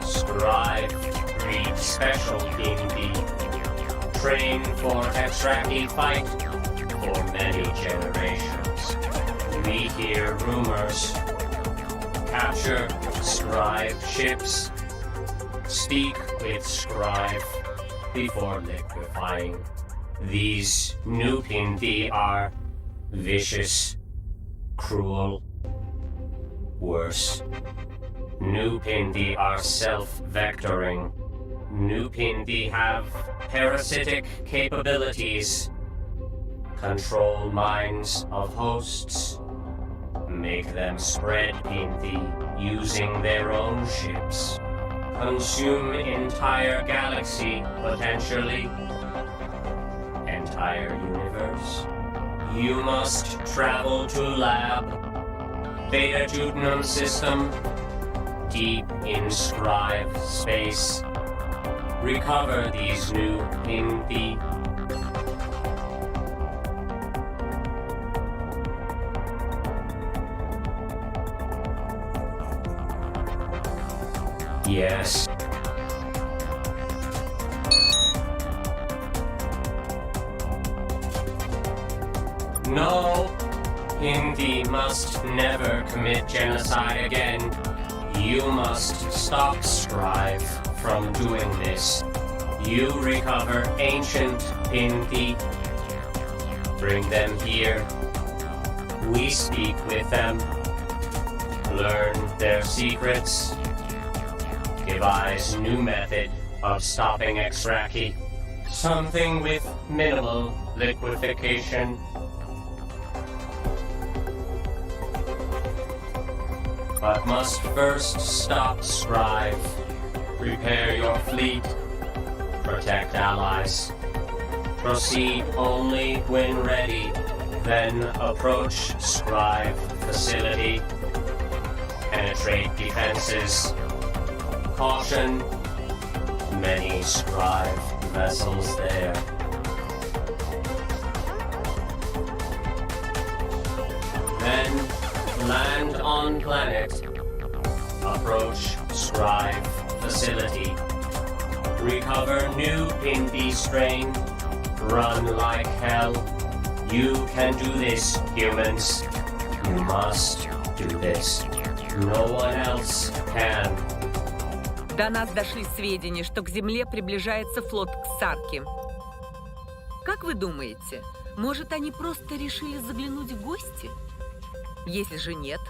Scrive breed special Pindi. Train for Exraki fight for many generations. We hear rumors. Capture Scrive ships. Speak with Scrive before liquefying. These new Pindi are vicious, cruel, worse. New Pindi are self-vectoring. New Pindi have parasitic capabilities. Control minds of hosts. Make them spread Pindi using their own ships. Consume entire galaxy, potentially. Entire universe. You must travel to lab. Beta Judenum system. Deep in Scrive space. Recover these new Pindi. Yes. No. Pindi must never commit genocide again. You must stop Scrive from doing this. You recover ancient Pindi. Bring them here. We speak with them. Learn their secrets. Devise new method of stopping Exraki. Something with minimal liquefaction. But must first stop Scrive. Prepare your fleet. Protect allies. Proceed only when ready. Then approach Scrive facility. Penetrate defenses. Caution. Many Scrive vessels there. Then land on planet. Approach Scrive facility. Recover new Pindi strain. Run like hell. You can do this, humans. You must do this. No one else can. До нас дошли сведения, что к Земле приближается флот Ксарки. Как вы думаете, может, они просто решили заглянуть в гости? Если же нет,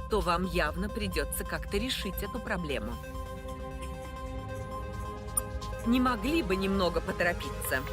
то вам явно придется как-то решить эту проблему. Не могли бы немного поторопиться?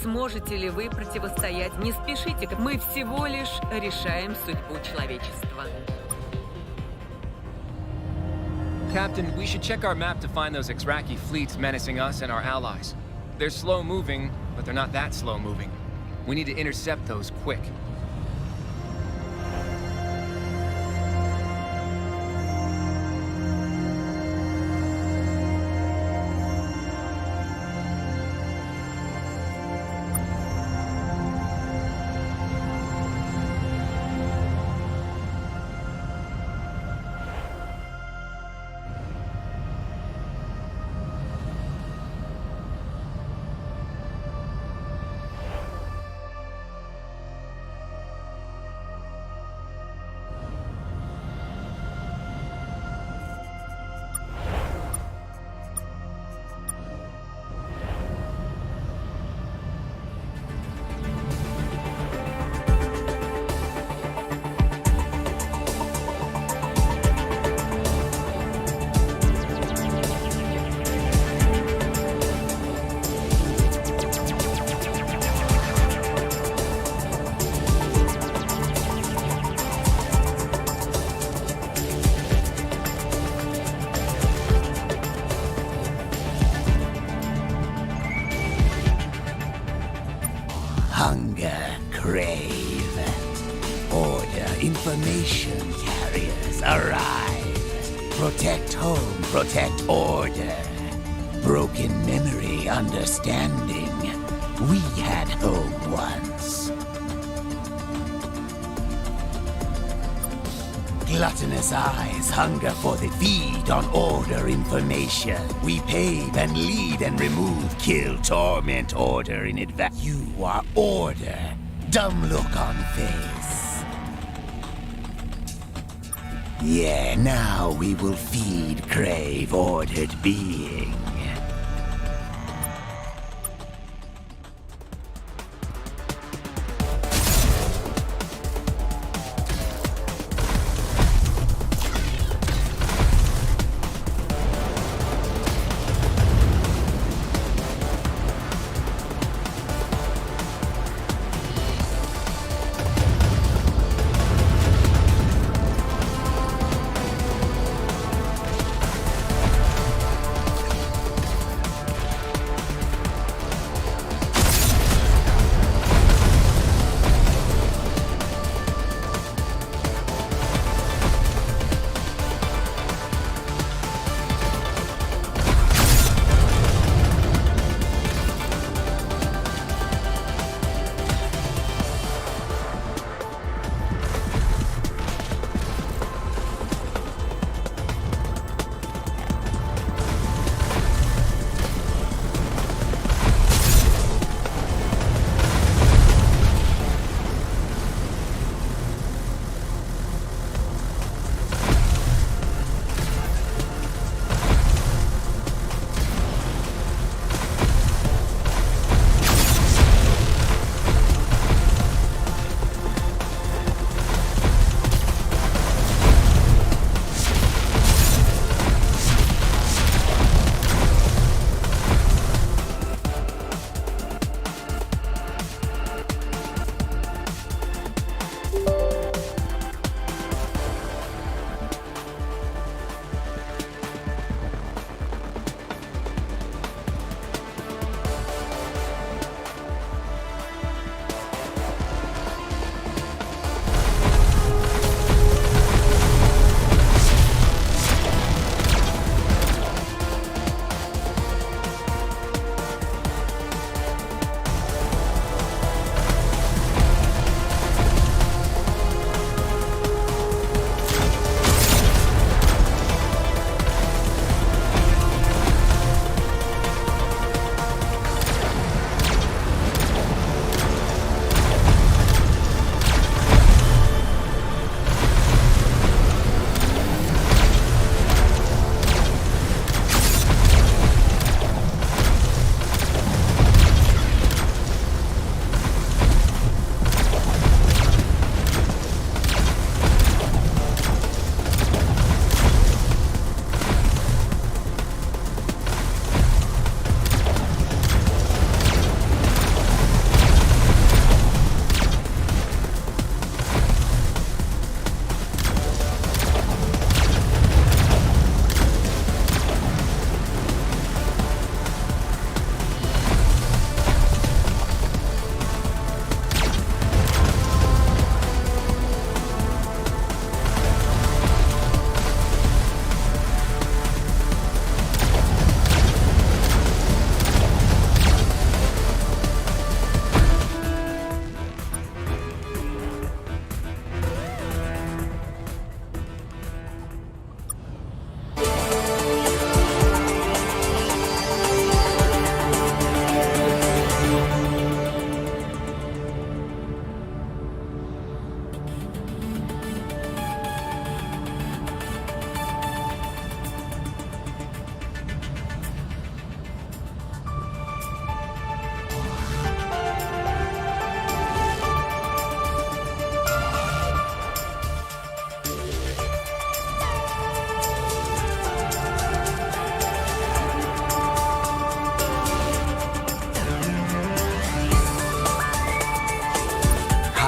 Сможете ли вы противостоять? Не спешите, мы всего лишь решаем судьбу человечества. Captain, we should check our map to find those Exraki fleets menacing us and our allies. They're slow-moving, but they're not that slow-moving. We need to intercept those quick. Hunger, crave. Order, information carriers arrive. Protect home, protect order. Broken memory, understanding. We had home once. Gluttonous eyes hunger for the feed on order information. We pave and lead and remove, kill, torment, order in advance. You are order. Dumb look on face. Yeah, now we will feed, crave, ordered being.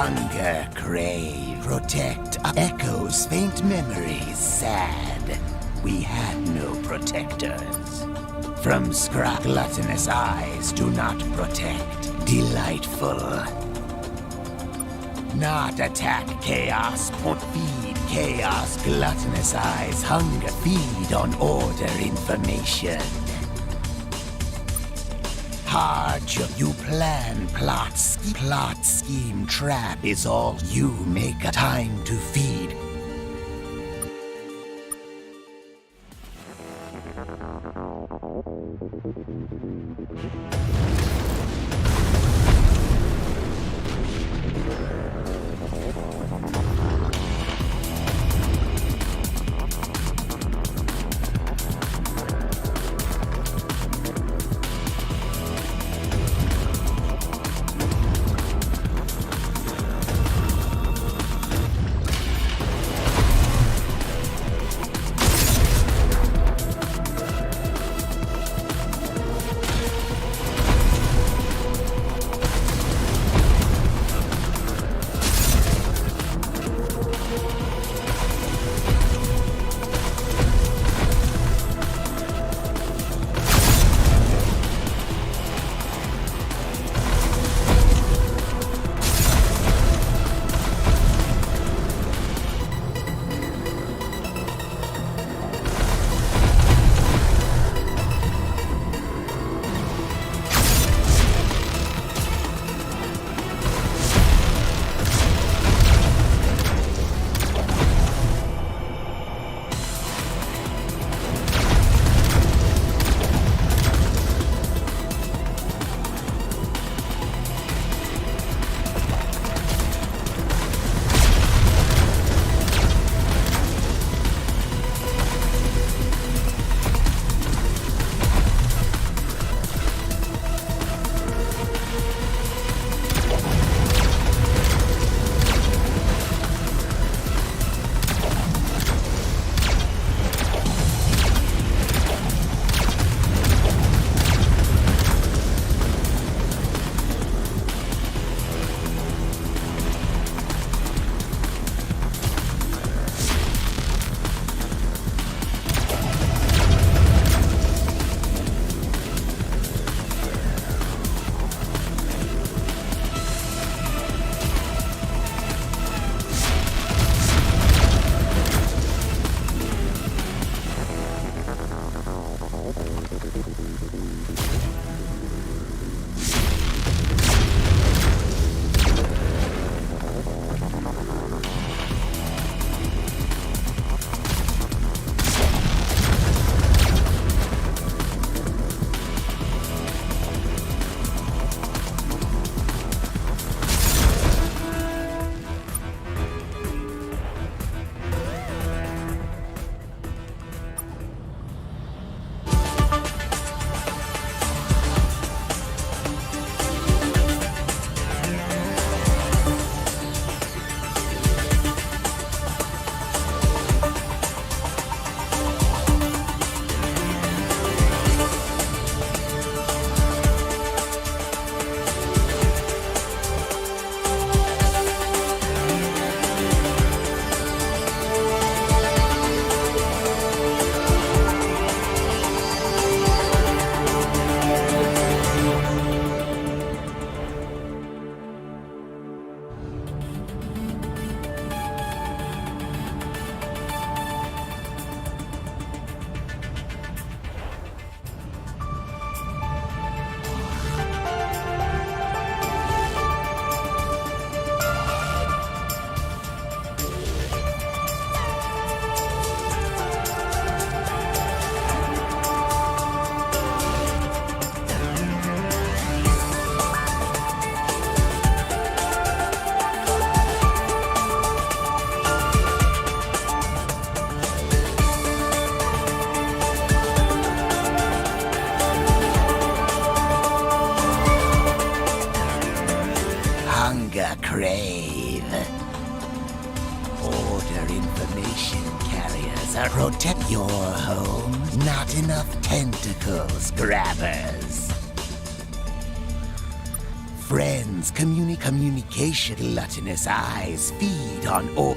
Hunger, crave, protect, echoes, faint memories, sad. We had no protectors. From gluttonous eyes do not protect. Delightful. Not attack chaos, but feed chaos. Gluttonous eyes, hunger, feed on order information. Hardship, you plan, plot, scheme, trap is all you make a time to feed. Protect your home. Not enough tentacles, grabbers. friends, communication, gluttonous eyes feed on all.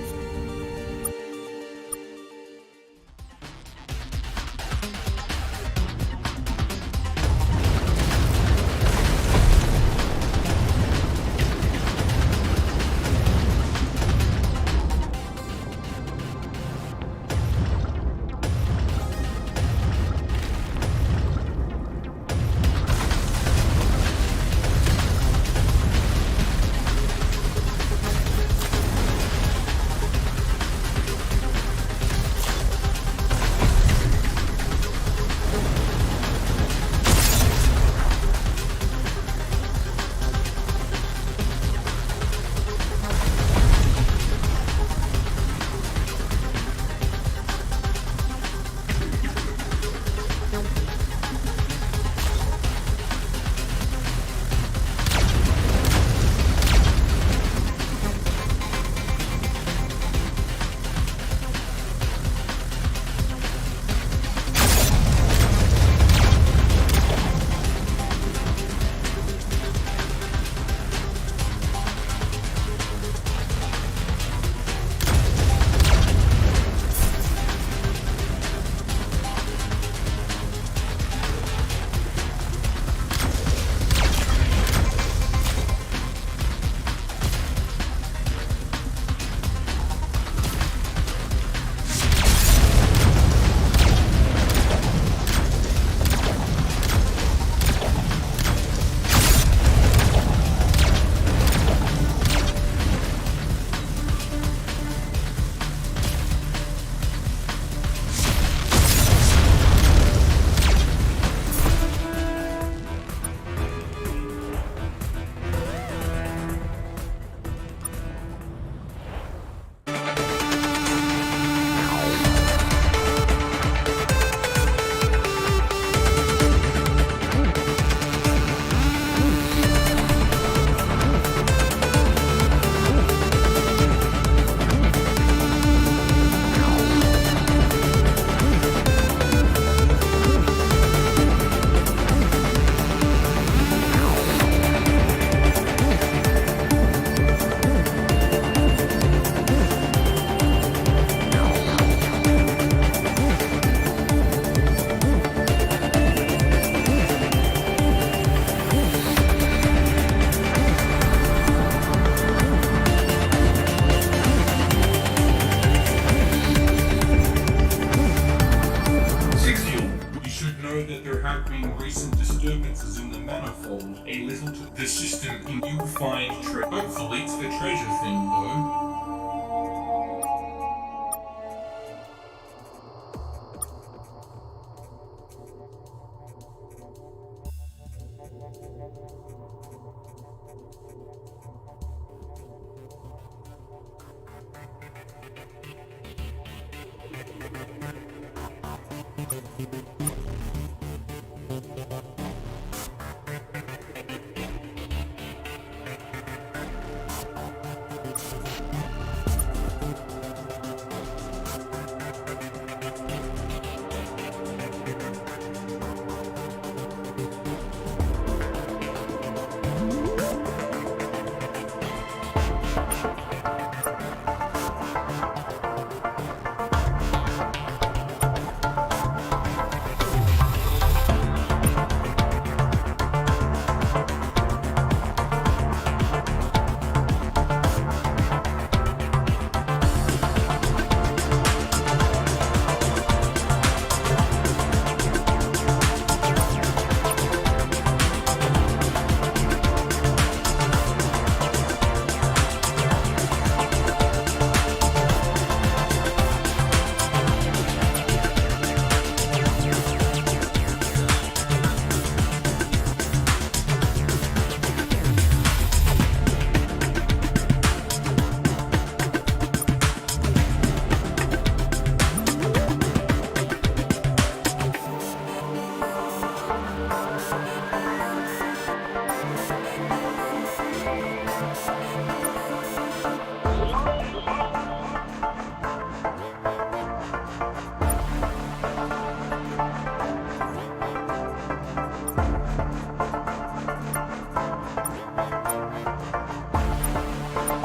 a little to the system and you'll find treasure. Hopefully it's the treasure thing though.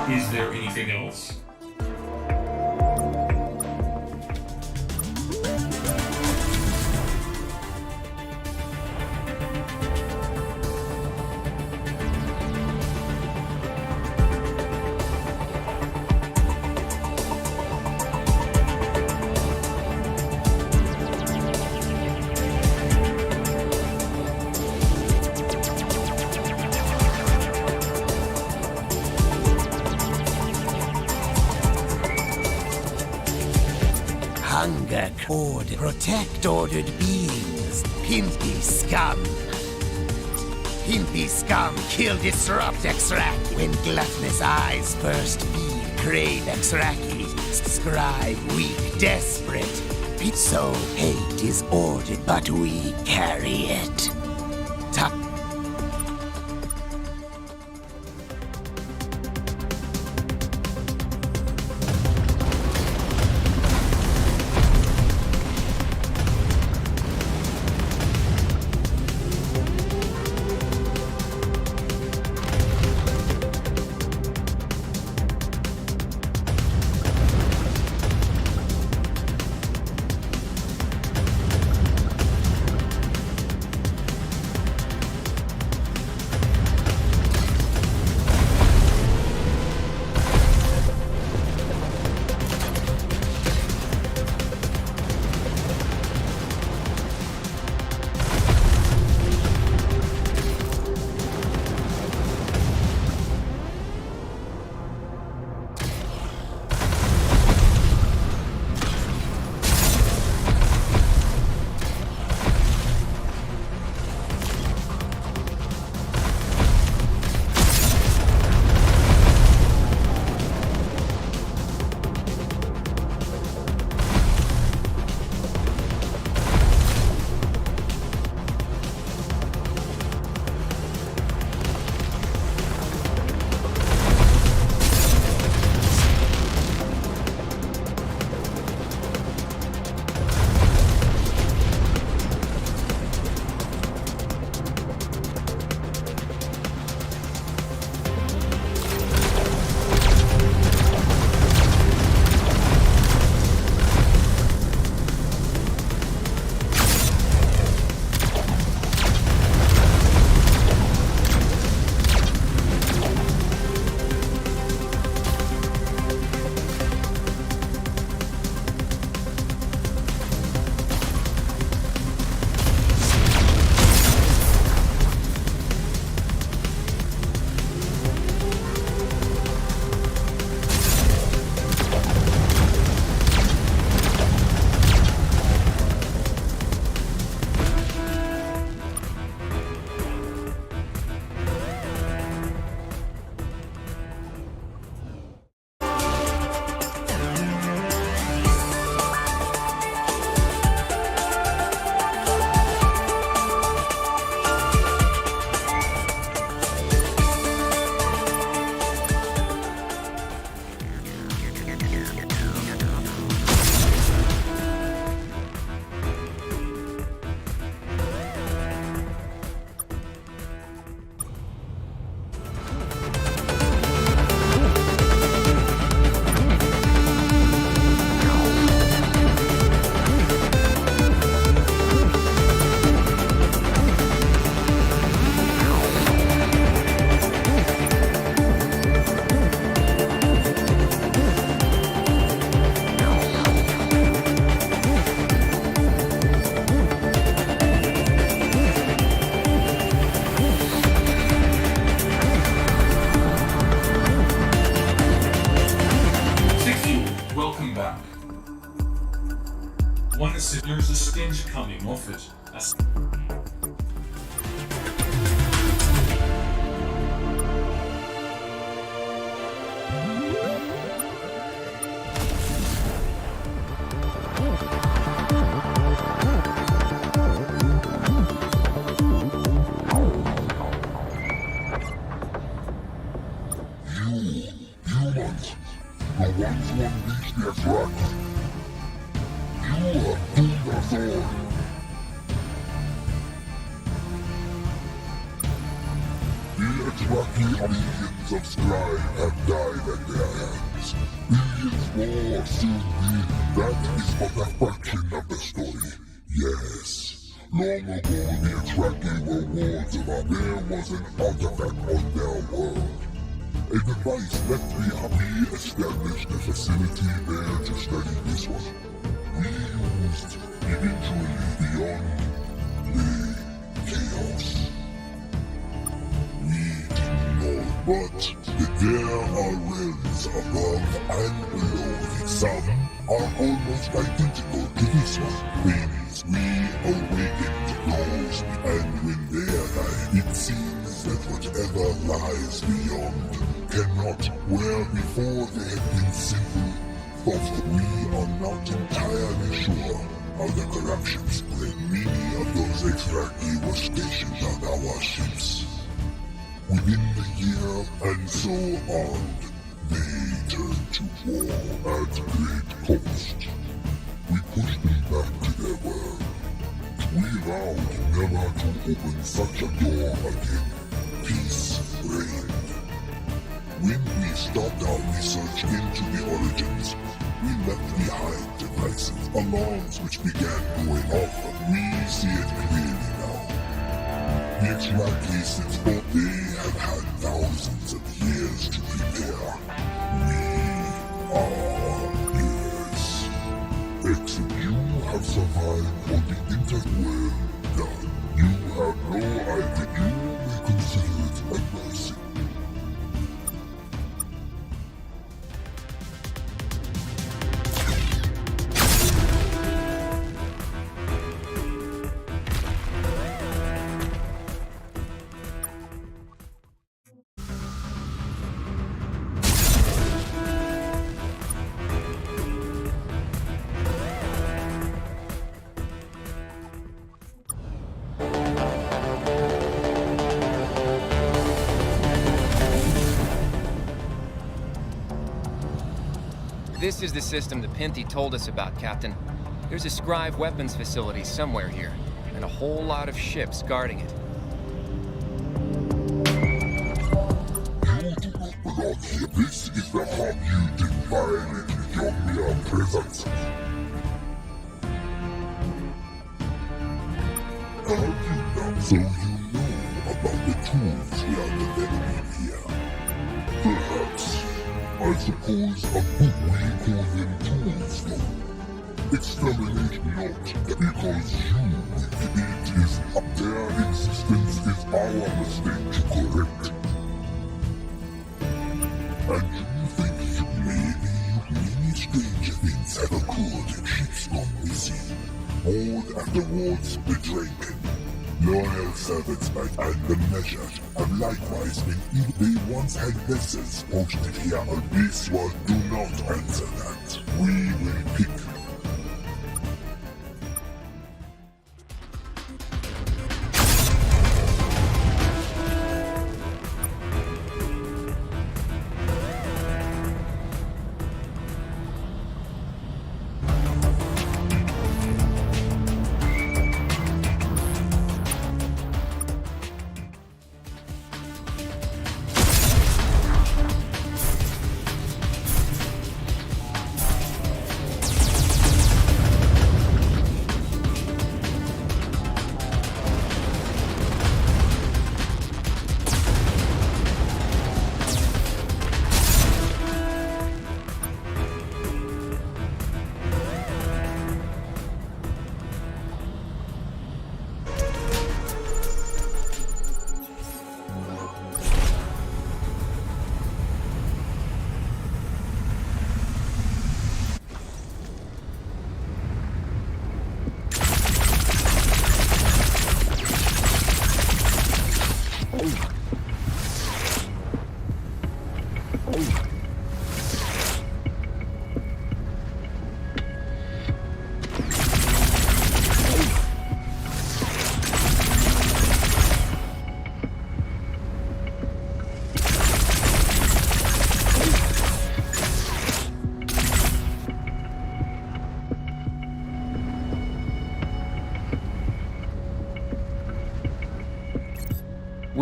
Is there anything else? Hunger order. Protect ordered beings. Pimpy scum. Pimpy scum kill disrupt extract. When gluttonous eyes first feed. Crave extraki. Scribe weak desperate. So hate is ordered, but we carry it. There's a stench coming off it. Humans, the ones who unleash the Extraki. You have doomed us all. The Dothraki millions of Scribe have died at their hands. Billions more soon be. That is but a fraction of the story. Yes. Long ago, the Dothraki were wards of our. There was an artifact on their world. A device left behind. We established a facility there to study this one. We used eventually beyond the chaos. We didn't know, but there are realms above and below. Some are almost identical to this one. Things we awakened those, and when they arrive, it seems that whatever lies beyond cannot, where before they had been simple thoughts. We are not entirely sure how the corruption spread. Many of those Dothraki were stationed on our ships within the year, and so armed, they turned to war at great cost. We pushed them back to their world. We vowed never to open such a door again. Peace reigned. When we stopped our research into the origins, we left behind devices, alarms which began going off. We see it clearly now. The Dothraki, since both they have had thousands of years to prepare. We are yours. Except you have survived on the interworld done. You have no idea. You may consider it a mercy. This is the system the Pinty told us about, Captain. There's a Scribe weapons facility somewhere here, and a whole lot of ships guarding it. You do not belong here. This is the harm you did violate with your mere presence. So you know about the tools we are developing here. Perhaps. I suppose a book we call them tools though. Exterminate not, because it is their existence is our mistake to correct. And you think many strange things have occurred in ships gone missing. Board afterwards betrayed. Loyal servants and the measured have likewise been evil. They once had vessels posted here on this world. Do not answer that. We will pick.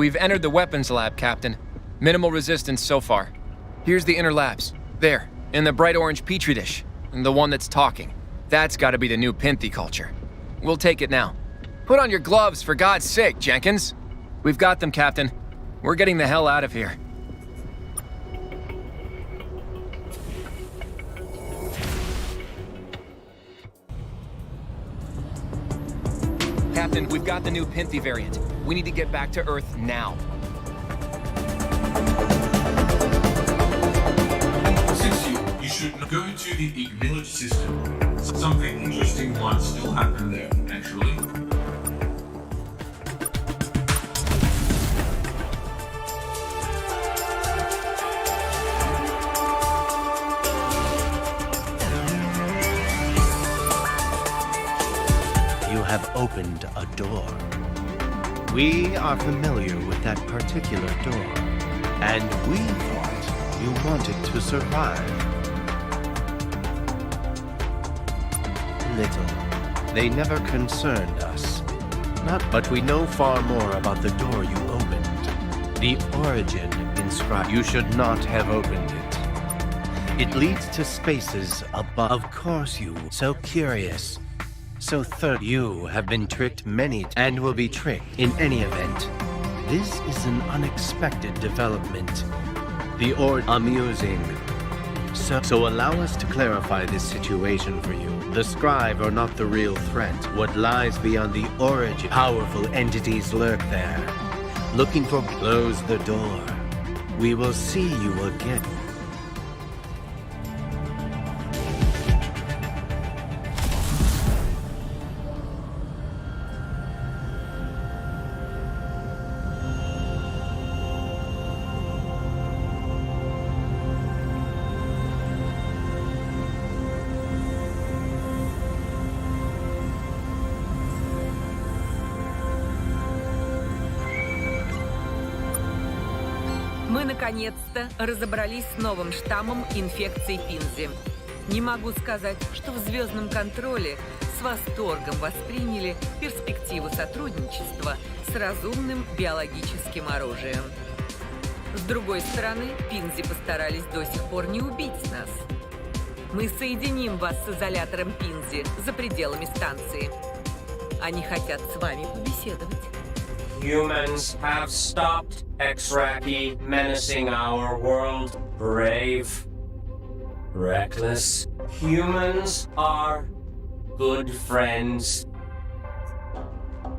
We've entered the weapons lab, Captain. Minimal resistance so far. Here's the inner labs. There, in the bright orange petri dish. And the one that's talking. That's gotta be the new Pinthy culture. We'll take it now. Put on your gloves, for God's sake, Jenkins. We've got them, Captain. We're getting the hell out of here. Captain, we've got the new Pinthy variant. We need to get back to Earth now. You should go to the Ignilage system. Something interesting might still happen there, actually. You have opened a door. We are familiar with that particular door, and we thought you wanted to survive. Little. They never concerned us. But we know far more about the door you opened. The origin inscribed. You should not have opened it. It leads to spaces above. Of course you. So curious. So third, you have been tricked many and will be tricked in any event. This is an unexpected development. Amusing. So allow us to clarify this situation for you. The scribe are not the real threat. What lies beyond the origin, powerful entities lurk there, looking for. Close the door. We will see you again. Мы наконец-то разобрались с новым штаммом инфекции Пинзи. Не могу сказать, что в звездном контроле с восторгом восприняли перспективу сотрудничества с разумным биологическим оружием. С другой стороны, Пинзи постарались до сих пор не убить нас. Мы соединим вас с изолятором Пинзи за пределами станции. Они хотят с вами побеседовать. Humans have stopped Exraki menacing our world. Brave. Reckless. Humans are good friends.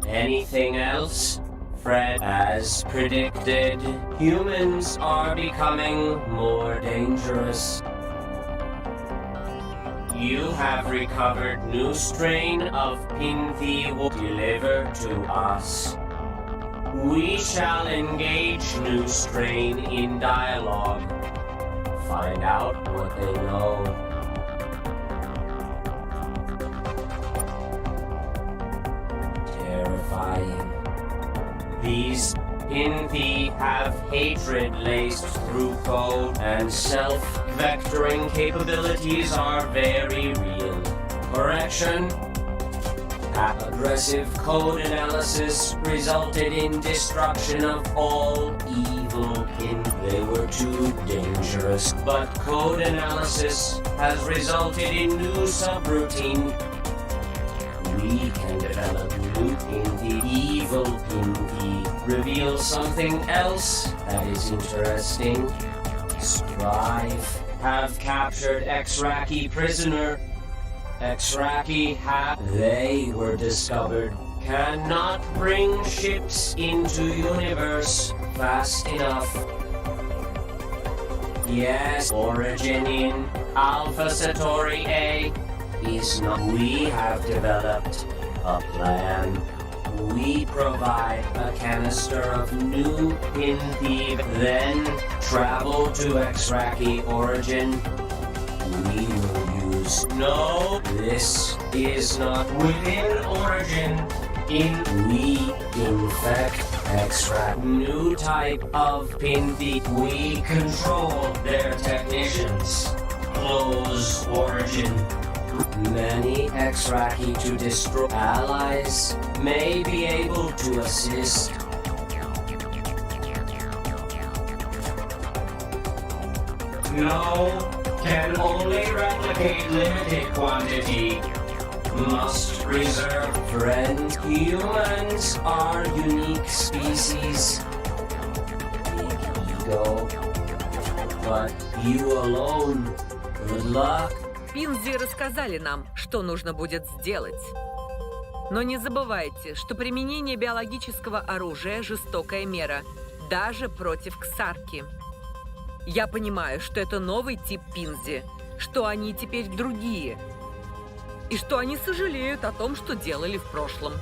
Anything else? Fred, as predicted, humans are becoming more dangerous. You have recovered new strain of Pinthy delivered to us. We shall engage new strain in dialogue. Find out what they know. Terrifying. These Pinthy have hatred laced through code, and self-vectoring capabilities are very real. Correction. Aggressive code analysis resulted in destruction of all evil Pinthy. They were too dangerous, but code analysis has resulted in new subroutine. We can develop new Pinthy. Evil Pinthy reveals something else that is interesting. Strive have captured Exraki prisoner. Exraki they were discovered, cannot bring ships into universe fast enough. Yes, origin in Alpha Centauri A is not. We have developed a plan. We provide a canister of new Pinthy, then travel to Exraki origin. We will use. No, this is not within origin. We infect extract new type of Pinthy. We control their technicians. Close origin. Many Exraki to destroy allies may be able to assist. No, can only replicate limited quantity. Must preserve friend. Humans are unique species. Go. But you alone. Good luck. Пинзи рассказали нам, что нужно будет сделать. Но не забывайте, что применение биологического оружия – жестокая мера, даже против Ксарки. Я понимаю, что это новый тип Пинзи, что они теперь другие, и что они сожалеют о том, что делали в прошлом.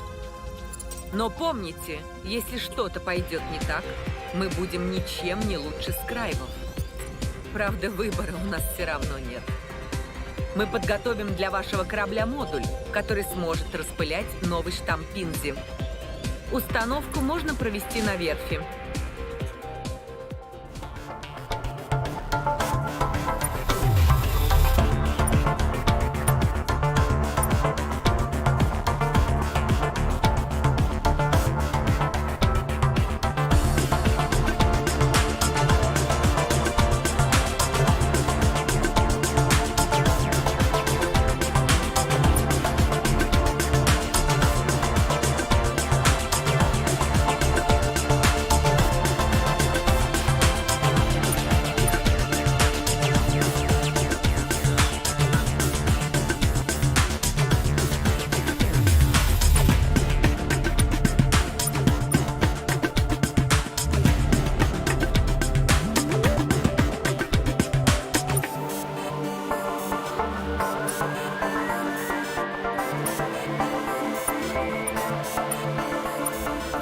Но помните, если что-то пойдет не так, мы будем ничем не лучше скрайбов. Правда, выбора у нас все равно нет. Мы подготовим для вашего корабля модуль, который сможет распылять новый штамм Пинзи. Установку можно провести на верфи.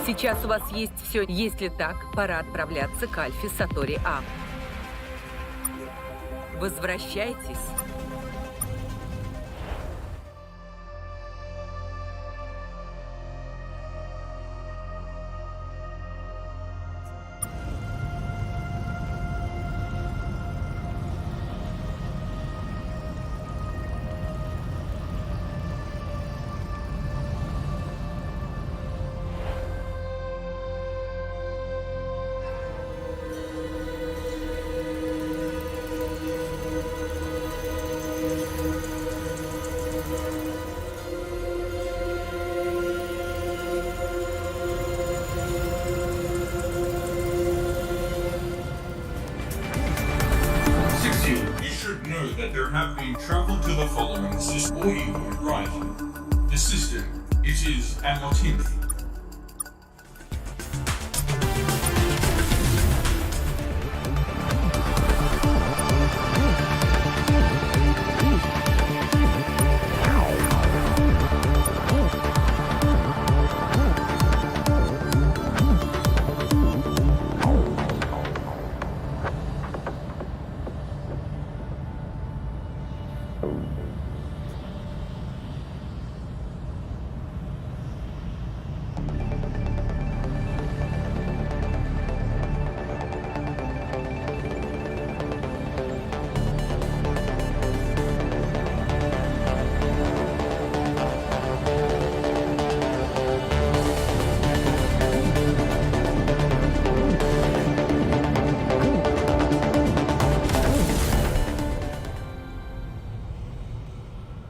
Сейчас у вас есть все. Если так, пора отправляться к Альфе Сатори А. Возвращайтесь. That there have been travel to the following system, or you would write. The system, it is Amotinth.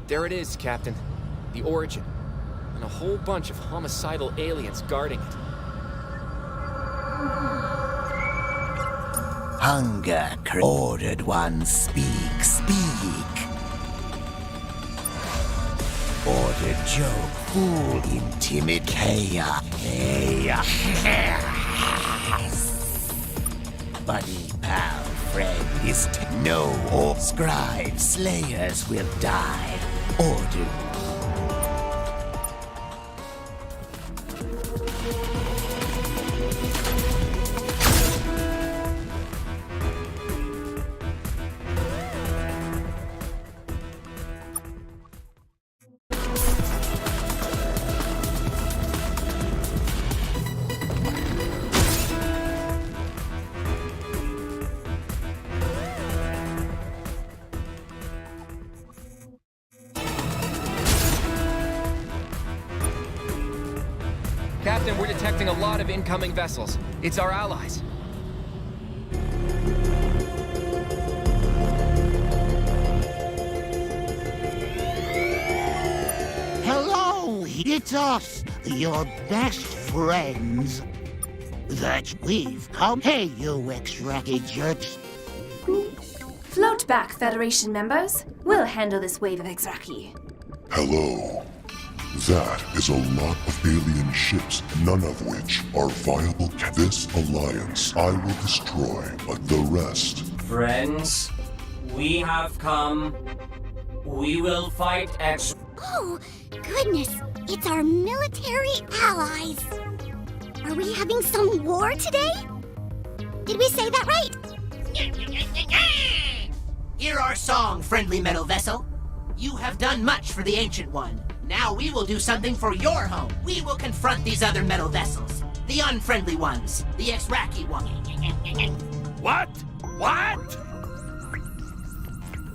There it is, Captain. The origin. And a whole bunch of homicidal aliens guarding it. Hunger, ordered one, speak, speak. Ordered joke, fool, intimidate, chaos. Buddy, pal, friend, is no or scribe, slayers will die. Ordered. Captain, we're detecting a lot of incoming vessels. It's our allies. It's us, your best friends. That we've come. Hey, you X-Racky jerks. Float back, Federation members. We'll handle this wave of Exraki. Hello. That is a lot of alien ships, none of which are viable. This alliance I will destroy, but the rest. Friends, we have come. We will fight X. Oh, goodness. It's our military allies. Are we having some war today? Did we say that right? Hear our song, friendly metal vessel. You have done much for the Ancient One. Now we will do something for your home. We will confront these other metal vessels. The unfriendly ones. The Exraki ones. What? What?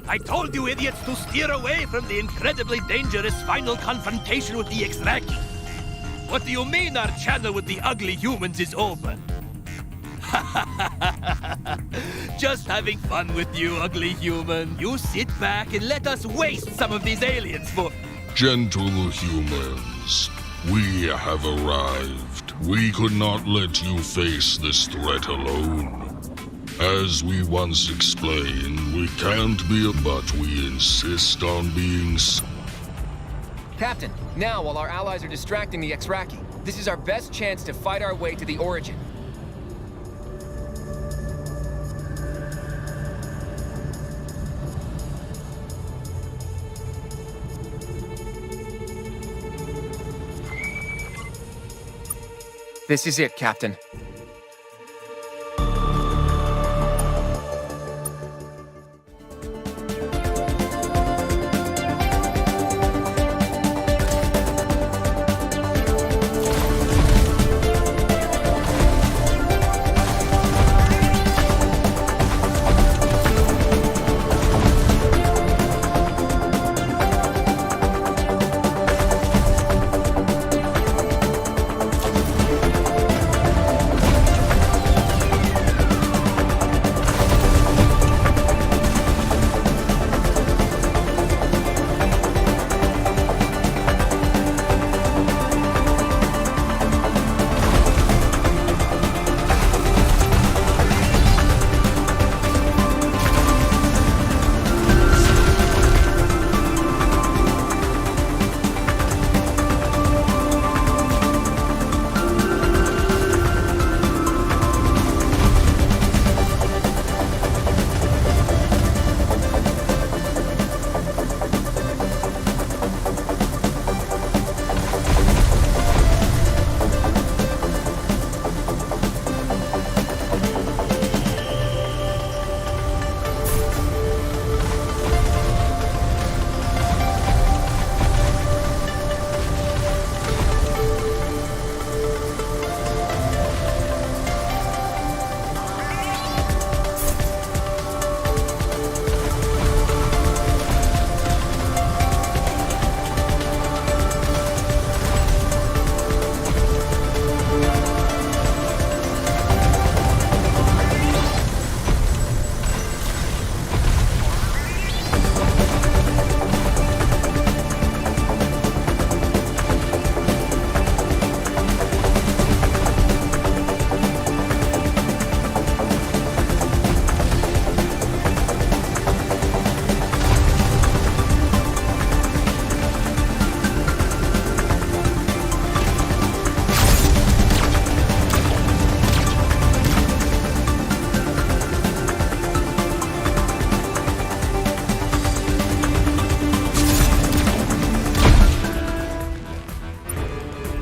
I told you idiots to steer away from the incredibly dangerous final confrontation with the Exraki. What do you mean our channel with the ugly humans is over? Just having fun with you, ugly human. You sit back and let us waste some of these aliens for... Gentle humans, we have arrived. We could not let you face this threat alone. As we once explained, we can't be but we insist on being... Captain, now while our allies are distracting the Exraki, this is our best chance to fight our way to the origin. This is it, Captain.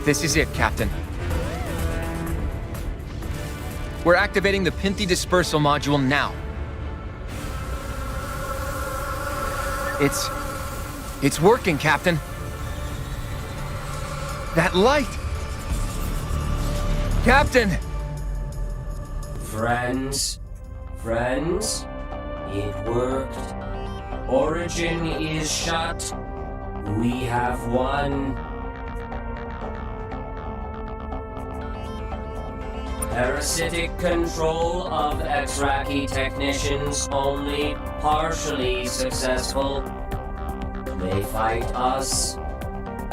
This is it, Captain. We're activating the Pinthy Dispersal Module now. It's working, Captain. That light! Captain! Friends, it worked. Origin is shut. We have won. Parasitic control of Exraki technicians only partially successful. They fight us,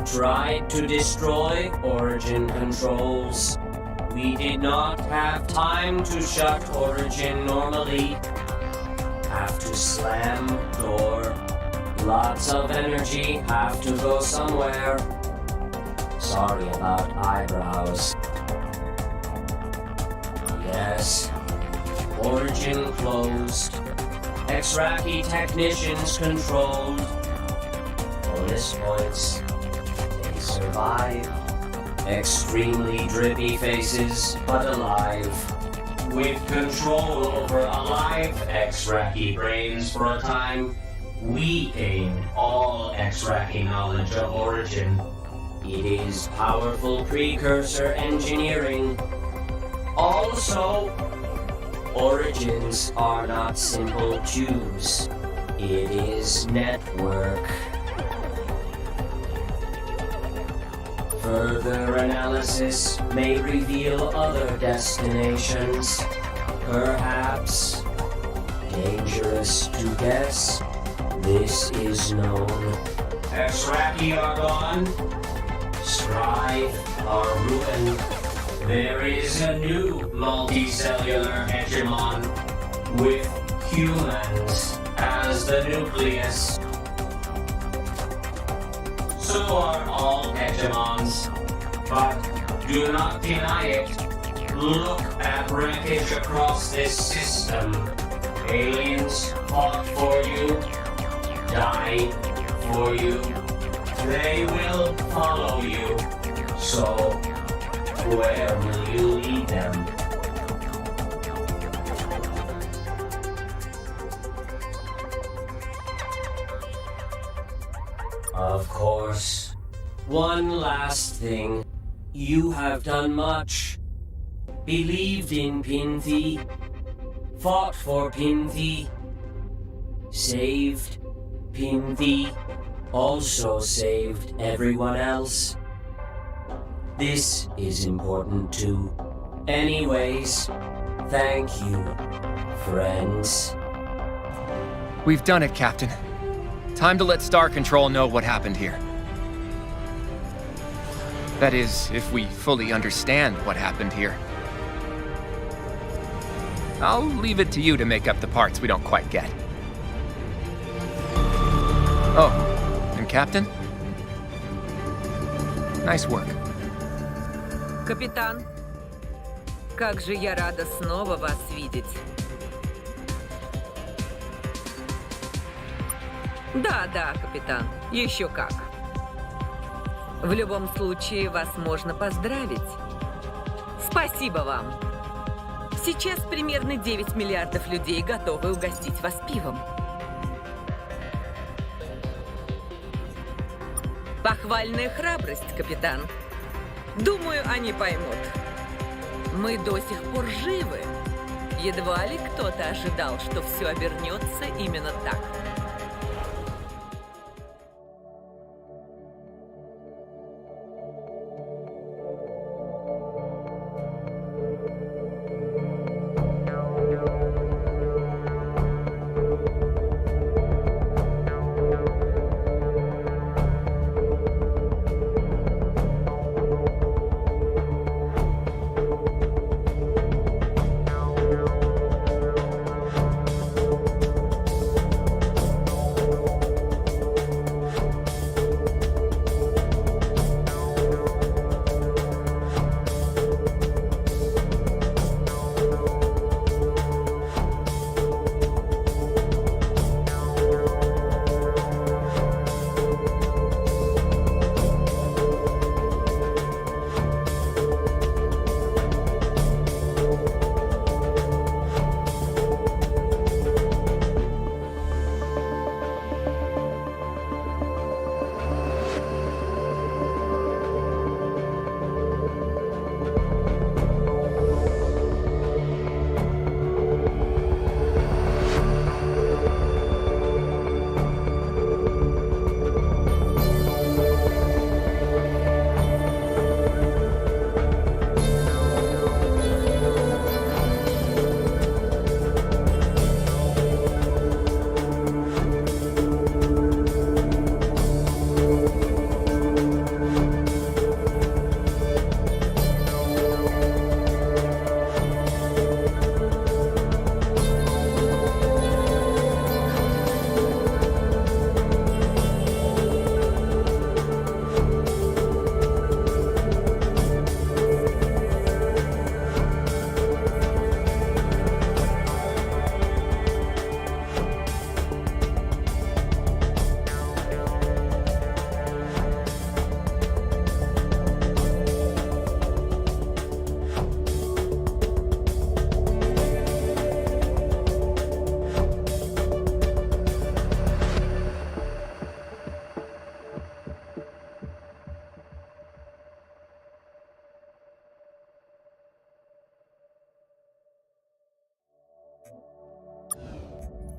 tried to destroy Origin controls. We did not have time to shut Origin normally. Have to slam door. Lots of energy have to go somewhere. Sorry about eyebrows. Yes. Origin closed. Exraki technicians controlled. Bonus points. They survive. Extremely drippy faces, but alive. With control over alive Exraki brains for a time, we gained all Exraki knowledge of Origin. It is powerful precursor engineering. Also, Origins are not simple tubes. It is network. Further analysis may reveal other destinations. Perhaps. Dangerous to guess. This is known. Exraki are gone. Strive are ruined. There is a new multicellular hegemon with humans as the nucleus. So are all hegemons, but do not deny it. Look at wreckage across this system. Aliens fought for you, died for you. They will follow you. So, where will you lead them? Of course. One last thing. You have done much. Believed in Pinthi. Fought for Pinthi. Saved Pinthi. Also saved everyone else. This is important too. Anyways, thank you, friends. We've done it, Captain. Time to let Star Control know what happened here. That is, if we fully understand what happened here. I'll leave it to you to make up the parts we don't quite get. Oh, and Captain? Nice work. Капитан, как же я рада снова вас видеть. Да, капитан, еще как. В любом случае, вас можно поздравить. Спасибо вам. Сейчас примерно 9 миллиардов людей готовы угостить вас пивом. Похвальная храбрость, капитан. Думаю, они поймут. Мы до сих пор живы. Едва ли кто-то ожидал, что все обернется именно так.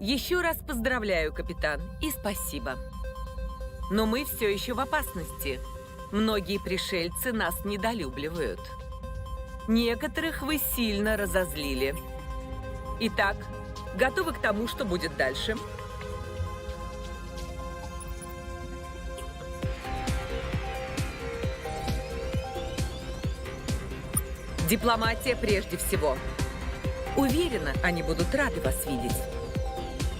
Еще раз поздравляю, капитан, и спасибо. Но мы все еще в опасности. Многие пришельцы нас недолюбливают. Некоторых вы сильно разозлили. Итак, готовы к тому, что будет дальше? Дипломатия прежде всего. Уверена, они будут рады вас видеть.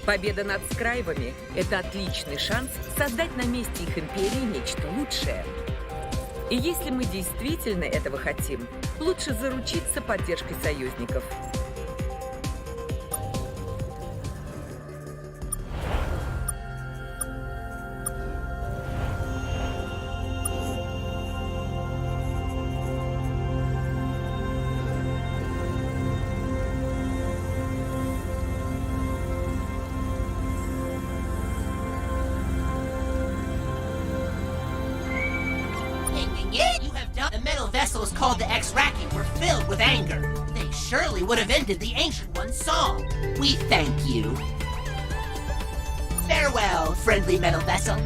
Победа над скрайвами – это отличный шанс создать на месте их империи нечто лучшее. И если мы действительно этого хотим, лучше заручиться поддержкой союзников. You have done. The metal vessels called the X-Raki were filled with anger. They surely would have ended the Ancient One's song. We thank you. Farewell, friendly metal vessel.